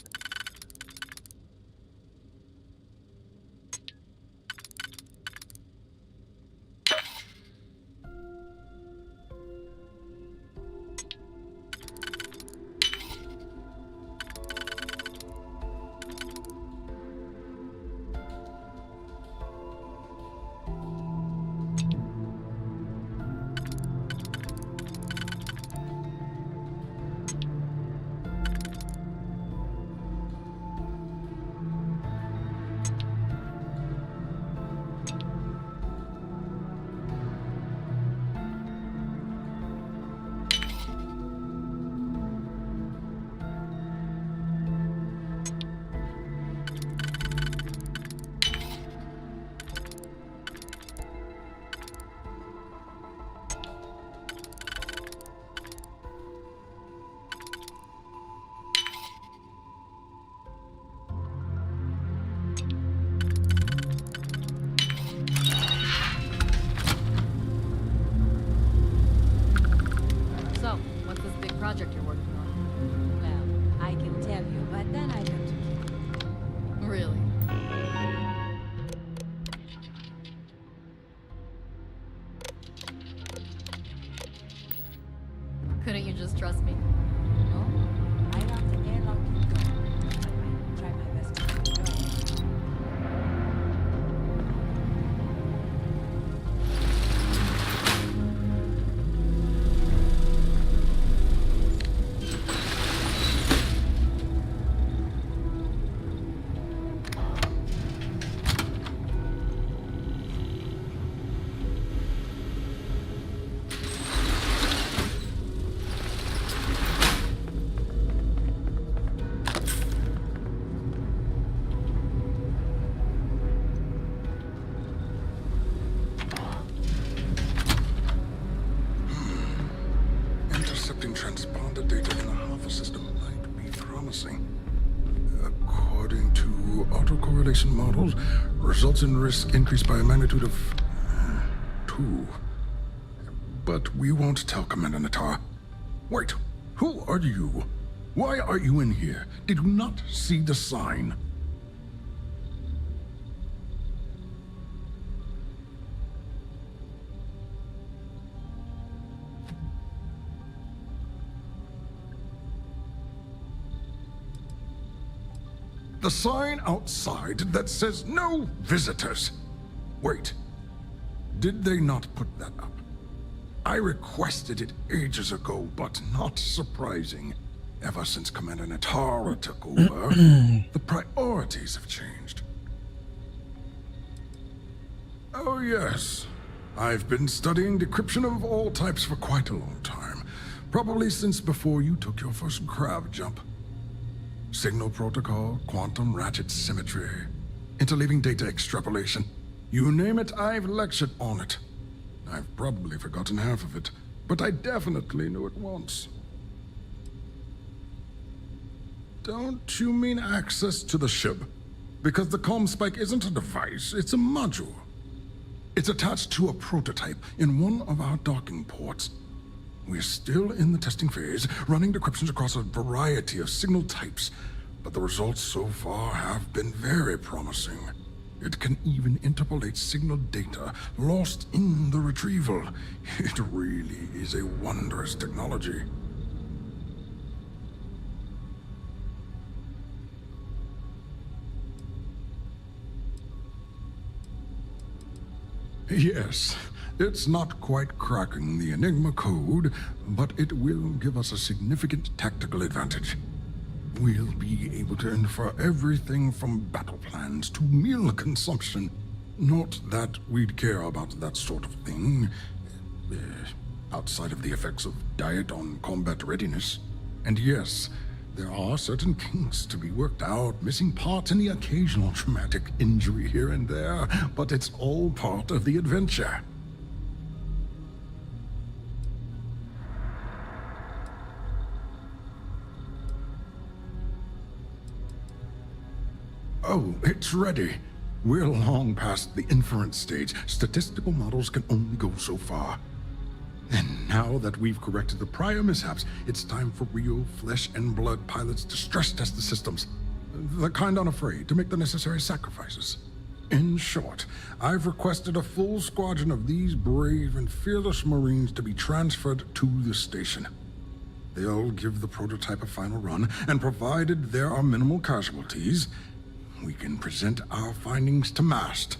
project you're working on. Well, I can tell you, but then I come to Really? Couldn't you just trust me? No, right off the airlock you go. But I will try my best to enjoy it. Intercepting transponder data in the Alpha system might be promising. According to autocorrelation models, results in risk increased by a magnitude of 2. But we won't tell Commander Natar. Wait, who are you? Why are you in here? Did you not see the sign? The sign outside that says no visitors. Wait, did they not put that up? I requested it ages ago, but not surprising. Ever since Commander Natara took over, the priorities have changed. Oh yes, I've been studying decryption of all types for quite a long time. Probably since before you took your first crab jump. Signal protocol, quantum ratchet symmetry, interleaving data extrapolation. You name it, I've lectured on it. I've probably forgotten half of it, but I definitely knew it once. Don't you mean access to the ship? Because the comm spike isn't a device, it's a module. It's attached to a prototype in one of our docking ports. We're still in the testing phase, running decryptions across a variety of signal types, but the results so far have been very promising. It can even interpolate signal data lost in the retrieval. It really is a wondrous technology. Yes, it's not quite cracking the Enigma code, but it will give us a significant tactical advantage. We'll be able to infer everything from battle plans to meal consumption. Not that we'd care about that sort of thing, outside of the effects of diet on combat readiness. And yes, there are certain kinks to be worked out, missing parts and the occasional traumatic injury here and there, but it's all part of the adventure. Oh, it's ready. We're long past the inference stage. Statistical models can only go so far. And now that we've corrected the prior mishaps, it's time for real flesh and blood pilots to stress test the systems. The kind unafraid to make the necessary sacrifices. In short, I've requested a full squadron of these brave and fearless Marines to be transferred to the station. They'll give the prototype a final run, and provided there are minimal casualties, we can present our findings to Mast.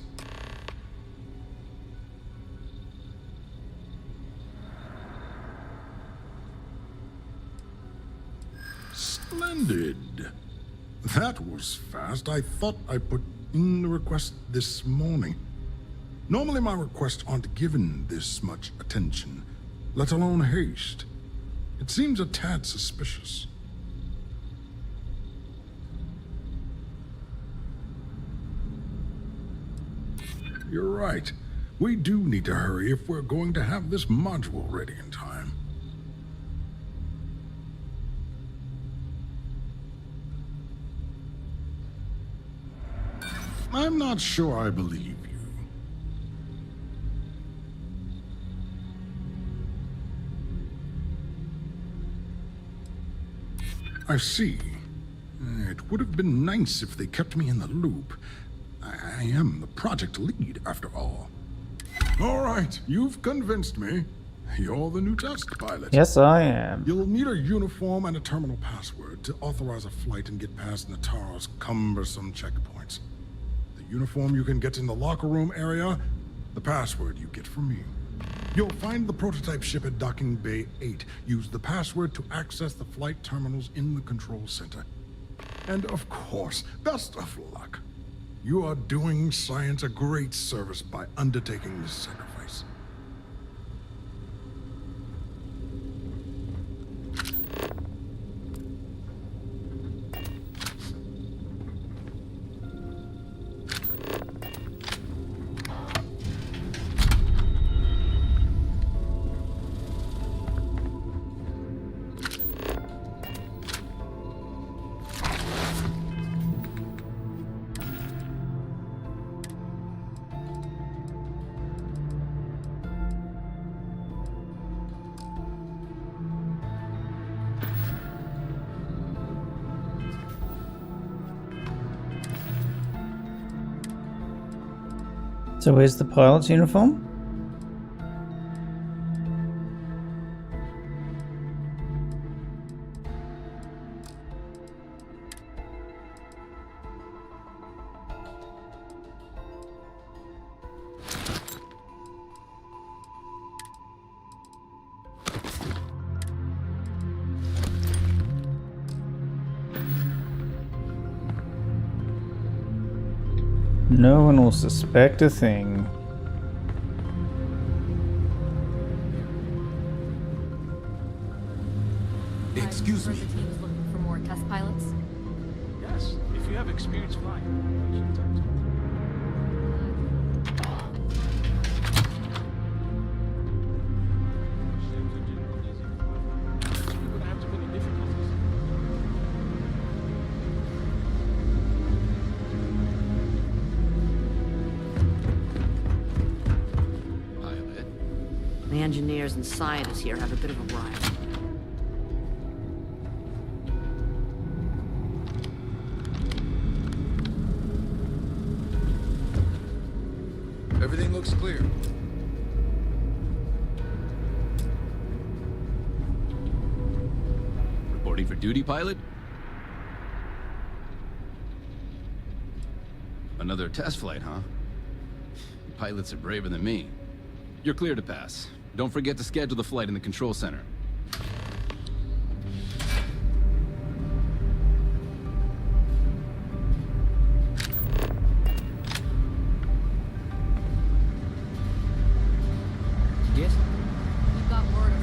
Splendid. That was fast. I thought I put in the request this morning. Normally my requests aren't given this much attention, let alone haste. It seems a tad suspicious. You're right. We do need to hurry if we're going to have this module ready in time. I'm not sure I believe you. I see. It would have been nice if they kept me in the loop. I am the project lead, after all. All right, you've convinced me. You're the new test pilot. Yes, I am. You'll need a uniform and a terminal password to authorize a flight and get past Nataro's cumbersome checkpoints. The uniform you can get in the locker room area, the password you get from me. You'll find the prototype ship at Docking Bay 8. Use the password to access the flight terminals in the control center. And of course, best of luck. You are doing science a great service by undertaking this sacrifice. So where's the pilot's uniform? No one will suspect a thing. Excuse me. The team is looking for more test pilots. Yes, if you have experience flying. The engineers and scientists here have a bit of a rival. Everything looks clear. Reporting for duty, pilot? Another test flight, huh? Pilots are braver than me. You're clear to pass. Don't forget to schedule the flight in the control center. Yes? We've got word of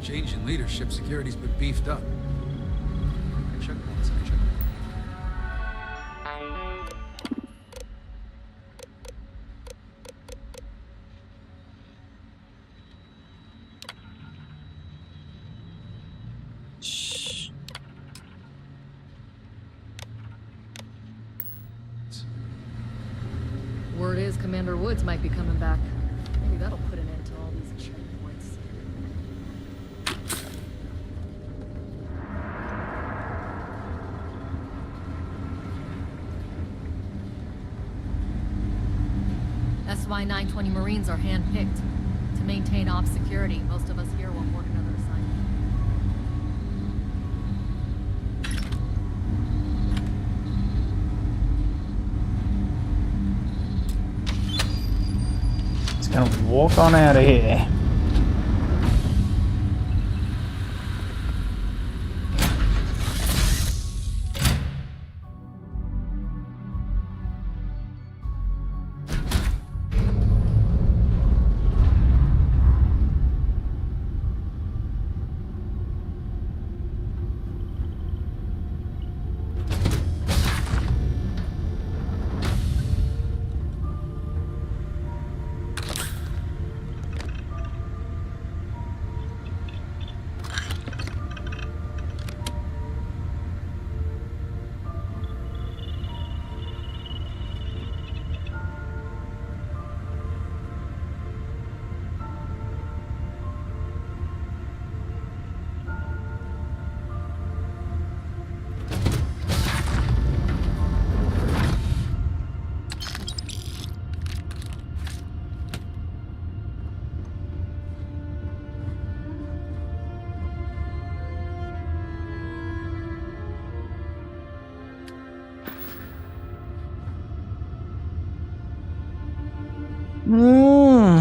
Change in leadership, security's been beefed up. Checkpoints, Shh. Word is Commander Woods might be coming back. Maybe that'll put an end to all these checkpoints. SY-920 Marines are hand-picked. To maintain ops security, most of us here won't work another assignment. It's gonna walk on out of here.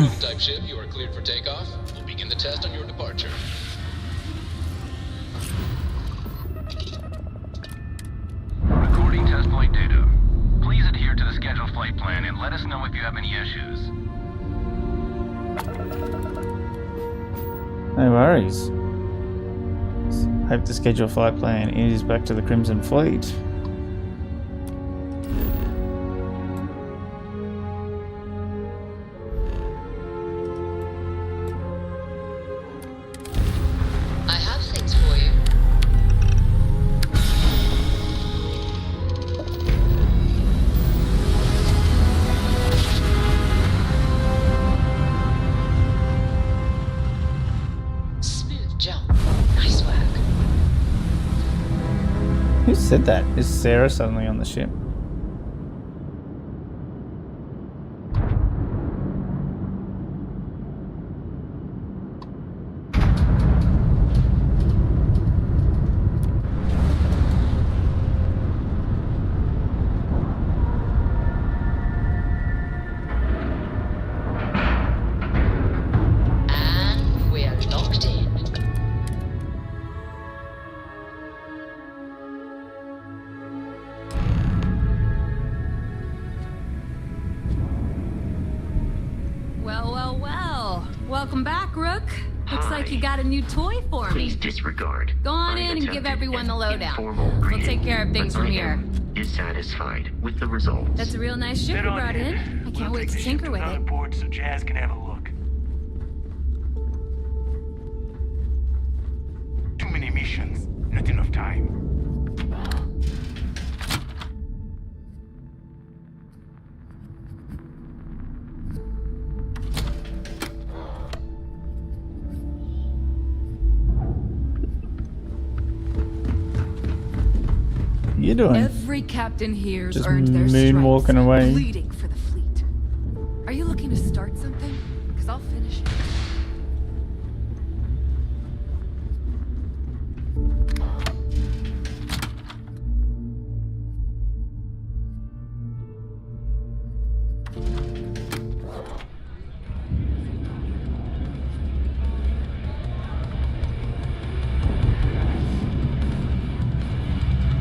prototype ship, you are cleared for takeoff. We'll begin the test on your departure. Recording test flight data. Please adhere to the scheduled flight plan and let us know if you have any issues. No worries. Hope the scheduled flight plan is back to the Crimson Fleet. I have things for you. Smooth jump. Nice work. Who said that? Is Sarah suddenly on the ship? And we're locked in. Well. Welcome back, Rook. Looks like you got a new toy for me. Please disregard. Go on in and give everyone the lowdown. We'll take care of things from here. Dissatisfied with the results. That's a real nice ship you brought in. I can't wait to tinker with it. Board so Jazz can have a look. Too many missions, not enough time. What are you doing? Every captain here's Just earned their moonwalking stripes, away. bleeding for the fleet. Are you looking to start something? Because I'll finish it.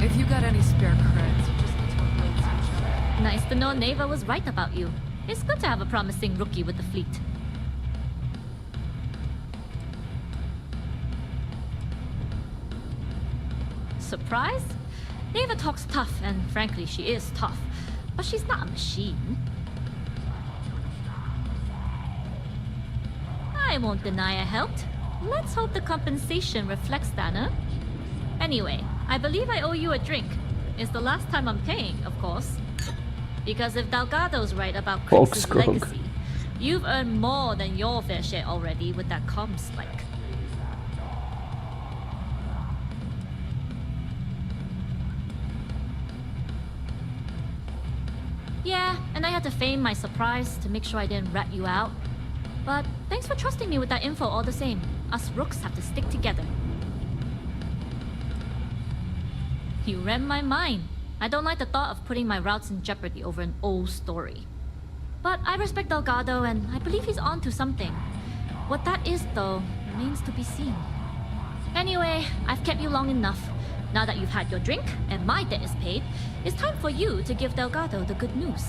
If you got any spare creds, you just need to upload some. Nice to know Neva was right about you. It's good to have a promising rookie with the fleet. Surprise? Neva talks tough, and frankly, she is tough. But she's not a machine. I won't deny I helped. Let's hope the compensation reflects that, huh? Anyway, I believe I owe you a drink. It's the last time I'm paying, of course. Because if Delgado's right about Chris's legacy, you've earned more than your fair share already with that comm spike. Yeah, and I had to feign my surprise to make sure I didn't rat you out. But thanks for trusting me with that info all the same. Us rooks have to stick together. You read my mind. I don't like the thought of putting my routes in jeopardy over an old story. But I respect Delgado, and I believe he's on to something. What that is, though, remains to be seen. Anyway, I've kept you long enough. Now that you've had your drink, and my debt is paid, it's time for you to give Delgado the good news.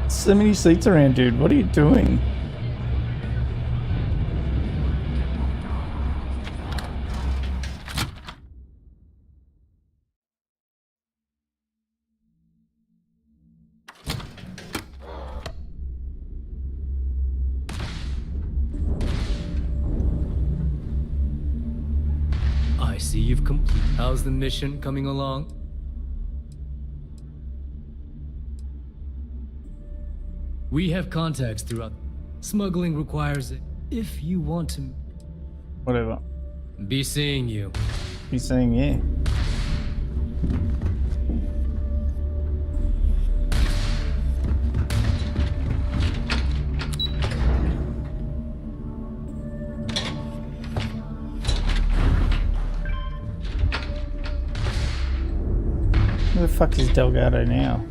So many seats around, dude. What are you doing? I see you've completed. How's the mission coming along? We have contacts throughout. Smuggling requires it. If you want to... Whatever. Be seeing you. Be seeing you. fuck is Delgado now?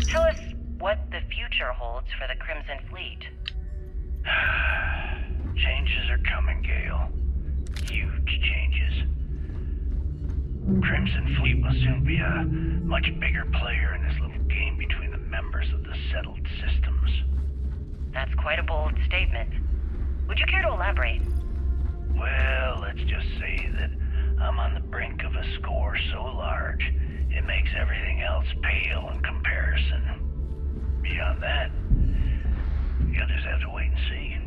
Tell us what the future holds for the Crimson Fleet. Changes are coming, Gale. Huge changes. Crimson Fleet will soon be a much bigger player in this little game between the members of the settled systems. That's quite a bold statement. Would you care to elaborate? Well, let's just say that I'm on the brink of a score so large, it makes everything else pale in comparison. Beyond that, you'll just have to wait and see.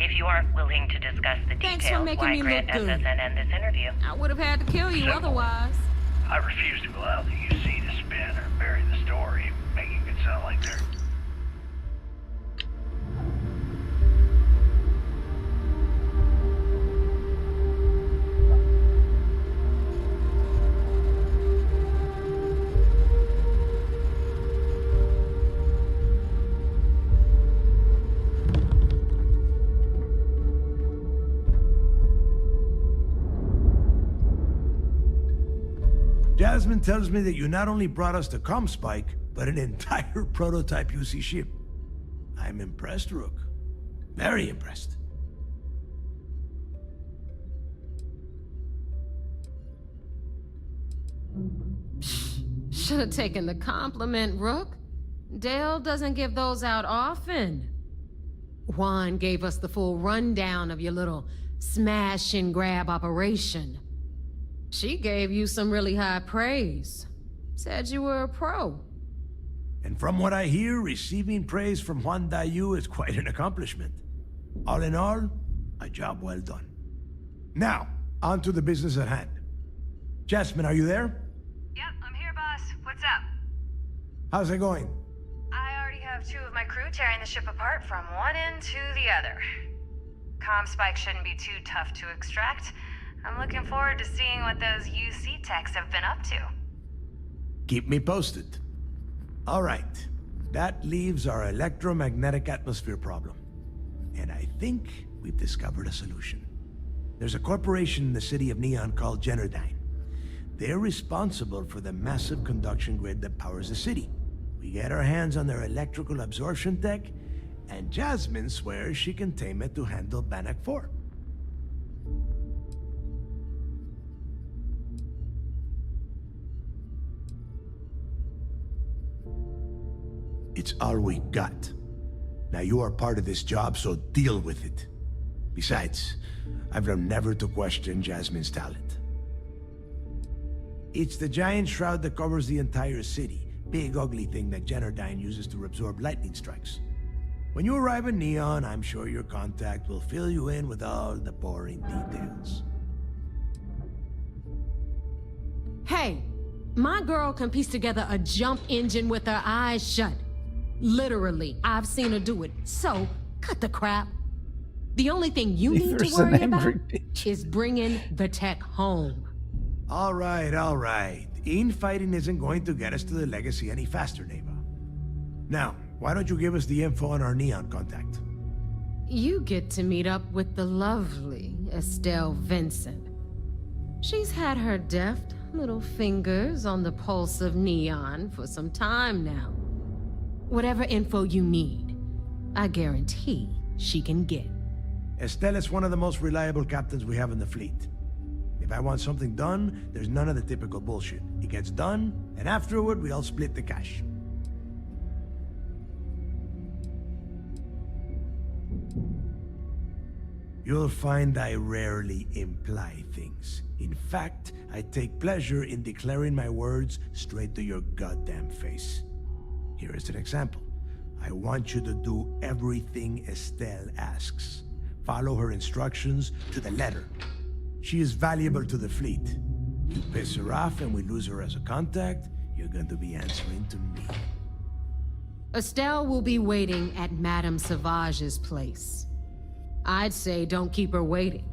If you aren't willing to discuss the Thanks for details, making why me grant look good. SSN this interview? I would have had to kill you otherwise. I refuse to allow the UC to spin or bury the story, making it sound like they're... Jasmine tells me that you not only brought us the ComSpike, but an entire prototype UC ship. I'm impressed, Rook. Very impressed. Should have taken the compliment, Rook. Dale doesn't give those out often. Juan gave us the full rundown of your little smash and grab operation. She gave you some really high praise. Said you were a pro. And from what I hear, receiving praise from Juan Dayu is quite an accomplishment. All in all, a job well done. Now, on to the business at hand. Jasmine, are you there? Yep, I'm here, boss. What's up? How's it going? I already have 2 of my crew tearing the ship apart from one end to the other. ComSpike shouldn't be too tough to extract. I'm looking forward to seeing what those UC techs have been up to. Keep me posted. All right. That leaves our electromagnetic atmosphere problem. And I think we've discovered a solution. There's a corporation in the city of Neon called Generdyne. They're responsible for the massive conduction grid that powers the city. We get our hands on their electrical absorption tech, and Jasmine swears she can tame it to handle Bannock 4. It's all we got. Now you are part of this job, so deal with it. Besides, I've learned never to question Jasmine's talent. It's the giant shroud that covers the entire city. Big ugly thing that Generdyne uses to absorb lightning strikes. When you arrive in Neon, I'm sure your contact will fill you in with all the boring details. Hey, my girl can piece together a jump engine with her eyes shut. Literally, I've seen her do it. So, cut the crap. The only thing you need to worry about is bringing the tech home. All right. Infighting isn't going to get us to the legacy any faster, Neva. Now, why don't you give us the info on our Neon contact? You get to meet up with the lovely Stella Virgin. She's had her deft little fingers on the pulse of Neon for some time now. Whatever info you need, I guarantee she can get. Estella's one of the most reliable captains we have in the fleet. If I want something done, there's none of the typical bullshit. It gets done, and afterward, we all split the cash. You'll find I rarely imply things. In fact, I take pleasure in declaring my words straight to your goddamn face. Here is an example. I want you to do everything Estelle asks. Follow her instructions to the letter. She is valuable to the fleet. You piss her off and we lose her as a contact, you're going to be answering to me. Estelle will be waiting at Madame Savage's place. I'd say don't keep her waiting.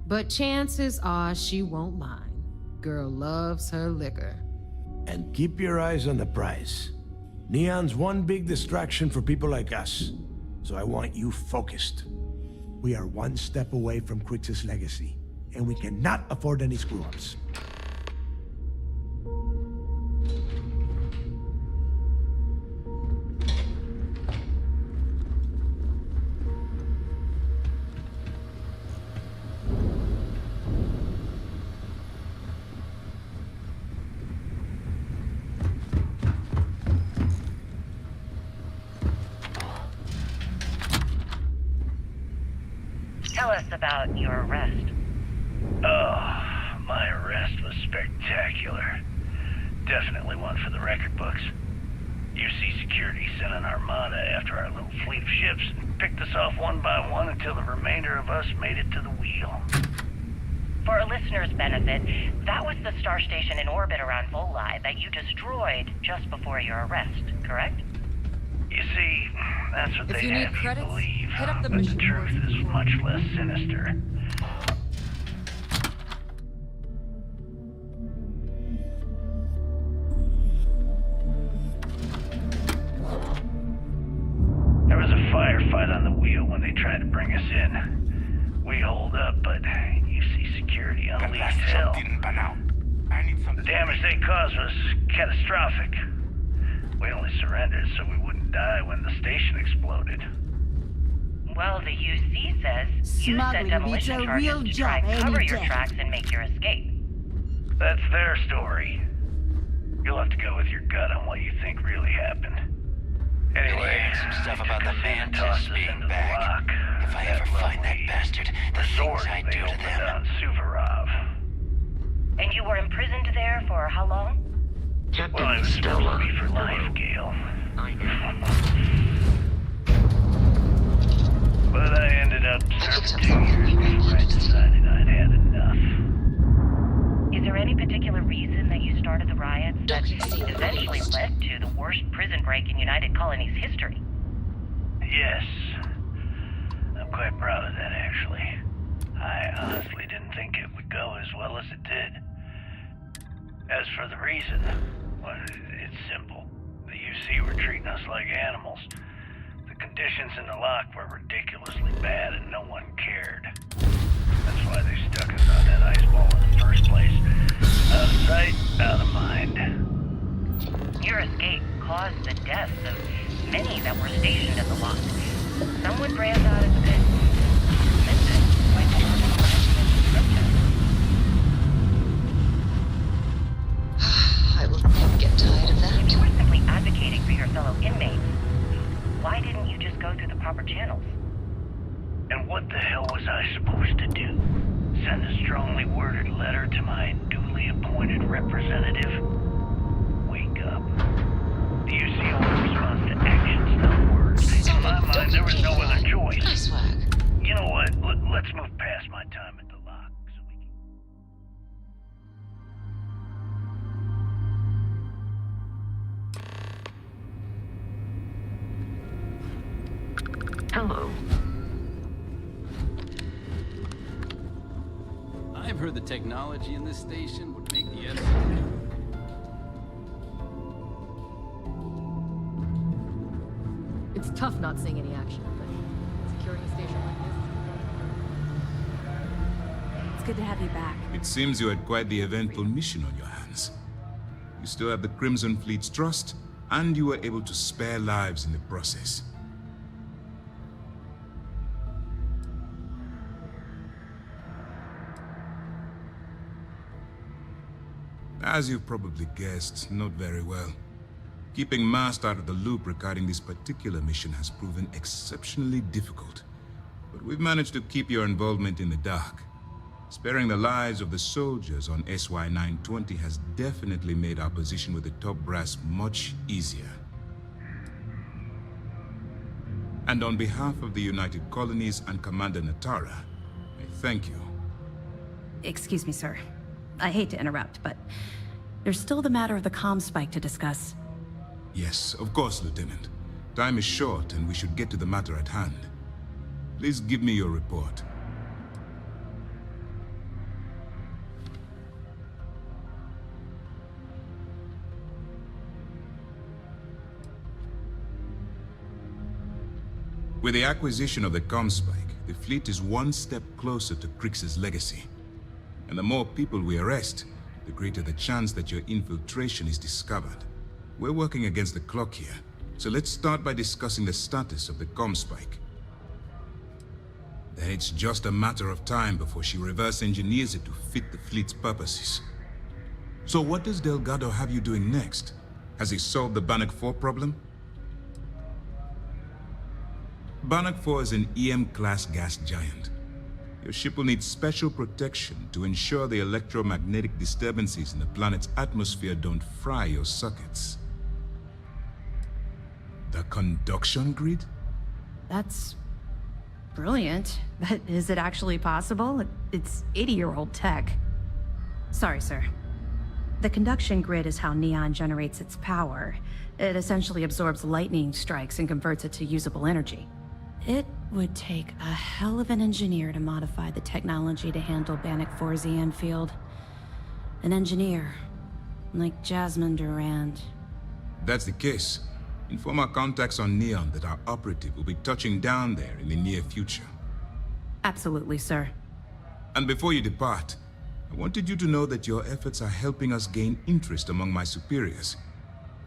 But chances are she won't mind. Girl loves her liquor. And keep your eyes on the prize. Neon's one big distraction for people like us. So I want you focused. We are one step away from Crix's legacy, and we cannot afford any screw-ups. Tell us about your arrest. Oh, my arrest was spectacular. Definitely one for the record books. UC security sent an armada after our little fleet of ships and picked us off one by one until the remainder of us made it to the wheel. For a listener's benefit, that was the star station in orbit around Voli that you destroyed just before your arrest, correct? You see, that's what If they you need have you credits, believe. hit up the But the mission truth board. is much less sinister. There was a firefight on the wheel when they tried to bring us in. We holed up, but UC security unleashed hell. The damage they caused was catastrophic. We only surrendered so we wouldn't die when the station exploded. Well, the UC says you set Smuggling demolition beats a charges real to job try and any cover your day. tracks and make your escape. That's their story. You'll have to go with your gut on what you think really happened. Anyway, some stuff about the man tossed just us being into the back. lock. If I ever find that bastard, the things I do to opened them. on Suvorov. And you were imprisoned there for how long? Well, it was supposed to be for life, Gale. But I ended up serving 2 years before I decided I'd had enough. Is there any particular reason that you started the riots that eventually led to the worst prison break in United Colonies history? Yes. I'm quite proud of that, actually. I honestly didn't think it would go as well as it did. As for the reason, well, it's simple. The UC were treating us like animals. The conditions in the lock were ridiculously bad and no one cared. That's why they stuck us on that ice ball in the first place. Out of sight, out of mind. Your escape caused the deaths of many that were stationed at the lock. Some would brand out as a bit dismissive, like they were protest. I will never get tired of that. If you were simply advocating for your fellow inmates, why didn't you just go through the proper channels? And what the hell was I supposed to do? Send a strongly worded letter to my duly appointed representative? Wake up. The UC only responds to actions, not words. In my mind, there was no other choice. Nice work. You know what? Let's move past my time at the lock so we can... Hello. I've heard the technology in this station would make the editing. It's tough not seeing any action, but securing a station like this. It's good to have you back. It seems you had quite the eventful mission on your hands. You still have the Crimson Fleet's trust, and you were able to spare lives in the process. As you've probably guessed, not very well. Keeping Mast out of the loop regarding this particular mission has proven exceptionally difficult. But we've managed to keep your involvement in the dark. Sparing the lives of the soldiers on SY-920 has definitely made our position with the top brass much easier. And on behalf of the United Colonies and Commander Natara, I thank you. Excuse me, sir. I hate to interrupt, but there's still the matter of the comm spike to discuss. Yes, of course, Lieutenant. Time is short, and we should get to the matter at hand. Please give me your report. With the acquisition of the Comspike, the fleet is one step closer to Krix's legacy. And the more people we arrest, the greater the chance that your infiltration is discovered. We're working against the clock here, so let's start by discussing the status of the Comspike. Then it's just a matter of time before she reverse engineers it to fit the fleet's purposes. So what does Delgado have you doing next? Has he solved the Bannock 4 problem? Bannock 4 is an EM-class gas giant. Your ship will need special protection to ensure the electromagnetic disturbances in the planet's atmosphere don't fry your sockets. The conduction grid? That's brilliant, but is it actually possible? It's 80-year-old tech. Sorry, sir. The conduction grid is how Neon generates its power. It essentially absorbs lightning strikes and converts it to usable energy. It would take a hell of an engineer to modify the technology to handle Bannock 4's EM field. An engineer, like Jasmine Durand. That's the case. Inform our contacts on Neon that our operative will be touching down there in the near future. Absolutely, sir. And before you depart, I wanted you to know that your efforts are helping us gain interest among my superiors.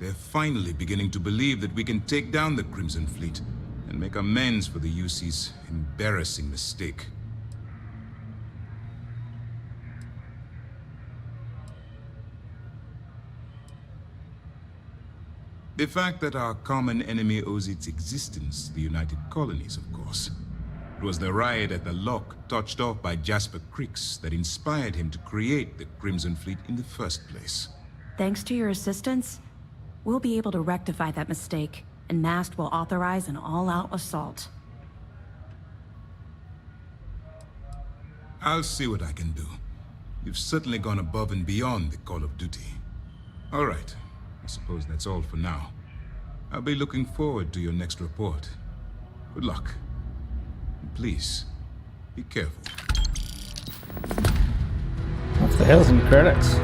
They're finally beginning to believe that we can take down the Crimson Fleet and make amends for the UC's embarrassing mistake. The fact that our common enemy owes its existence to the United Colonies, of course. It was the riot at the Lock, touched off by Jasper Krix, that inspired him to create the Crimson Fleet in the first place. Thanks to your assistance, we'll be able to rectify that mistake, and MAST will authorize an all-out assault. I'll see what I can do. You've certainly gone above and beyond the call of duty. All right. I suppose that's all for now. I'll be looking forward to your next report. Good luck. And please, be careful. What the hell's in credits?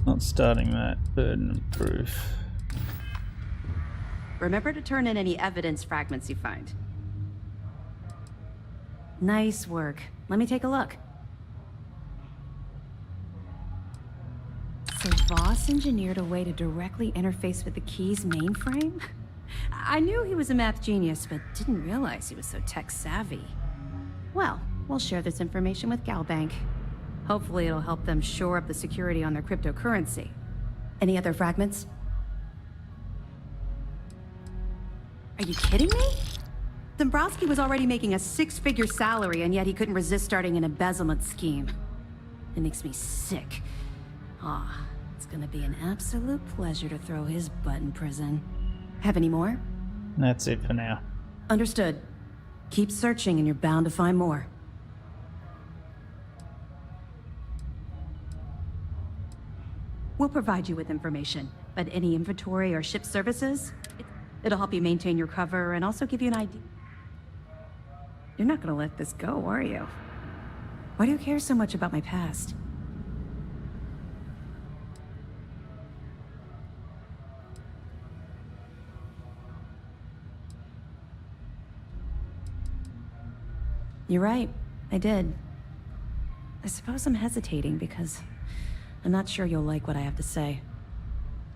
Not starting that. Burden of proof. Remember to turn in any evidence fragments you find. Nice work. Let me take a look. So Voss engineered a way to directly interface with the Key's mainframe? I knew he was a math genius, but didn't realize he was so tech-savvy. Well, we'll share this information with Galbank. Hopefully it'll help them shore up the security on their cryptocurrency. Any other fragments? Are you kidding me? Dombrowski was already making a 6-figure salary, and yet he couldn't resist starting an embezzlement scheme. It makes me sick. Ah, it's gonna be an absolute pleasure to throw his butt in prison. Have any more? That's it for now. Understood. Keep searching and you're bound to find more. We'll provide you with information, but any inventory or ship services, it'll help you maintain your cover and also give you an idea. You're not gonna let this go, are you? Why do you care so much about my past? You're right, I did. I suppose I'm hesitating because I'm not sure you'll like what I have to say.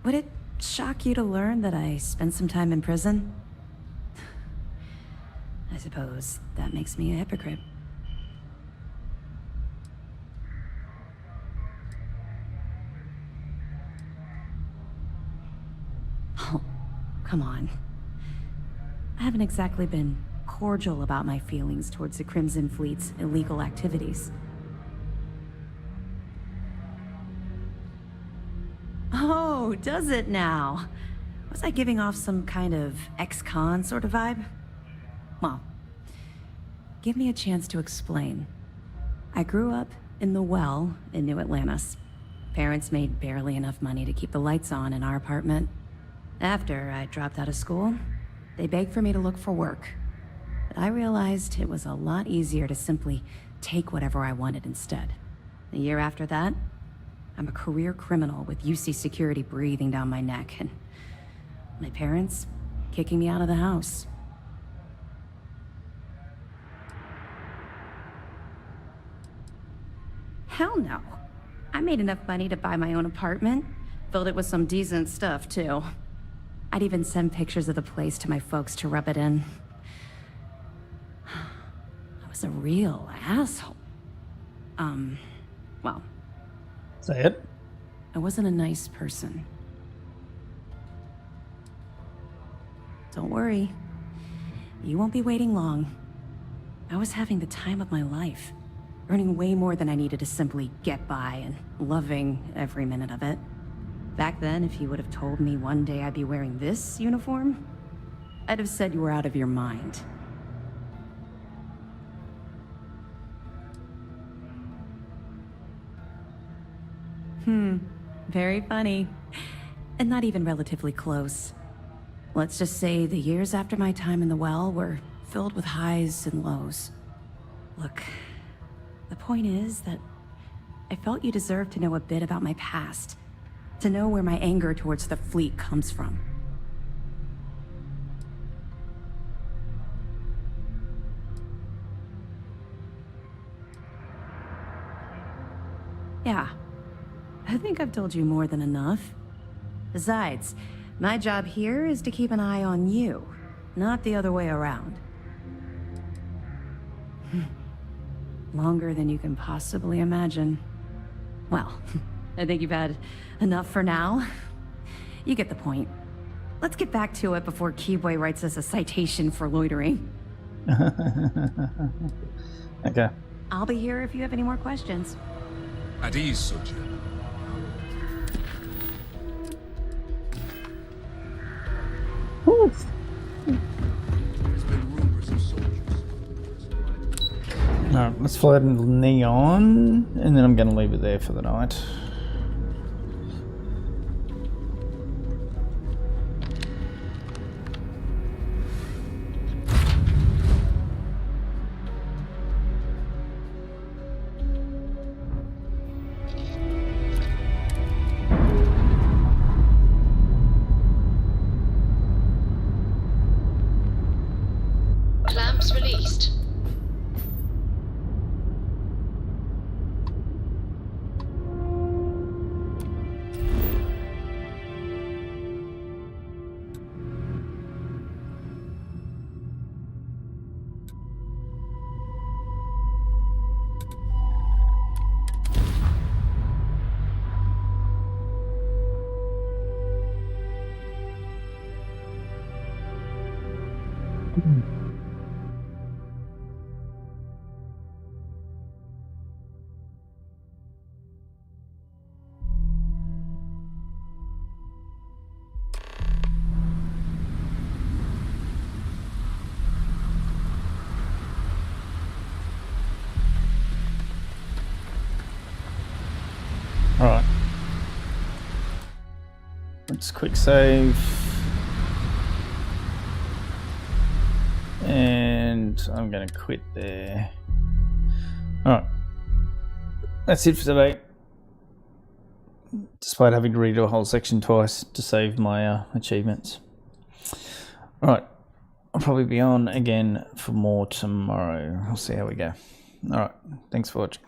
Would it shock you to learn that I spent some time in prison? I suppose that makes me a hypocrite. Oh, come on. I haven't exactly been cordial about my feelings towards the Crimson Fleet's illegal activities. Oh, does it now? Was I giving off some kind of ex-con sort of vibe? Well, give me a chance to explain. I grew up in the Well in New Atlantis. Parents made barely enough money to keep the lights on in our apartment. After I dropped out of school, they begged for me to look for work. But I realized it was a lot easier to simply take whatever I wanted instead. A year after that, I'm a career criminal with UC security breathing down my neck, and my parents kicking me out of the house. Hell no. I made enough money to buy my own apartment. Filled it with some decent stuff, too. I'd even send pictures of the place to my folks to rub it in. I was a real asshole. Well. Say it. I wasn't a nice person. Don't worry. You won't be waiting long. I was having the time of my life. Earning way more than I needed to simply get by and loving every minute of it. Back then, if you would have told me one day I'd be wearing this uniform, I'd have said you were out of your mind. Very funny. And not even relatively close. Let's just say the years after my time in the well were filled with highs and lows. Look, the point is that I felt you deserved to know a bit about my past. To know where my anger towards the fleet comes from. Yeah. I think I've told you more than enough. Besides, my job here is to keep an eye on you, not the other way around. Longer than you can possibly imagine. Well, I think you've had enough for now. You get the point. Let's get back to it before Keyboy writes us a citation for loitering. Okay. I'll be here if you have any more questions. At ease, soldier. Alright, let's fly it into Neon, and then I'm going to leave it there for the night. Clamps released. Alright. Let's quick save. And I'm going to quit there. Alright. That's it for today. Despite having to redo a whole section twice to save my achievements. Alright. I'll probably be on again for more tomorrow. I'll see how we go. Alright. Thanks for watching.